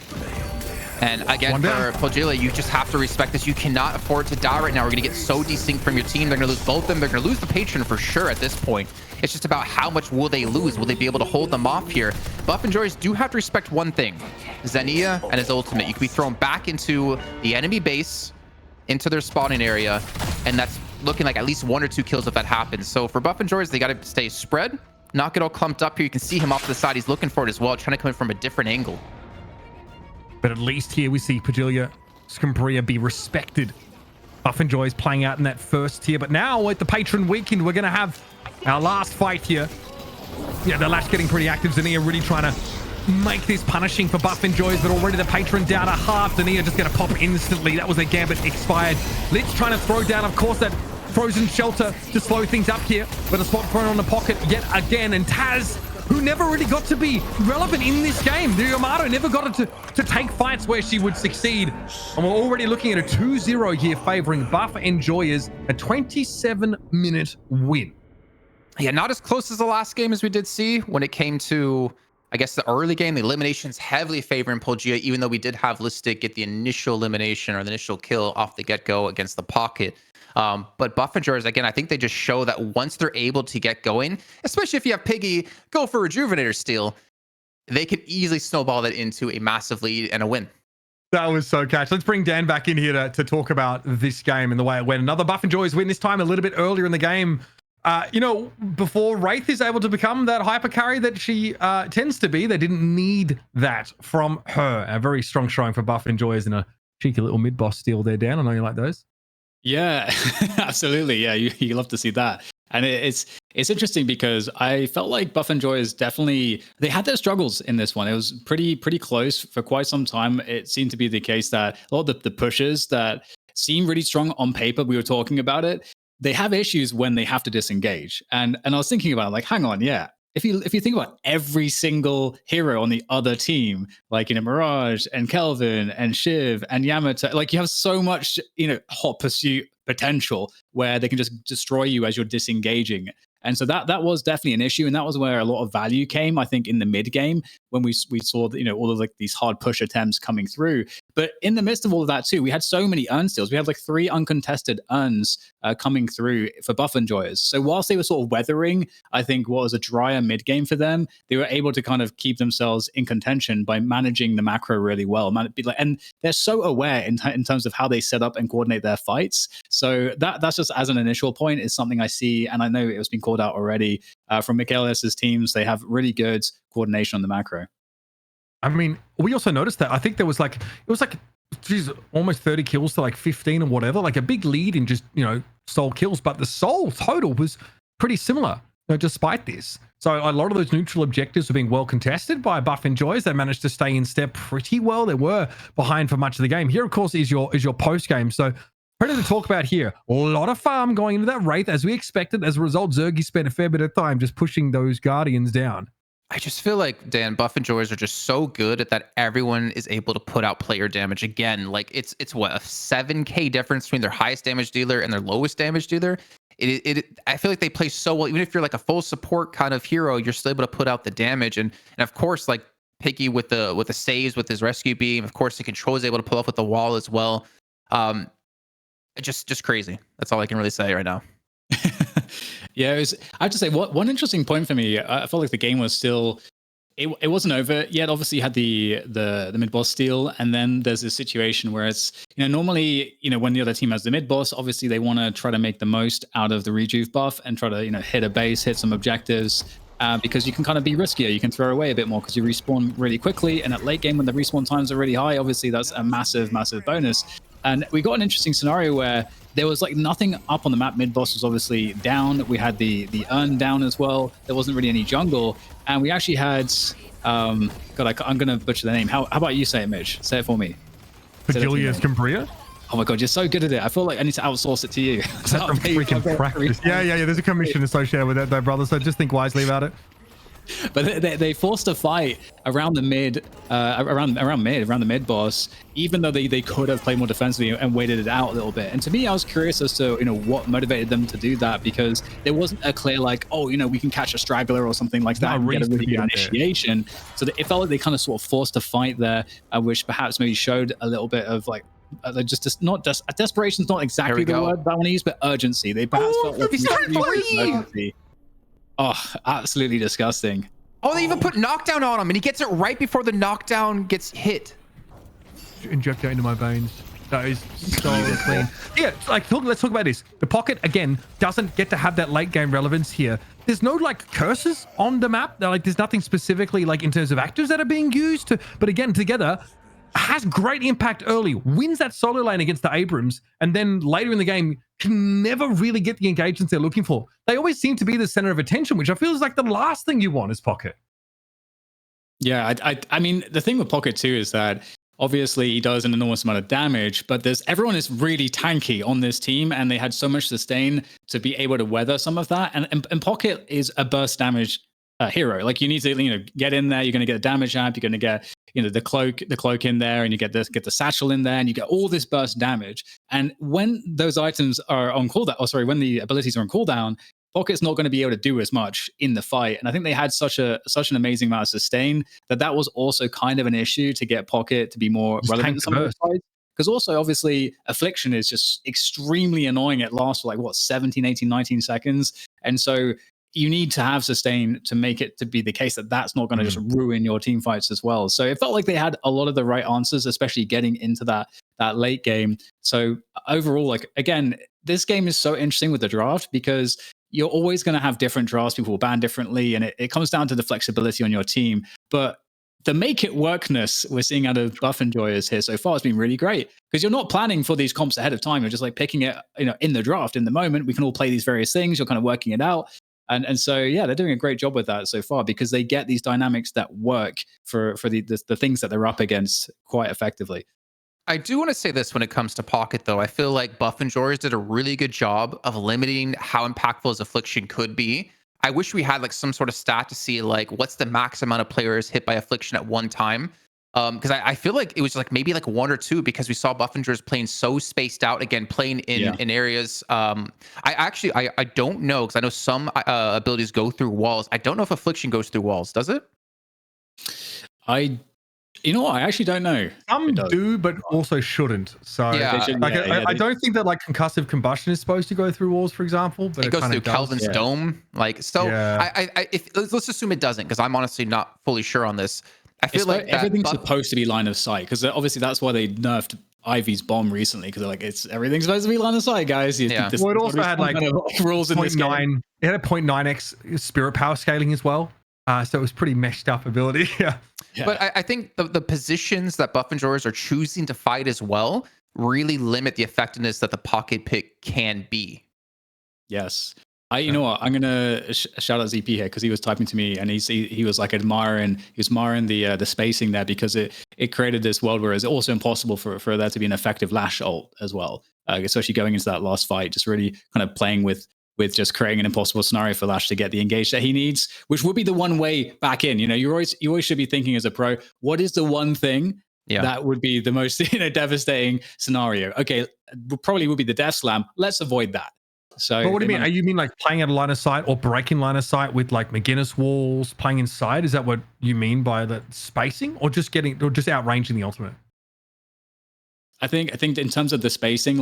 And again, for Pojilaya, you just have to respect this. You cannot afford to die right now. We're going to get so desynced from your team. They're going to lose both of them. They're going to lose the patron for sure at this point. It's just about how much will they lose? Will they be able to hold them off here? Buff and Joyous do have to respect one thing. Xenia and his ultimate. You can be thrown back into the enemy base, into their spawning area, and that's looking like at least 1 or 2 kills if that happens. So for Buff and Joyous, they got to stay spread, not get all clumped up here. You can see him off to the side. He's looking for it as well, trying to come in from a different angle. But at least here we see Pojilaya Skumbriya be respected. Buff and Joyous playing out in that first tier. But now at the Patron Weekend, we're going to have our last fight here. Yeah, the Lash getting pretty active. Xenia really trying to make this punishing for Buff and Joyous, but already the Patron down a half. Xenia just going to pop instantly. That was a gambit expired. Litz trying to throw down, of course, that frozen shelter to slow things up here. But a spot thrown on the pocket yet again. And Taz, who never really got to be relevant in this game. The Yamato never got it to take fights where she would succeed. And we're already looking at a 2-0 here favoring Buff and Joyous, a 27-minute win. Yeah, not as close as the last game as we did see when it came to, I guess, the early game. The eliminations heavily favoring Pojilaya, even though we did have Listic get the initial elimination or the initial kill off the get-go against the pocket. But Buff and Joyous, again, I think they just show that once they're able to get going, especially if you have Piggy go for Rejuvenator steal, they can easily snowball that into a massive lead and a win. That was so catch. Let's bring Dan back in here to talk about this game and the way it went. Another Buff and Joyous win, this time a little bit earlier in the game. You know, before Wraith is able to become that hyper carry that she tends to be, they didn't need that from her. A very strong showing for Buff and Joyous and a cheeky little mid-boss steal there, Dan. I know you like those. Yeah, absolutely. Yeah, you love to see that. And it's interesting because I felt like Buff and Joyous definitely, they had their struggles in this one. It was pretty close for quite some time. It seemed to be the case that a lot of the pushers that seem really strong on paper, we were talking about it, they have issues when they have to disengage. And I was thinking about it, like, hang on, yeah. If you think about every single hero on the other team, like, you know, Mirage and Kelvin and Shiv and Yamato, like, you have so much, you know, hot pursuit potential where they can just destroy you as you're disengaging. And so that was definitely an issue, and that was where a lot of value came, I think, in the mid game when we saw that, you know, all of like these hard push attempts coming through. But in the midst of all of that too, we had so many urn steals. We had like 3 uncontested urns coming through for Buff and Joyous. So whilst they were sort of weathering, I think, what was a drier mid game for them, they were able to kind of keep themselves in contention by managing the macro really well. And they're so aware in terms of how they set up and coordinate their fights. So that's just as an initial point is something I see, and I know it was being called out already from Michaelis's teams. They have really good coordination on the macro. I mean, we also noticed that. I think there was like, it was like, geez, almost 30 kills to like 15 or whatever, like a big lead in just, you know, soul kills, but the soul total was pretty similar, you know, despite this. So a lot of those neutral objectives were being well contested by Buff and Joyous. They managed to stay in step pretty well. They were behind for much of the game. Here, of course, is your post game. So plenty to talk about here. A lot of farm going into that Wraith as we expected. As a result, Zergy spent a fair bit of time just pushing those Guardians down. I just feel like, Dan, Buff and Joyous are just so good at that everyone is able to put out player damage again. Like it's what, a 7k difference between their highest damage dealer and their lowest damage dealer. I feel like they play so well. Even if you're like a full support kind of hero, you're still able to put out the damage. And of course, like Piggy with the saves with his rescue beam. Of course, the control is able to pull off with the wall as well. Just crazy. That's all I can really say right now. Yeah, I have to say, one interesting point for me, I felt like the game was still, it wasn't over yet. Obviously, you had the mid boss steal, and then there's this situation where it's, you know, normally, you know, when the other team has the mid boss, obviously they want to try to make the most out of the rejuve buff and try to, you know, hit a base, hit some objectives. Because you can kind of be riskier, you can throw away a bit more because you respawn really quickly, and at late game when the respawn times are really high, obviously that's a massive bonus. And we got an interesting scenario where there was like nothing up on the map. Mid boss was obviously down. We had the urn down as well. There wasn't really any jungle, and we actually had God, I'm gonna butcher the name. How about you say it, Mitch? Say it for me. Pojilaya Skumbriya. Oh my God, you're so good at it. I feel like I need to outsource it to you. That's from freaking practice. Yeah. There's a commission associated with that, though, brother. So just think wisely about it. But they forced a fight around the mid, around the mid boss, even though they could have played more defensively and waited it out a little bit. And to me, I was curious as to what motivated them to do that, because there wasn't a clear like, oh, we can catch a straggler or something like that and get a really good initiation. So it felt like they kind of sort of forced a fight there, which perhaps maybe showed a little bit of like desperation is not exactly the word that I want to use, but urgency. They perhaps felt like urgency. Oh, absolutely disgusting. Oh, they even put knockdown on him, and he gets it right before the knockdown gets hit. Inject that into my veins. That is so clean. Yeah, like let's talk about this. The pocket again doesn't get to have that late game relevance here. There's no like curses on the map. There's nothing specifically like in terms of actives that are being used to, but again, together has great impact early, wins that solo lane against the Abrams, and then later in the game can never really get the engagements they're looking for. They always seem to be the center of attention, which I feel is like the last thing you want is Pocket. Yeah, I mean, the thing with Pocket too is that obviously he does an enormous amount of damage, but everyone is really tanky on this team, and they had so much sustain to be able to weather some of that. And Pocket is a burst damage hero. Like, you need to get in there. You're going to get a damage amp. You're going to get the cloak in there, and you get the satchel in there, and you get all this burst damage. And when those items are on cooldown, when the abilities are on cooldown, Pocket's not going to be able to do as much in the fight. And I think they had such an amazing amount of sustain that was also kind of an issue to get Pocket to be more relevant in some of those fights. Because also, obviously, Affliction is just extremely annoying. It lasts for 17, 18, 19 seconds. And so you need to have sustain to make it to be the case that that's not going to just ruin your team fights as well. So it felt like they had a lot of the right answers, especially getting into that late game. So overall, again, this game is so interesting with the draft, because you're always going to have different drafts. People will ban differently, and it comes down to the flexibility on your team. But the make it workness we're seeing out of Buff Enjoyers here so far has been really great, because you're not planning for these comps ahead of time. You're just picking it, in the draft, in the moment. We can all play these various things. You're kind of working it out. And so, yeah, they're doing a great job with that so far, because they get these dynamics that work for the things that they're up against quite effectively. I do want to say this when it comes to Pocket, though. I feel like Buff Enjoyers did a really good job of limiting how impactful his Affliction could be. I wish we had some sort of stat to see what's the max amount of players hit by Affliction at one time. Because I feel like it was maybe one or two, because we saw Buff Enjoyers playing so spaced out, again, playing in areas. I don't know, because I know some abilities go through walls. I don't know if Affliction goes through walls. Does it? You know what? I actually don't know. Some do, but also shouldn't. So yeah. I don't think that concussive combustion is supposed to go through walls, for example. But it goes through Calvin's dome. Let's assume it doesn't, because I'm honestly not fully sure on this. I feel like everything's supposed to be line of sight, because obviously that's why they nerfed Ivy's bomb recently, because they're like, everything's supposed to be line of sight, guys. Well, it also had rules in this game. It had a 0.9x spirit power scaling as well. So it was pretty meshed up ability. Yeah. But I think the positions that Buff Enjoyers are choosing to fight as well really limit the effectiveness that the Pocket pick can be. Yes. You know what? I'm gonna shout out ZP here, because he was typing to me, and he was admiring the spacing there, because it created this world where it's also impossible for there to be an effective Lash ult as well, especially going into that last fight, just really kind of playing with just creating an impossible scenario for Lash to get the engage that he needs, which would be the one way back in. You always should be thinking as a pro, what is the one thing that would be the most devastating scenario? Okay, probably would be the Death Slam. Let's avoid that. So, but what do you mean? You mean playing at a line of sight, or breaking line of sight with McGinnis walls, playing inside? Is that what you mean by the spacing, or just outranging the ultimate? I think in terms of the spacing,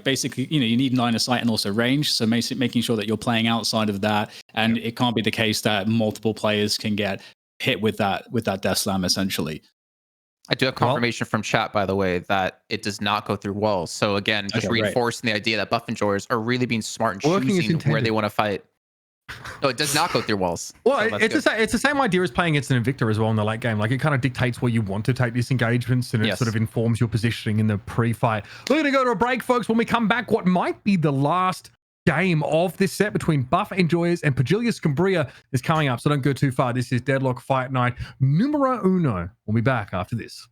basically, you need line of sight and also range. So making sure that you're playing outside of that, and it can't be the case that multiple players can get hit with that Death Slam, essentially. I do have confirmation from chat, by the way, that it does not go through walls. So again, just reinforcing the idea that Buff Enjoyers are really being smart and choosing where they want to fight. No, it does not go through walls. Well, so it's the same idea as playing against an Invictor as well in the late game. It kind of dictates where you want to take these engagements, and it sort of informs your positioning in the pre-fight. We're going to go to a break, folks. When we come back, what might be the last game of this set between Buff Enjoyers and Pojilaya Skumbriya is coming up, so don't go too far. This is Deadlock Fight Night numero uno. We'll be back after this.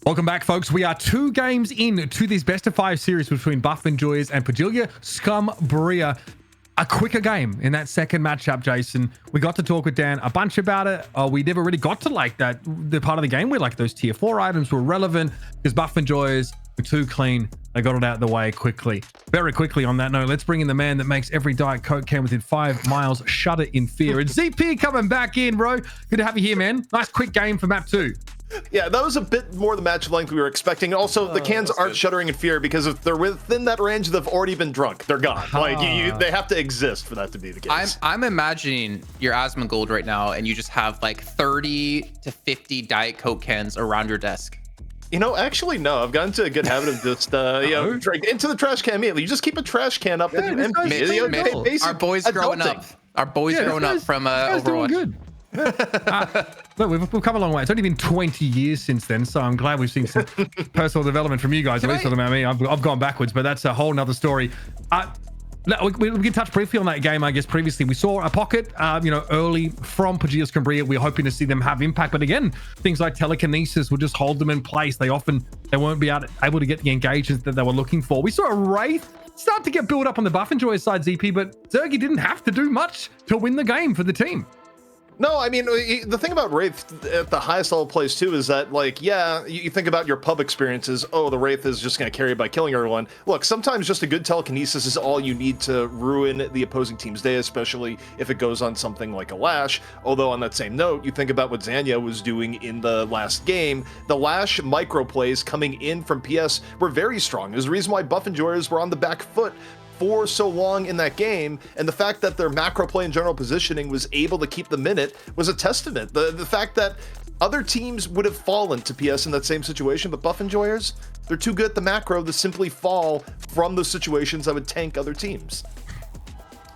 Welcome back, folks. We are 2 games in to this best of 5 series between Buff Enjoyers and Pojilaya Skumbriya. A quicker game in that second matchup, Jason. We got to talk with Dan a bunch about it. We never really got to like that, the part of the game where like those tier 4 items were relevant because Buff Enjoyers were too clean. They got it out of the way quickly. Very quickly on that note, let's bring in the man that makes every Diet Coke can within 5 miles shudder in fear. And ZP coming back in, bro. Good to have you here, man. Nice quick game for map 2. Yeah, that was a bit more the match length we were expecting. Also, the cans aren't shuddering in fear because if they're within that range, they've already been drunk. They're gone. Like they have to exist for that to be the case. I'm imagining you're Asmongold right now, and you just have like 30 to 50 Diet Coke cans around your desk. You know, actually, no. I've gotten into a good habit of just, drink into the trash can immediately. You just keep a trash can up and empty. Our boys growing up. Our boys growing up from Overwatch. Good. Look, we've come a long way. It's only been 20 years since then, so I'm glad we've seen some personal development from you guys. At least not about me. I've gone backwards, but that's a whole nother story. We can touch briefly on that game. I guess previously we saw a pocket, early from Pojilaya Skumbriya. We're hoping to see them have impact, but again, things like telekinesis will just hold them in place. They won't be able to get the engagement that they were looking for. We saw a Wraith start to get built up on the Buff Enjoyer side, ZP, but Zergy didn't have to do much to win the game for the team. No, I mean, the thing about Wraith at the highest level plays too is that, like, yeah, you think about your pub experiences. Oh, the Wraith is just going to carry by killing everyone. Look, sometimes just a good telekinesis is all you need to ruin the opposing team's day, especially if it goes on something like a Lash. Although on that same note, you think about what Zanya was doing in the last game. The Lash micro plays coming in from PS were very strong. There's a reason why Buff Enjoyers were on the back foot for so long in that game, and the fact that their macro play and general positioning was able to keep them in it was a testament. The fact that other teams would have fallen to PS in that same situation, but Buff Enjoyers, they're too good at the macro to simply fall from those situations that would tank other teams.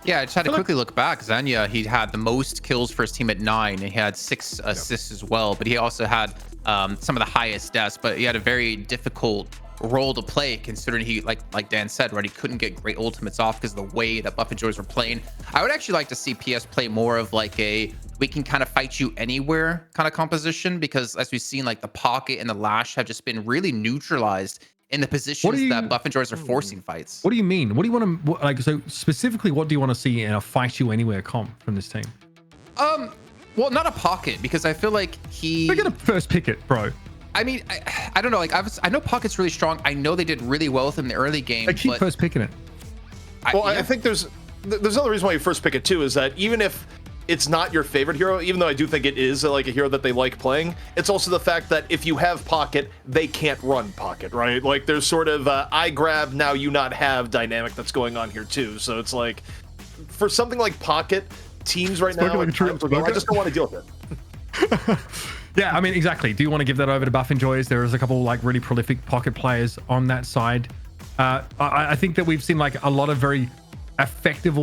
Yeah, I just had to quickly look back. Zanya, he had the most kills for his team at 9, and he had 6 assists as well, but he also had some of the highest deaths, but he had a very difficult role to play considering he, like Dan said, right, he couldn't get great ultimates off because of the way that Buff Enjoyers were playing. I would actually like to see PS play more of like a we can kind of fight you anywhere kind of composition, because as we've seen, like the pocket and the Lash have just been really neutralized in the positions that Buff Enjoyers are forcing fights. What do you mean? What do you want to like? So specifically, what do you want to see in a fight you anywhere comp from this team? Well, not a pocket, because I feel like They're gonna first pick it, bro. I mean, I don't know. Like, I know Pocket's really strong. I know they did really well with him in the early game. They keep first picking it. I think there's another reason why you first pick it too, is that even if it's not your favorite hero, even though I do think it is like a hero that they like playing, it's also the fact that if you have Pocket, they can't run Pocket, right? Like there's sort of I grab, now you not have dynamic that's going on here too. So it's like, for something like Pocket, teams right now, I just don't want to deal with it. Yeah, I mean, exactly. Do you want to give that over to Buff Enjoyers? There is a couple like really prolific pocket players on that side. I think that we've seen like a lot of very effective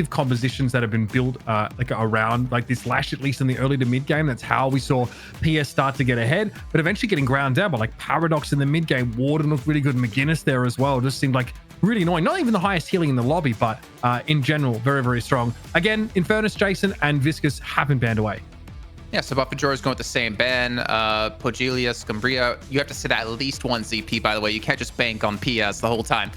compositions that have been built like around like this Lash, at least in the early to mid game. That's how we saw PS start to get ahead, but eventually getting ground down by like Paradox in the mid game. Warden looked really good. McGinnis there as well. Just seemed like really annoying. Not even the highest healing in the lobby, but in general, very, very strong. Again, Infernus, Jason, and Viscous have been banned away. Yeah, so Buff Enjoyers going with the same ban. Pojilaya Skumbriya, you have to sit at least one ZP, by the way. You can't just bank on PS the whole time.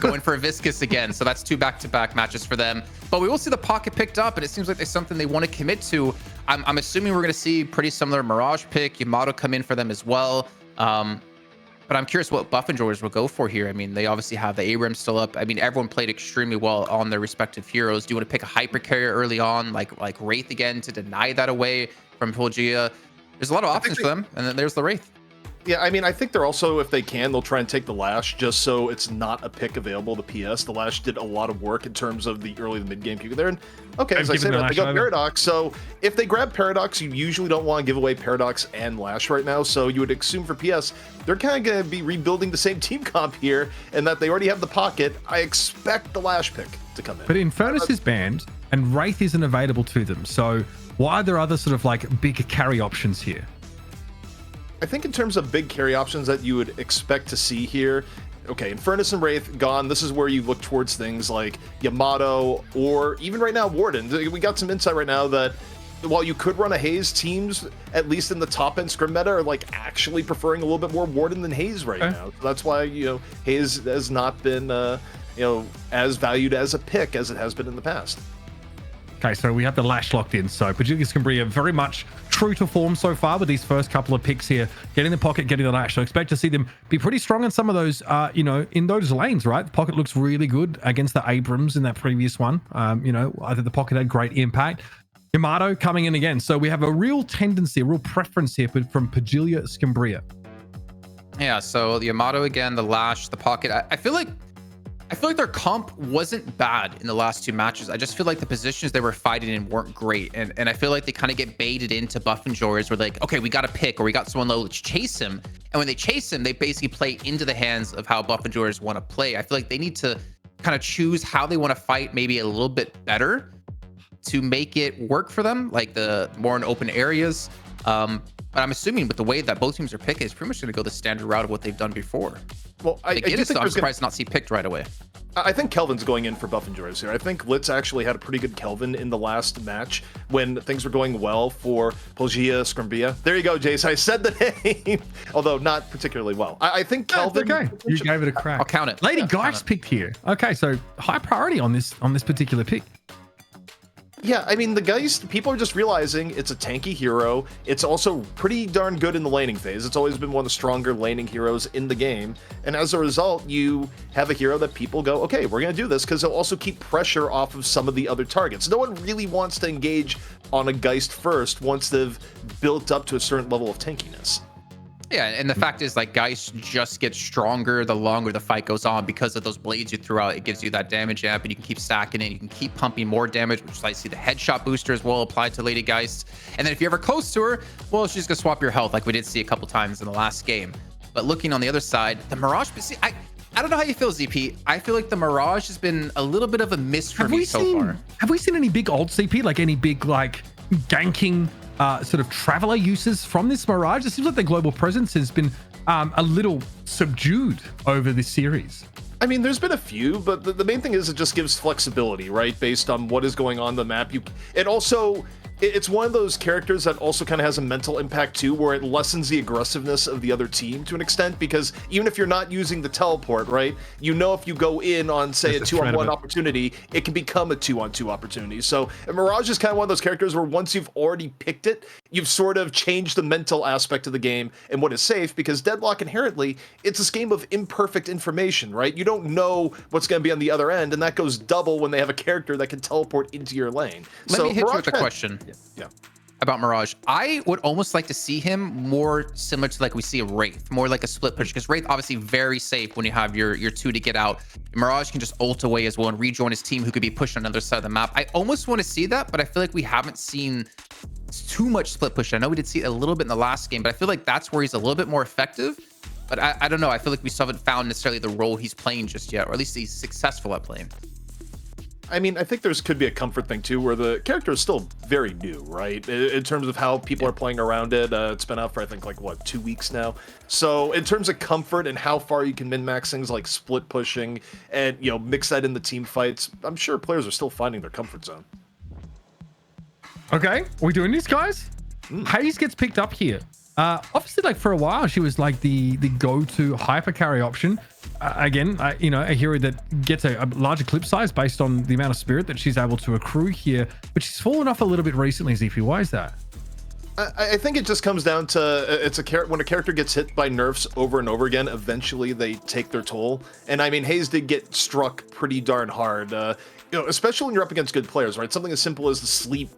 Going for a Viscous again, so that's 2 back-to-back matches for them. But we will see the pocket picked up, and it seems like there's something they want to commit to. I'm assuming we're going to see pretty similar Mirage pick, Yamato come in for them as well. But I'm curious what Buff Enjoyers will go for here. I mean, they obviously have the Abrams still up. I mean, everyone played extremely well on their respective heroes. Do you want to pick a hyper carrier early on, like Wraith again, to deny that away from Pojilaya? There's a lot of options for them, and then there's the Wraith. Yeah, I mean, I think they're also, if they can, they'll try and take the Lash just so it's not a pick available to PS. The Lash did a lot of work in terms of the early to mid-game keep there. And okay, as I said, they got Paradox. So if they grab Paradox, you usually don't want to give away Paradox and Lash right now. So you would assume for PS, they're kind of going to be rebuilding the same team comp here, and that they already have the pocket. I expect the Lash pick to come in. But Infernus is banned, and Wraith isn't available to them. So why are there other sort of like big carry options here? I think in terms of big carry options that you would expect to see here, okay, Infernus and Wraith gone. This is where you look towards things like Yamato, or even right now Warden. We got some insight right now that while you could run a Haze, teams, at least in the top end scrim meta, are like actually preferring a little bit more Warden than Haze right now. So that's why, you know, Haze has not been, you know, as valued as a pick as it has been in the past. Okay, so we have the Lash locked in. So Pojilaya Skumbriya very much true to form so far with these first couple of picks here. Getting the pocket, getting the Lash. So expect to see them be pretty strong in some of those, you know, in those lanes, right? The pocket looks really good against the Abrams in that previous one. You know, I think the pocket had great impact. Yamato coming in again. So we have a real tendency, a real preference here from Pojilaya Skumbriya. Yeah, so the Yamato again, the Lash, the pocket. I feel like their comp wasn't bad in the last two matches. I just feel like the positions they were fighting in weren't great. And I feel like they kind of get baited into buff and Joyers where like, okay, we got to pick or we got someone low, let's chase him. And when they chase him, they basically play into the hands of how buff and Joyers want to play. I feel like they need to kind of choose how they want to fight maybe a little bit better to make it work for them, like the more in open areas. But I'm assuming with the way that both teams are picking, it's pretty much going to go the standard route of what they've done before. Well, I do think I'm surprised to not see picked right away. I think Kelvin's going in for buff and Joyers here. I think Litz actually had a pretty good Kelvin in the last match when things were going well for Pojilaya Skumbriya. There you go, Jace. I said the name, although not particularly well. I think Kelvin. Okay, you gave it a crack. I'll count it. Lady Geist picked here. Okay, so high priority on this particular pick. Yeah, I mean, the Geist, people are just realizing it's a tanky hero. It's also pretty darn good in the laning phase. It's always been one of the stronger laning heroes in the game. And as a result, you have a hero that people go, okay, we're going to do this because it'll also keep pressure off of some of the other targets. No one really wants to engage on a Geist first once they've built up to a certain level of tankiness. Yeah, and the fact is, like, Geist just gets stronger the longer the fight goes on because of those blades you threw out. It gives you that damage amp, and you can keep stacking it. You can keep pumping more damage, which is like see the headshot booster as well applied to Lady Geist. And then if you're ever close to her, well, she's gonna swap your health, like we did see a couple times in the last game. But looking on the other side, the Mirage, see, I don't know how you feel, ZP. I feel like the Mirage has been a little bit of a miss for me so far. Have we seen any big old CP, like any big like ganking sort of traveler uses from this Mirage? It seems like the global presence has been a little subdued over this series. I mean, there's been a few, but the main thing is it just gives flexibility, right? Based on what is going on the map. It's one of those characters that also kind of has a mental impact too, where it lessens the aggressiveness of the other team to an extent, because even if you're not using the teleport, right, you know if you go in on, say, a 2-on-1 opportunity, it can become a 2-on-2 opportunity. So Mirage is kind of one of those characters where once you've already picked it, you've sort of changed the mental aspect of the game and what is safe, because Deadlock inherently, it's this game of imperfect information, right? You don't know what's going to be on the other end, and that goes double when they have a character that can teleport into your lane. Let me hit you with a question. Yeah. About Mirage. I would almost like to see him more similar to like we see a Wraith, more like a split push, because Wraith obviously very safe when you have your two to get out. Mirage can just ult away as well and rejoin his team who could be pushed on the other side of the map. I almost want to see that, but I feel like we haven't seen too much split push. I know we did see it a little bit in the last game, but I feel like that's where he's a little bit more effective. But I don't know. I feel like we still haven't found necessarily the role he's playing just yet, or at least he's successful at playing. I mean, I think could be a comfort thing too, where the character is still very new, right? In terms of how people are playing around it. It's been out for, I think, like, what, 2 weeks now? So in terms of comfort and how far you can min-max things like split pushing and, you know, mix that in the team fights, I'm sure players are still finding their comfort zone. Okay, are we doing this, guys? Haze gets picked up here. Obviously, like, for a while, she was like the go-to hyper carry option. Again, you know, a hero that gets a larger clip size based on the amount of spirit that she's able to accrue here, but she's fallen off a little bit recently, ZP. Why is that? I think it just comes down to when a character gets hit by nerfs over and over again, eventually they take their toll. And I mean, Haze did get struck pretty darn hard, you know, especially when you're up against good players, right? Something as simple as the sleep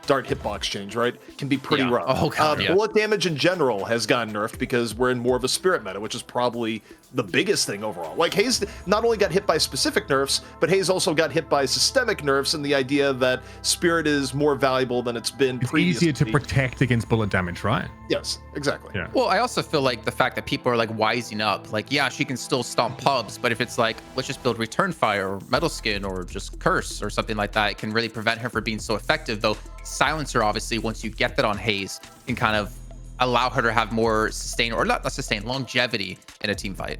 dart hitbox change, right, can be pretty rough. Oh, God, bullet damage in general has gotten nerfed because we're in more of a spirit meta, which is probably the biggest thing overall. Like, Haze not only got hit by specific nerfs, but Haze also got hit by systemic nerfs, and the idea that spirit is more valuable than it's been previously. Easier to protect against bullet damage, right? Yes, exactly. Yeah. Well, I also feel like the fact that people are like wising up, like, yeah, she can still stomp pubs, but if it's like, let's just build return fire or metal skin or just curse or something like that, it can really prevent her from being so effective. Though silencer, obviously, once you get that on Haze, can kind of allow her to have more sustain, or not sustain, longevity in a team fight.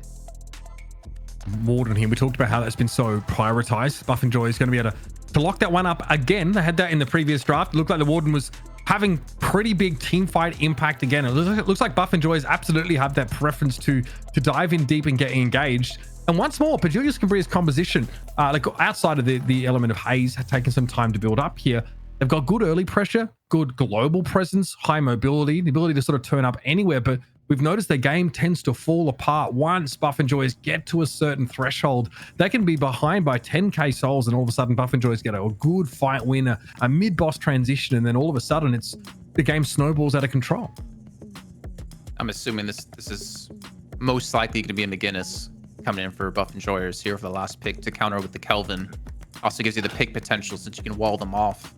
Warden here, we talked about how that's been so prioritized. Buff and Joy is going to be able to to lock that one up again. They had that in the previous draft. It looked like the Warden was having pretty big team fight impact again. It looks like Buff and Joyers absolutely have that preference to dive in deep and get engaged. And once more, Pojilaya Skumbriya's composition, like outside of the element of haze, had taken some time to build up here. They've got good early pressure, good global presence, high mobility, the ability to sort of turn up anywhere. But we've noticed their game tends to fall apart once Buff and Joyers get to a certain threshold. They can be behind by 10k souls, and all of a sudden Buff and Joyers get a good fight win, a mid-boss transition, and then all of a sudden the game snowballs out of control. I'm assuming this is most likely going to be a McGinnis coming in for Buff and Joyers here for the last pick to counter with the Kelvin. Also gives you the pick potential since you can wall them off.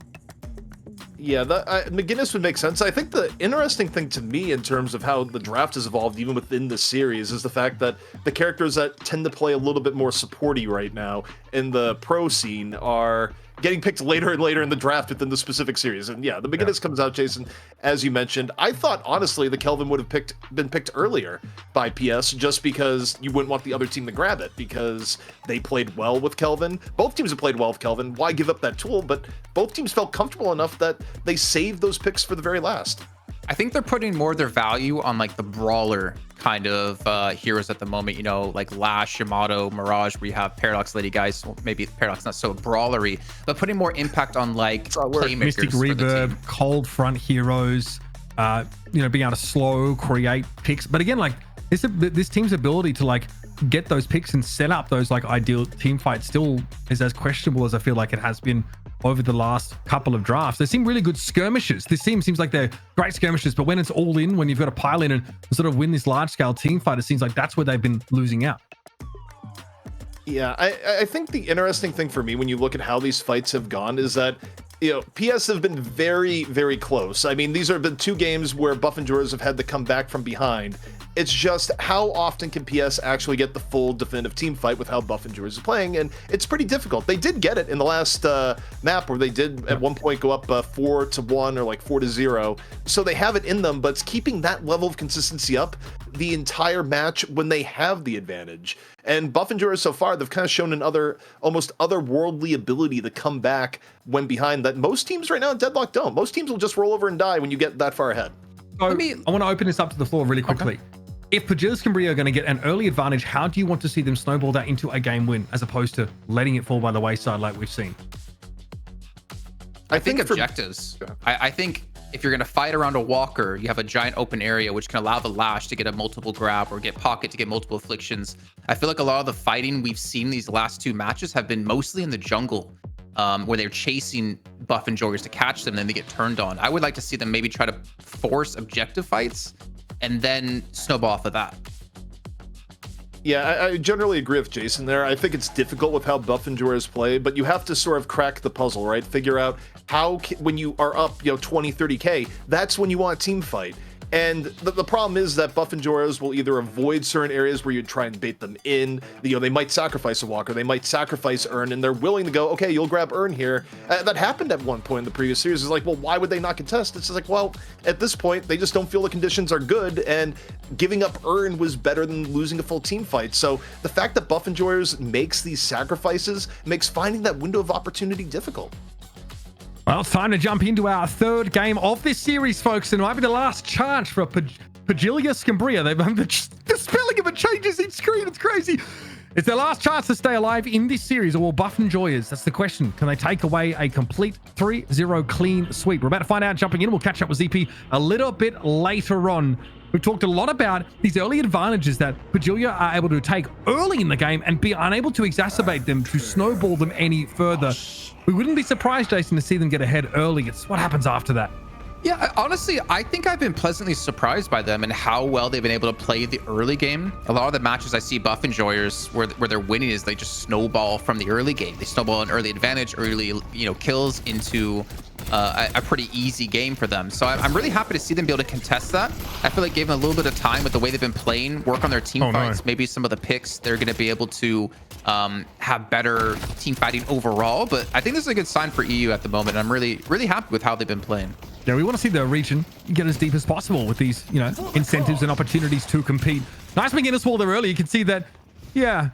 Yeah, McGinnis would make sense. I think the interesting thing to me in terms of how the draft has evolved even within the series is the fact that the characters that tend to play a little bit more supporty right now in the pro scene are getting picked later and later in the draft within the specific series. And yeah, the McGinnis comes out, Jason, as you mentioned. I thought, honestly, the Kelvin would have been picked earlier by PS just because you wouldn't want the other team to grab it because they played well with Kelvin. Both teams have played well with Kelvin. Why give up that tool? But both teams felt comfortable enough that they saved those picks for the very last. I think they're putting more of their value on like the brawler kind of heroes at the moment, you know, like Lash, Yamato, Mirage, where you have Paradox Lady guys. Well, maybe Paradox not so brawlery, but putting more impact on like playmakers. Mystic Reverb, cold front heroes, you know, being able to slow, create picks. But again, like this team's ability to like get those picks and set up those like ideal team fights still is as questionable as I feel like it has been over the last couple of drafts. They seem really good skirmishers. This team seems like they're great skirmishers, but when it's all in, when you've got to pile in and sort of win this large scale team fight, it seems like that's where they've been losing out. Yeah, I think the interesting thing for me when you look at how these fights have gone is that, you know, PS have been very, very close. I mean, these have been two games where Buff and Joyers have had to come back from behind. It's just how often can PS actually get the full definitive team fight with how Buff and Joyers are playing, and it's pretty difficult. They did get it in the last map where they did at one point go up 4-1 or like 4-0, so they have it in them, but it's keeping that level of consistency up the entire match when they have the advantage. And Buff and Joyers so far, they've kind of shown an almost otherworldly ability to come back when behind that most teams right now in Deadlock don't. Most teams will just roll over and die when you get that far ahead. So I want to open this up to the floor really quickly. Okay. If Pojilaya Skumbriya are going to get an early advantage, how do you want to see them snowball that into a game win as opposed to letting it fall by the wayside like we've seen? I think objectives. I think if you're going to fight around a walker, you have a giant open area which can allow the Lash to get a multiple grab or get Pocket to get multiple afflictions. I feel like a lot of the fighting we've seen these last two matches have been mostly in the jungle, where they're chasing Buff and Joyers to catch them, then they get turned on. I would like to see them maybe try to force objective fights and then snowball off of that. Yeah, I generally agree with Jason there. I think it's difficult with how Buff and Joyers play, but you have to sort of crack the puzzle, right? Figure out how, when you are up, 20, 30K, that's when you want a team fight. And the problem is that Buff and Joyers will either avoid certain areas where you try and bait them in. They might sacrifice a walker, they might sacrifice Urn, and they're willing to go, okay, you'll grab Urn here. That happened at one point in the previous series. It's like, well, why would they not contest? It's just like, well, at this point, they just don't feel the conditions are good, and giving up Urn was better than losing a full team fight. So the fact that Buff and Joyers makes these sacrifices makes finding that window of opportunity difficult. Well, it's time to jump into our third game of this series, folks, and it might be the last chance for Pojilaya Skumbriya. The spelling of it changes each screen. It's crazy. It's their last chance to stay alive in this series, or will Buff and Joyers? That's the question. Can they take away a complete 3-0 clean sweep? We're about to find out. Jumping in, we'll catch up with ZP a little bit later on. We've talked a lot about these early advantages that Pojilaya are able to take early in the game and be unable to exacerbate them to snowball them any further. We wouldn't be surprised, Jason, to see them get ahead early. It's what happens after that. Yeah, honestly, I think I've been pleasantly surprised by them and how well they've been able to play the early game. A lot of the matches I see Buff and Joyers where they're winning is they just snowball from the early game. They snowball an early advantage, early kills into a pretty easy game for them. So I'm really happy to see them be able to contest that. I feel like gave them a little bit of time with the way they've been playing, work on their team fights. Maybe some of the picks they're going to be able to have better team fighting overall. But I think this is a good sign for EU at the moment. I'm really, really happy with how they've been playing. Yeah, we want to see the region get as deep as possible with these, incentives and opportunities to compete. Nice McGinnis wall there early. You can see that Yeah,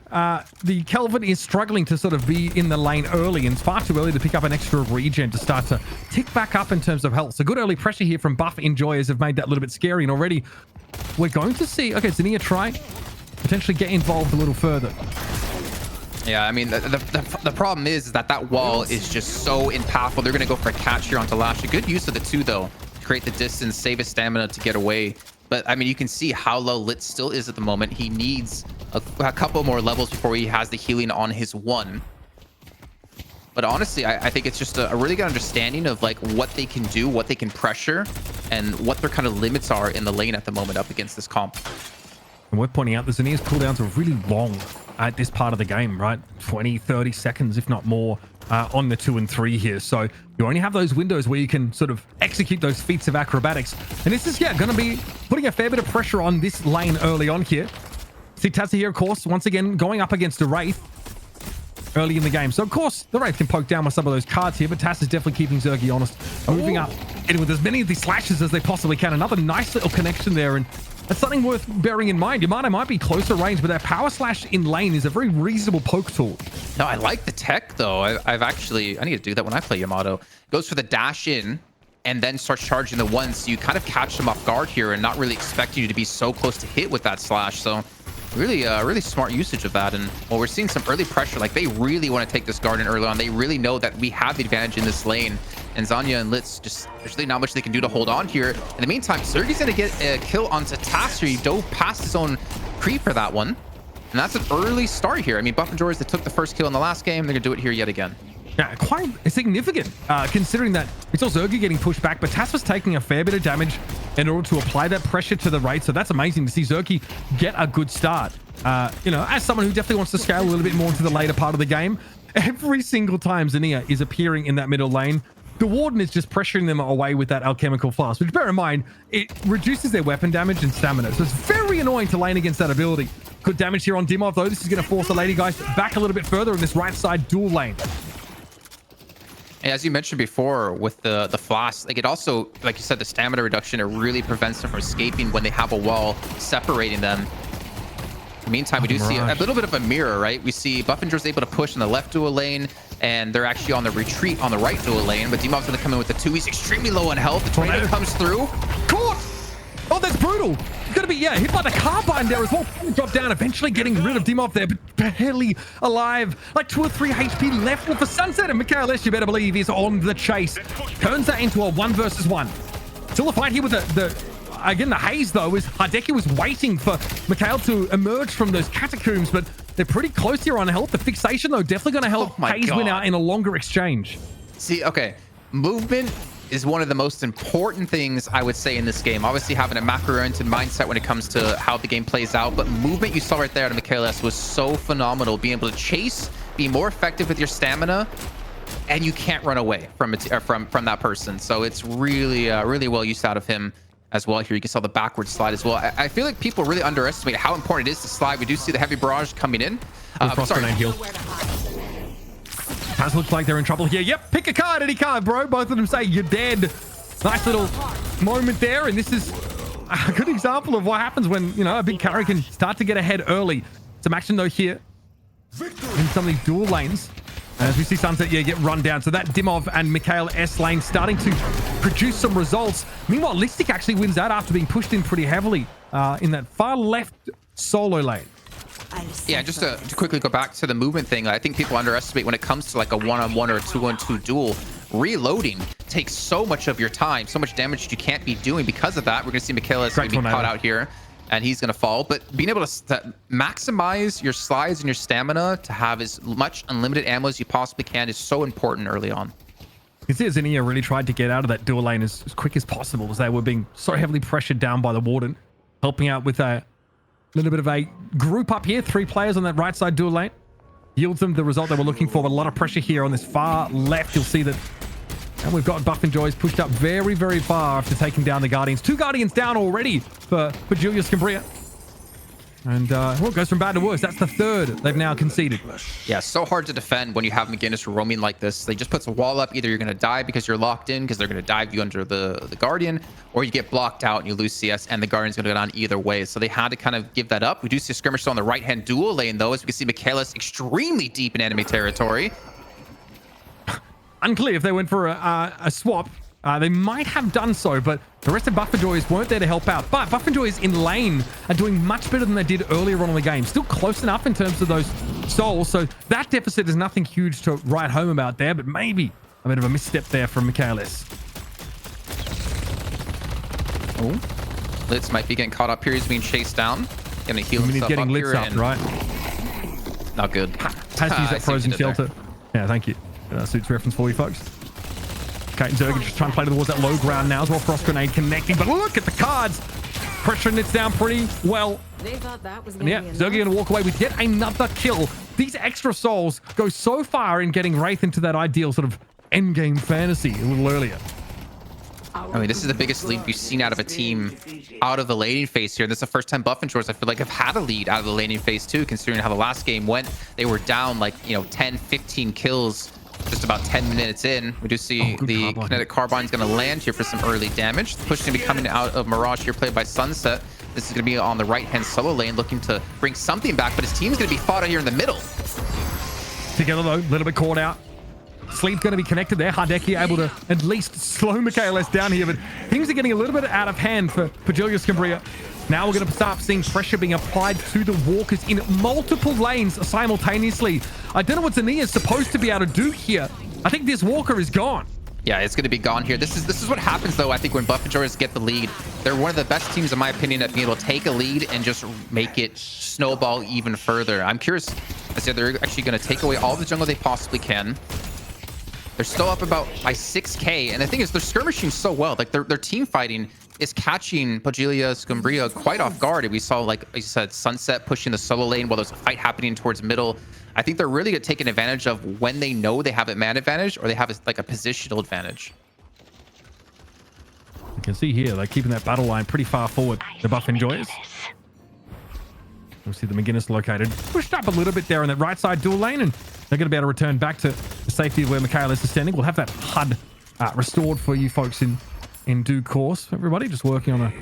the Kelvin is struggling to sort of be in the lane early, and it's far too early to pick up an extra regen to start to tick back up in terms of health. So good early pressure here from Buff Enjoyers have made that a little bit scary, and already we're going to see, okay, Zania try potentially get involved a little further. Yeah, I mean, the problem is that that wall is just so impactful. They're going to go for a catch here onto Lash. A good use of the 2, though, to create the distance, save his stamina to get away. But, I mean, you can see how low Lit still is at the moment. He needs a couple more levels before he has the healing on his 1. But honestly, I think it's just a really good understanding of, like, what they can do, what they can pressure, and what their kind of limits are in the lane at the moment up against this comp. And we're pointing out the Zania's cooldowns are really long at this part of the game, right? 20, 30 seconds, if not more, on the 2 and 3 here. So you only have those windows where you can sort of execute those feats of acrobatics. And this is, yeah, going to be putting a fair bit of pressure on this lane early on here. See Tazza here, of course, once again, going up against a Wraith early in the game. So, of course, the Wraith can poke down with some of those cards here, but Taz is definitely keeping Zergy honest. Moving up, getting with as many of these slashes as they possibly can. Another nice little connection there, and that's something worth bearing in mind. Yamato might be closer range, but that power slash in lane is a very reasonable poke tool. No, I like the tech, though. I need to do that when I play Yamato. Goes for the dash in and then starts charging the 1, so you kind of catch them off guard here and not really expecting you to be so close to hit with that slash. So really smart usage of that. And while we're seeing some early pressure, like they really want to take this Garden early on. They really know that we have the advantage in this lane. And Zanya and Litz, just there's really not much they can do to hold on here. In the meantime, Zergy's going to get a kill onto Tasser. He dove past his own creep for that one. And that's an early start here. I mean, Buff and Joyers, they took the first kill in the last game. They're going to do it here yet again. Yeah, quite significant, considering that we saw Zergy getting pushed back, but Tass was taking a fair bit of damage in order to apply that pressure to the Wraith. So that's amazing to see Zergy get a good start. You know, as someone who definitely wants to scale a little bit more into the later part of the game, every single time Zania is appearing in that middle lane, the Warden is just pressuring them away with that alchemical flask, which, bear in mind, it reduces their weapon damage and stamina. So it's very annoying to lane against that ability. Good damage here on Dimov, though. This is going to force the Lady Guys back a little bit further in this right side dual lane. As you mentioned before with the flask, like it also, like you said, the stamina reduction, it really prevents them from escaping when they have a wall separating them. In the meantime, we do see a little bit of a mirror, right? We see Buffinger's able to push in the left dual lane, and they're actually on the retreat on the right dual lane, but Dimov's going to come in with the 2. He's extremely low on health. The tornado comes through. Caught! Oh, that's brutal. He's going to be, yeah, hit by the carbine there as well. Drop down, eventually getting rid of Dimov there, but barely alive. Like 2 or 3 HP left for Sunset, and Mikhail S, you better believe, is on the chase. Turns that into a 1 versus 1. Still a fight here with again, the haze, though, is Hideki was waiting for Mikhail to emerge from those catacombs, but they're pretty close here on health. The fixation, though, definitely going to help Haze win out in a longer exchange. See, okay, movement is one of the most important things I would say in this game. Obviously, having a macro-oriented mindset when it comes to how the game plays out, but movement you saw right there to Mikhail S was so phenomenal. Being able to chase, be more effective with your stamina, and you can't run away from it, from that person. So it's really, really well used out of him as well. Here you can saw the backward slide as well. I feel like people really underestimate how important it is to slide. We do see the heavy barrage coming in. Sorry. Taz looks like they're in trouble here. Yep, pick a card, any card, bro. Both of them say you're dead. Nice little moment there, and this is a good example of what happens when, you know, a big carry can start to get ahead early. Some action, though, here in some of these dual lanes. And as we see Sunset, yeah, get run down. So that Dimov and Mikhail S lane starting to produce some results. Meanwhile, Listic actually wins out after being pushed in pretty heavily in that far left solo lane. Yeah, just to quickly go back to the movement thing, I think people underestimate when it comes to like a 1-on-1 or a 2-on-2 duel. Reloading takes so much of your time, so much damage you can't be doing because of that. We're going to see Mikhail S being caught out here, and he's going to fall. But being able to maximize your slides and your stamina to have as much unlimited ammo as you possibly can is so important early on. You see, Zinnia really tried to get out of that dual lane as quick as possible, as they were being so heavily pressured down by the Warden, helping out with a little bit of a group up here. 3 players on that right side dual lane. Yields them the result they were looking for, but a lot of pressure here on this far left. You'll see that. And we've got Buff and Joy's pushed up very, very far after taking down the Guardians. 2 Guardians down already for Pojilaya Skumbriya. And well, it goes from bad to worse. That's the third they've now conceded. Yeah, so hard to defend when you have McGinnis roaming like this. They just puts a wall up. Either you're going to die because you're locked in because they're going to dive you under the Guardian, or you get blocked out and you lose CS and the Guardian's going to go down either way. So they had to kind of give that up. We do see a skirmish still on the right-hand dual lane, though, as we can see Michaelis extremely deep in enemy territory. Unclear if they went for a swap. They might have done so, but the rest of Bufferjoys weren't there to help out. But Bufferjoys in lane are doing much better than they did earlier on in the game. Still close enough in terms of those souls. So that deficit is nothing huge to write home about there, but maybe a bit of a misstep there from Michaelis. Oh, Litz might be getting caught up here. He's being chased down. Gonna heal himself Getting up Litz here. up, right? Not good. Has to use that frozen shelter. There. Yeah, thank you. Suits reference for you folks. Okay, Zerg just trying to play towards that low ground now as well. Frost grenade connecting, but look at the cards. Pressuring it down pretty well. They thought that was And yeah, Zerg going to walk away with yet another kill. These extra souls go so far in getting Wraith into that ideal sort of endgame fantasy a little earlier. I mean, this is the biggest lead we've seen out of a team out of the laning phase here. This is the first time Bufferjoys, I feel like, have had a lead out of the laning phase too, considering how the last game went. They were down like, 10, 15 kills just about 10 minutes in. We do see the kinetic carbine's going to land here for some early damage. The push is going to be coming out of Mirage here, played by Sunset. This is going to be on the right-hand solo lane, looking to bring something back, but his team's going to be fought out here in the middle. Together though, a little bit caught out. Sleep's going to be connected there. Hardeki able to at least slow Michaelis down here, but things are getting a little bit out of hand for Pojilaya Skumbriya. Now we're going to start seeing pressure being applied to the walkers in multiple lanes simultaneously. I don't know what Zania is supposed to be able to do here. I think this walker is gone. Yeah, it's going to be gone here. This is what happens, though, I think, when Bufferjoys get the lead. They're one of the best teams, in my opinion, at being able to take a lead and just make it snowball even further. I'm curious as to they're actually going to take away all the jungle they possibly can. They're still up about by 6K, and the thing is, they're skirmishing so well. Like, their team fighting is catching Pojilaya Skumbriya quite off guard. We saw, like I said, Sunset pushing the solo lane while there's a fight happening towards middle. I think they're really taking advantage of when they know they have a man advantage or they have like a positional advantage. You can see here, they're keeping that battle line pretty far forward. The Bufferjoys. We'll see the McGinnis located. Pushed up a little bit there on that right side dual lane, and they're going to be able to return back to the safety of where Michaelis is standing. We'll have that HUD restored for you folks in due course. Everybody just working on a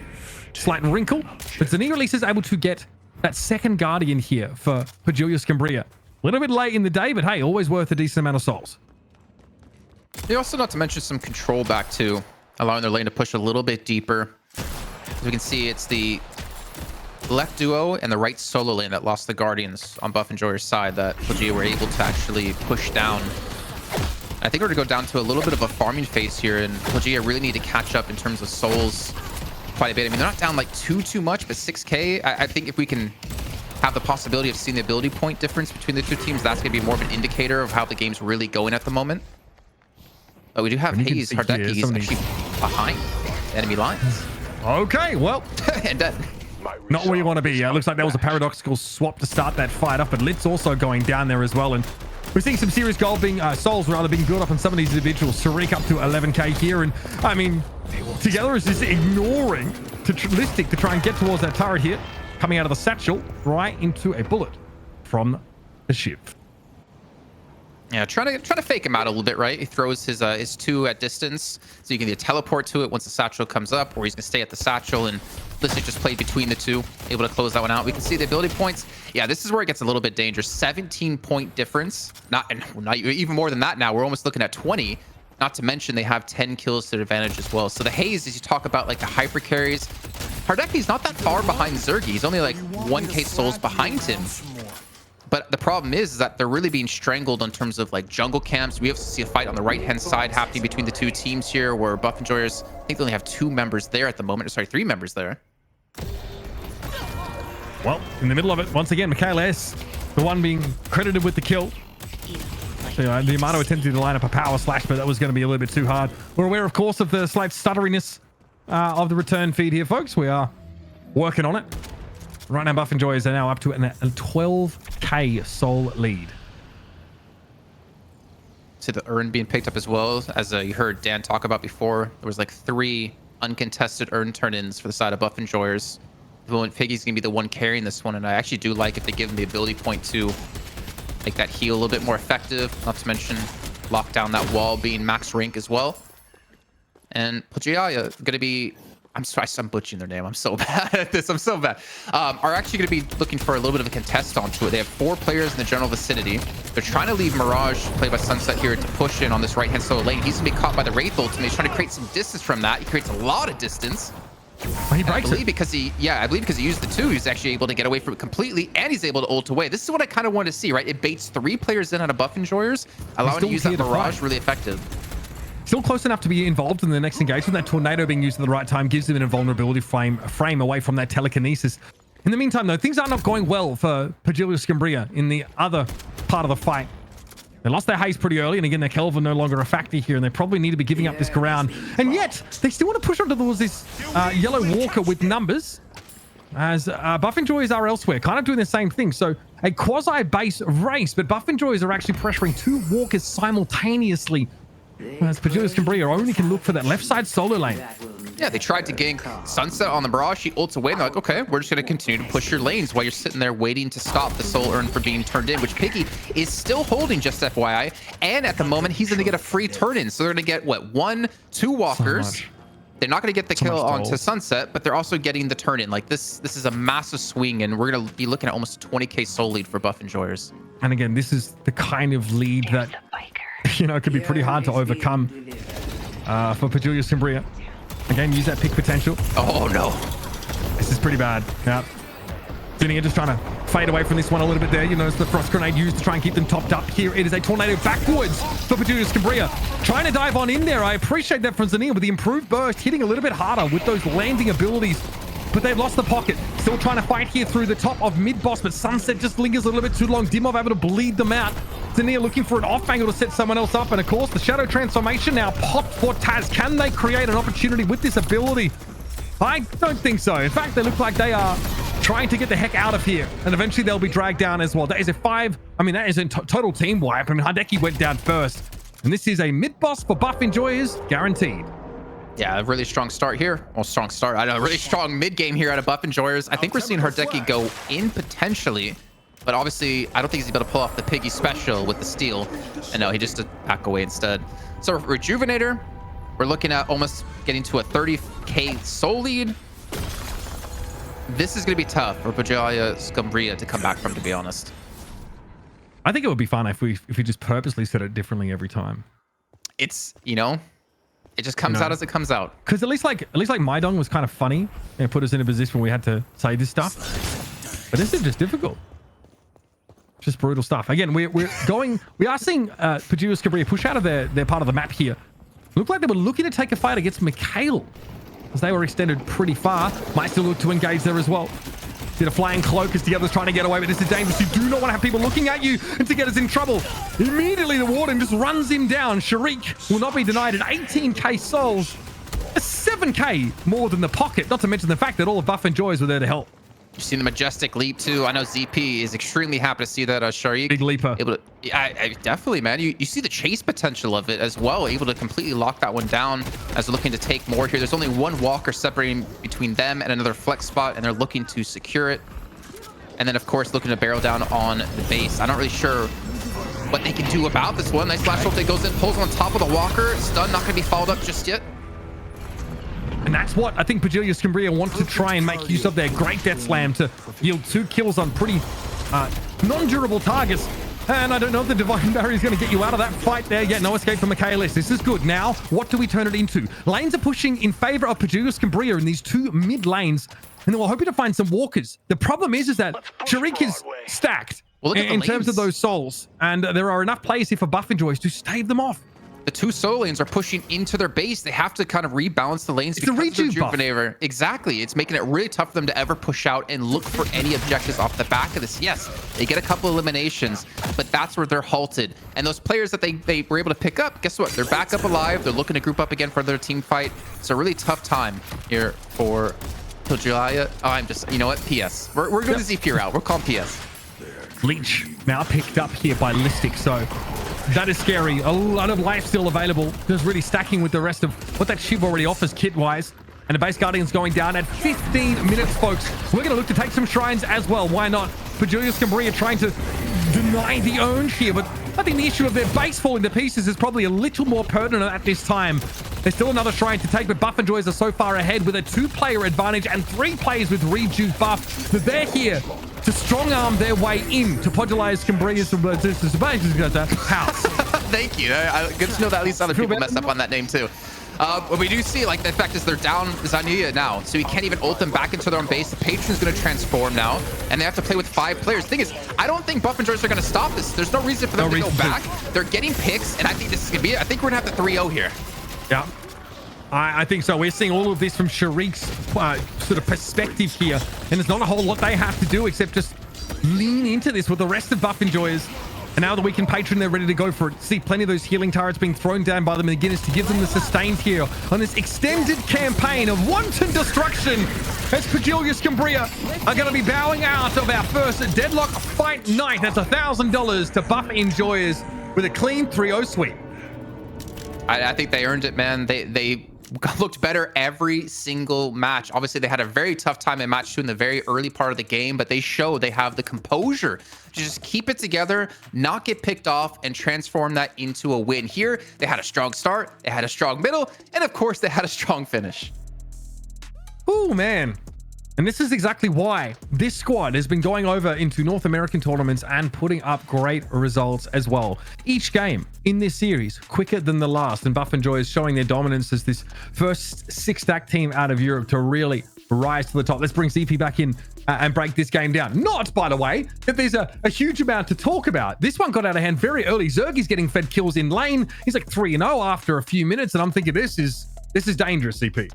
slight wrinkle. But Zania at least is able to get that second Guardian here for Pojilaya Skumbriya. A little bit late in the day, but hey, always worth a decent amount of souls. They also, not to mention, some control back too, allowing their lane to push a little bit deeper. As we can see, it's the left duo and the right solo lane that lost the Guardians on Bufferjoy's side that Pojilaya were able to actually push down. I think we're going to go down to a little bit of a farming phase here, and Pojilaya really need to catch up in terms of souls quite a bit. I mean, they're not down like too much, but 6K, I think if we can have the possibility of seeing the ability point difference between the two teams, that's going to be more of an indicator of how the game's really going at the moment. But we do have Haze Hardeki is actually behind enemy lines. Okay, well, and dead. Not where you want to be. Looks like that was a paradoxical swap to start that fight up, but Litz also going down there as well. And we're seeing some serious gold being, souls rather, being built up on some of these individuals. Tariq up to 11K here. And I mean, Together is just ignoring Listic to try and get towards that turret here. Coming out of the satchel right into a bullet from the ship. Yeah, trying to fake him out a little bit, right? He throws his two at distance, so you can either teleport to it once the satchel comes up, or he's gonna stay at the satchel, and Listic just played between the two, able to close that one out. We can see the ability points. Yeah, this is where it gets a little bit dangerous. 17-point difference, not even more than that now. We're almost looking at 20. Not to mention they have 10 kills to their advantage as well. So the Haze, as you talk about like the hyper carries, Hardeki's not that far behind Zergy. He's only like 1k souls behind him. But the problem is that they're really being strangled in terms of like jungle camps. We have to see a fight on the right-hand side happening between the two teams here, where Buff Enjoyers, I think they only have 2 members there at the moment. Sorry, 3 members there. Well, in the middle of it, once again, Michaelis, the one being credited with the kill. So, the Yamato attempted to line up a power slash, but that was going to be a little bit too hard. We're aware, of course, of the slight stutteriness of the return feed here, folks. We are working on it. Right now, Buff Enjoyers are now up to a 12k soul lead. See the urn being picked up as well. As you heard Dan talk about before, there was like 3 uncontested urn turn-ins for the side of Buff Enjoyers. Piggy's gonna be the one carrying this one, and I actually do like if they give him the ability point to make that heal a little bit more effective. Not to mention lock down that wall, being max rank as well. And Pojilaya gonna be, I'm sorry, I'm butchering their name. I'm so bad at this. I'm so bad. Are actually going to be looking for a little bit of a contest onto it. They have 4 players in the general vicinity. They're trying to leave Mirage, played by Sunset here, to push in on this right-hand solo lane. He's going to be caught by the Wraith ultimate. He's trying to create some distance from that. He creates a lot of distance. Well, he breaks it. Because I believe because he used the 2, he's actually able to get away from it completely, and he's able to ult away. This is what I kind of want to see, right? It baits 3 players in on a buff enjoyers, allowing to use that Mirage really effective. Still close enough to be involved in the next engagement. That tornado being used at the right time gives him an invulnerability frame away from that telekinesis. In the meantime, though, things are not going well for Pojilaya Skumbriya in the other part of the fight. They lost their haze pretty early, and again, their Kelvin no longer a factor here, and they probably need to be giving up this ground. And yet, they still want to push on towards this yellow walker with numbers, as Buff Enjoyers are elsewhere, kind of doing the same thing. So a quasi-base race, but Buff Enjoyers are actually pressuring 2 walkers simultaneously. As Pojilaya Skumbriya only can look for that left side solo lane. Yeah, they tried to gank Sunset on the Mirage. She ults away, and they're like, okay, we're just going to continue to push your lanes while you're sitting there waiting to stop the soul earn from being turned in, which Piggy is still holding, just FYI. And at the moment, he's going to get a free turn in. So they're going to get, what, 1, 2 walkers. So they're not going to get the kill onto Sunset, but they're also getting the turn in. Like, this is a massive swing, and we're going to be looking at almost a 20k soul lead for Buff Enjoyers. And again, this is the kind of lead that, you know, could be pretty hard to overcome for Pojilaya Skumbriya. Again, use that pick potential. Oh, no. This is pretty bad. Yeah. Zuniga just trying to fade away from this one a little bit there. You notice the frost grenade used to try and keep them topped up here. It is a tornado backwards for Pojilaya Skumbriya. Trying to dive on in there. I appreciate that from Zuniga with the improved burst, hitting a little bit harder with those landing abilities. But they've lost the pocket. Still trying to fight here through the top of mid-boss, but Sunset just lingers a little bit too long. Dimov able to bleed them out. Zania looking for an off angle to set someone else up. And of course, the Shadow Transformation now popped for Taz. Can they create an opportunity with this ability? I don't think so. In fact, they look like they are trying to get the heck out of here. And eventually they'll be dragged down as well. That is a 5. I mean, that is a total team wipe. I mean, Hideki went down first. And this is a mid-boss for Buff Enjoyers, guaranteed. Yeah, a really strong start here. Well, strong start. I know, a really strong mid game here out of Buff Enjoyers. I think we're seeing Hideki go in potentially, but obviously I don't think he's able to pull off the Piggy special with the steal. And no, he just back away instead. So Rejuvenator, we're looking at almost getting to a 30k soul lead. This is going to be tough for Pojilaya Skumbriya to come back from, to be honest. I think it would be fun if we just purposely set it differently every time. It's, you know, it just comes out as it comes out. Because at least like Maidong was kind of funny and put us in a position where we had to say this stuff. But this is just difficult. Just brutal stuff. Again, we are seeing Pojilaya Skumbriya push out of their part of the map here. Looked like they were looking to take a fight against Mikhail, as they were extended pretty far. Might still look to engage there as well. Did a flying cloak as the others trying to get away, but this is dangerous. You do not want to have people looking at you and to get us in trouble. Immediately, the warden just runs him down. Sharik will not be denied at 18k souls. A 7k more than the pocket, not to mention the fact that all of Buff Enjoyers were there to help. You've seen the majestic leap too. I know ZP is extremely happy to see that Sharik. Big leaper. Able to, I definitely, man. You see the chase potential of it as well. Able to completely lock that one down as they're looking to take more here. There's only one walker separating between them and another flex spot, and they're looking to secure it. And then, of course, looking to barrel down on the base. I'm not really sure what they can do about this one. Nice flash ult that goes in, pulls on top of the walker. Stun not going to be followed up just yet. And that's what I think Pojilaya Skumbriya want to try and make use of their great death slam to yield 2 kills on pretty non-durable targets. And I don't know if the Divine Barrier is going to get you out of that fight there. Yeah, no escape from Michaelis. This is good. Now, what do we turn it into? Lanes are pushing in favor of Pojilaya Skumbriya in these 2 mid lanes. And then we're hoping to find some walkers. The problem is that Sharik is stacked in terms of those souls. And there are enough players here for Buff Enjoyers to stave them off. The 2 solo lanes are pushing into their base. They have to kind of rebalance the lanes. It's a Rejuvenator. Exactly. It's making it really tough for them to ever push out and look for any objectives off the back of this. Yes, they get a couple eliminations, but that's where they're halted. And those players that they were able to pick up, guess what? They're back up alive. They're looking to group up again for their team fight. It's a really tough time here for Pojilaya. Oh, I'm just, you know what? PS. We're going to ZP route. We're calling PS. Leech now picked up here by Listic, so that is scary. A lot of life still available. Just really stacking with the rest of what that Shiv already offers kit-wise. And the base Guardian's going down at 15 minutes, folks. We're going to look to take some shrines as well. Why not? Pojilaya Skumbriya trying to deny the own here, but I think the issue of their base falling to pieces is probably a little more pertinent at this time. There's still another shrine to take, but Buff and Joyers are so far ahead with a 2-player advantage and 3 players with reduced buff that they're here to strong-arm their way in to Pojilaya Skumbriya's house. Thank you. Good to know that at least other people messed up on that name too. What we do see, like, the fact is they're down Zania now, so he can't even ult them back into their own base. The Patron's going to transform now, and they have to play with 5 players. The thing is, I don't think Buff and Joyce are going to stop this. There's no reason for them to go back. They're getting picks, and I think this is going to be it. I think we're going to have the 3-0 here. Yeah. I think so. We're seeing all of this from Sharik's sort of perspective here, and there's not a whole lot they have to do except just lean into this with the rest of Buff and Joyers. And now the weakened Patron, they're ready to go for it. See plenty of those healing turrets being thrown down by the McGinnis to give them the sustains here on this extended campaign of wanton destruction. As Pojilaya Skumbriya are going to be bowing out of our first Deadlock Fight Night. That's $1,000 to Buff Enjoyers with a clean 3-0 sweep. I think they earned it, man. They looked better every single match. Obviously, they had a very tough time in match 2 in the very early part of the game, but they show they have the composure to just keep it together, not get picked off, and transform that into a win. Here, they had a strong start, they had a strong middle, and of course, they had a strong finish. Oh, man. And this is exactly why this squad has been going over into North American tournaments and putting up great results as well. Each game in this series quicker than the last, and Buff and Joy is showing their dominance as this first 6-stack team out of Europe to really rise to the top. Let's bring ZP back in and break this game down. Not, by the way, that there's a huge amount to talk about. This one got out of hand very early. Zergy's getting fed kills in lane. He's like 3-0 after a few minutes, and I'm thinking this is dangerous, ZP.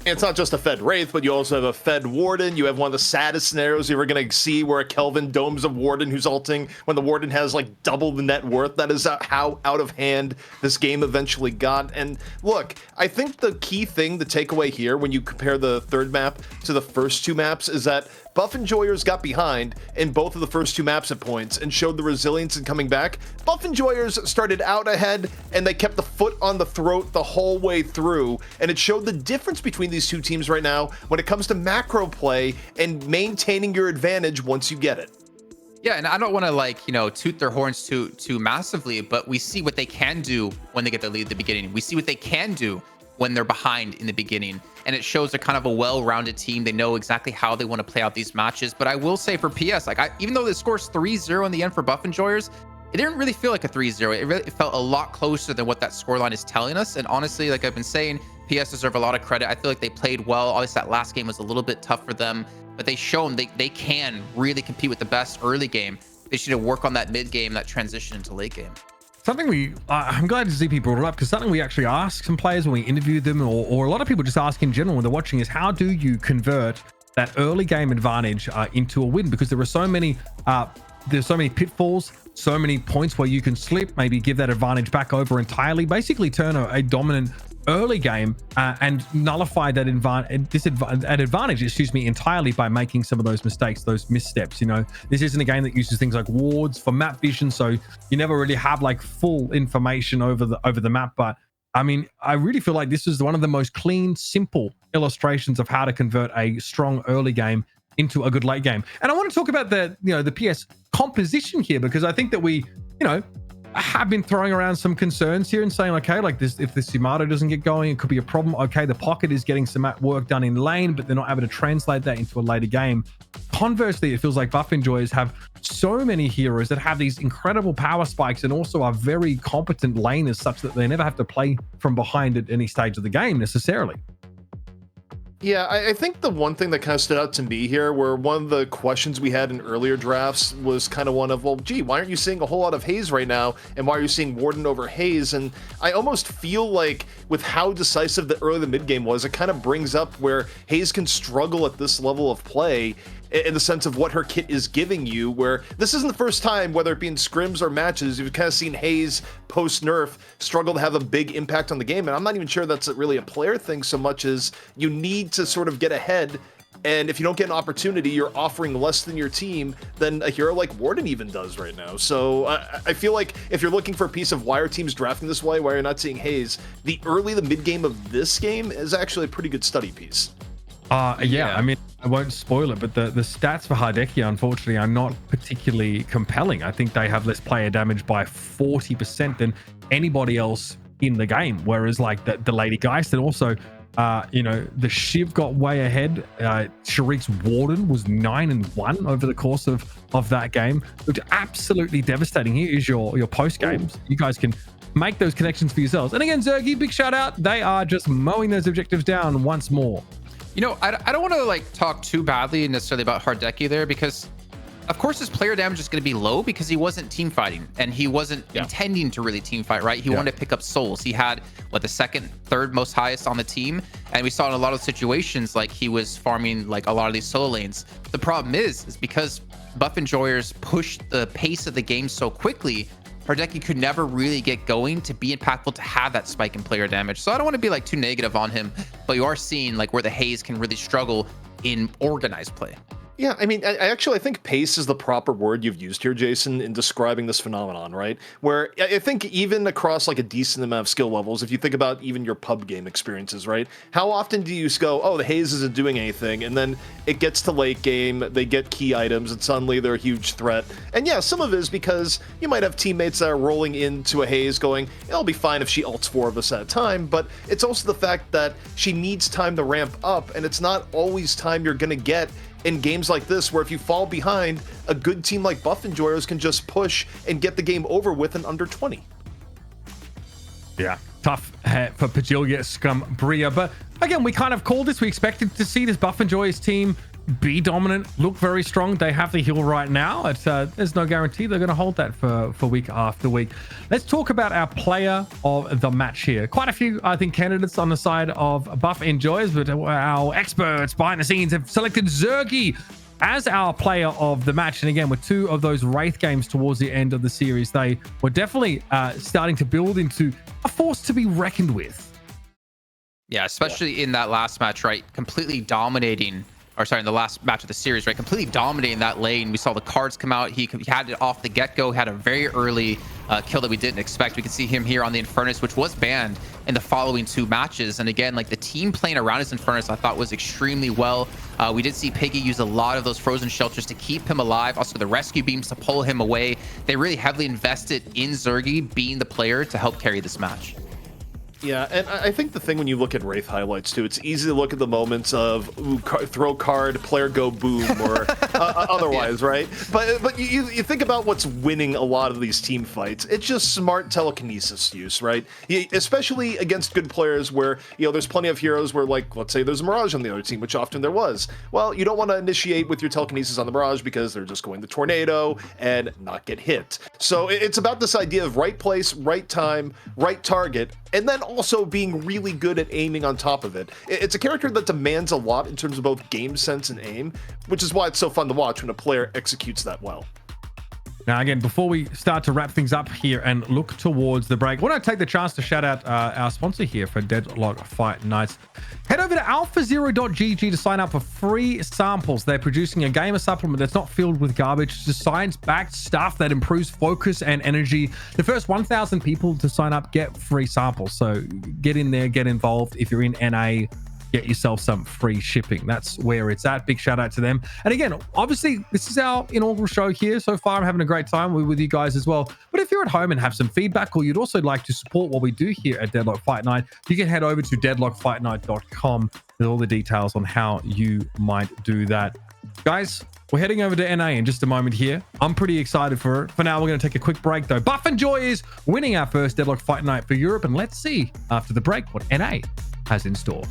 It's not just a fed Wraith, but you also have a fed Warden. You have one of the saddest scenarios you were going to see where a Kelvin domes a Warden who's ulting when the Warden has like double the net worth. That is how out of hand this game eventually got. And look, I think the key thing to take away here when you compare the third map to the first 2 maps is that Buff Enjoyers got behind in both of the first 2 maps at points and showed the resilience in coming back. Buff Enjoyers started out ahead and they kept the foot on the throat the whole way through, and it showed the difference between these 2 teams right now when it comes to macro play and maintaining your advantage once you get it. Yeah, and I don't want to, like, you know, toot their horns too massively, but we see what they can do when they get the lead at the beginning. We see what they can do when they're behind in the beginning, and it shows they're kind of a well-rounded team. They know exactly how they want to play out these matches. But I will say for PS, like, even though the score's 3-0 in the end for Buff Enjoyers, it didn't really feel like a 3-0. It felt a lot closer than what that scoreline is telling us. And honestly, like I've been saying, PS deserve a lot of credit. I feel like they played well. Obviously, that last game was a little bit tough for them, but they shown they can really compete with the best early game. They should work on that mid game, that transition into late game. Something I'm glad ZP brought it up, because something we actually ask some players when we interviewed them, or a lot of people just ask in general when they're watching, is how do you convert that early game advantage into a win? Because there are so many there's so many pitfalls, so many points where you can slip, maybe give that advantage back over entirely, basically turn a dominant early game and nullify that advantage, excuse me, entirely by making some of those mistakes, those missteps. You know, this isn't a game that uses things like wards for map vision, so you never really have like full information over the map. But I mean, I really feel like this is one of the most clean, simple illustrations of how to convert a strong early game into a good late game. And I want to talk about the PS composition here, because I think that we, have been throwing around some concerns here and saying, okay, like this, if the Yamato doesn't get going, it could be a problem. Okay, the Pocket is getting some work done in lane, but they're not able to translate that into a later game. Conversely, it feels like Buff Enjoyers have so many heroes that have these incredible power spikes and also are very competent laners, such that they never have to play from behind at any stage of the game necessarily. Yeah, I think the one thing that kind of stood out to me here, where one of the questions we had in earlier drafts was kind of one of, well, gee, why aren't you seeing a whole lot of Haze right now? And why are you seeing Warden over Haze? And I almost feel like with how decisive the early to mid game was, it kind of brings up where Haze can struggle at this level of play in the sense of what her kit is giving you, where this isn't the first time, whether it be in scrims or matches, you've kind of seen Haze post-nerf struggle to have a big impact on the game. And I'm not even sure that's really a player thing so much as you need to sort of get ahead And if you don't get an opportunity, you're offering less than your team than a hero like Warden even does right now. So I feel like if you're looking for a piece of why are teams drafting this way, why you're not seeing Hayes, the early, the mid game of this game is actually a pretty good study piece. Yeah, I mean, I won't spoil it, but the stats for Hardeki, unfortunately, are not particularly compelling. I think they have less player damage by 40% than anybody else in the game. Whereas like the Lady Geist, and also, you know, the Shiv got way ahead. Sharik's Warden was 9-1 over the course of that game. Looked absolutely devastating. Here is your post games. You guys can make those connections for yourselves. And again, Zergy, big shout out. They are just mowing those objectives down once more. You know, I don't want to like talk too badly necessarily about Hardeki there, because of course his player damage is going to be low because he wasn't team fighting and he wasn't intending to really team fight, right? He wanted to pick up souls. He had what, the second, third most highest on the team, and we saw in a lot of situations like he was farming like a lot of these solo lanes. The problem is because buff enjoyers pushed the pace of the game so quickly, Hardeki could never really get going to be impactful, to have that spike in player damage. So I don't want to be like too negative on him, but you are seeing like where the Haze can really struggle in organized play. Yeah, I mean, I think pace is the proper word you've used here, Jason, in describing this phenomenon, right? Where I think even across like a decent amount of skill levels, if you think about even your pub game experiences, right? How often do you go, oh, the Haze isn't doing anything, and then it gets to late game, they get key items, and suddenly they're a huge threat. And yeah, some of it is because you might have teammates that are rolling into a Haze going, it'll be fine if she ults 4 of us at a time, but it's also the fact that she needs time to ramp up, and it's not always time you're gonna get in games like this, where if you fall behind, a good team like Buff Enjoyers can just push and get the game over with in under 20. Yeah, tough for Pojilaya Skumbriya. But again, we kind of called this. We expected to see this Buff Enjoyers team be dominant, look very strong. They have the heal right now. It's, there's no guarantee they're going to hold that for week after week. Let's talk about our player of the match here. Quite a few, I think, candidates on the side of Buff Enjoyers, but our experts behind the scenes have selected Zergy as our player of the match. And again, with 2 of those Wraith games towards the end of the series, they were definitely starting to build into a force to be reckoned with. Yeah, especially in that last match, right? Completely dominating, or sorry, in the last match of the series, right? Completely dominating that lane. We saw the cards come out. He had it off the get-go, had a very early kill that we didn't expect. We could see him here on the Infernus, which was banned in the following 2 matches. And again, like the team playing around his Infernus, I thought was extremely well. We did see Piggy use a lot of those frozen shelters to keep him alive. Also the rescue beams to pull him away. They really heavily invested in Zergy being the player to help carry this match. Yeah, and I think the thing when you look at Wraith highlights too, it's easy to look at the moments of throw card, player go boom, or otherwise, right? But you think about what's winning a lot of these team fights. It's just smart telekinesis use, right? Especially against good players where, you know, there's plenty of heroes where, like, let's say there's a Mirage on the other team, which often there was. Well, you don't want to initiate with your telekinesis on the Mirage because they're just going to tornado and not get hit. So it's about this idea of right place, right time, right target, and then also being really good at aiming on top of it. It's a character that demands a lot in terms of both game sense and aim, which is why it's so fun to watch when a player executes that well. Now, again, before we start to wrap things up here and look towards the break, I want to take the chance to shout out our sponsor here for Deadlock Fight Nights. Head over to alphazero.gg to sign up for free samples. They're producing a gamer supplement that's not filled with garbage. It's just science-backed stuff that improves focus and energy. The first 1,000 people to sign up get free samples. So get in there, get involved. If you're in NA, get yourself some free shipping. That's where it's at. Big shout out to them. And again, obviously, this is our inaugural show here. So far, I'm having a great time with you guys as well. But if you're at home and have some feedback, or you'd also like to support what we do here at Deadlock Fight Night, you can head over to deadlockfightnight.com with all the details on how you might do that. Guys, we're heading over to NA in just a moment here. I'm pretty excited for it. For now, we're going to take a quick break, though. Buff Enjoy is winning our first Deadlock Fight Night for Europe. And let's see, after the break, what NA has in store.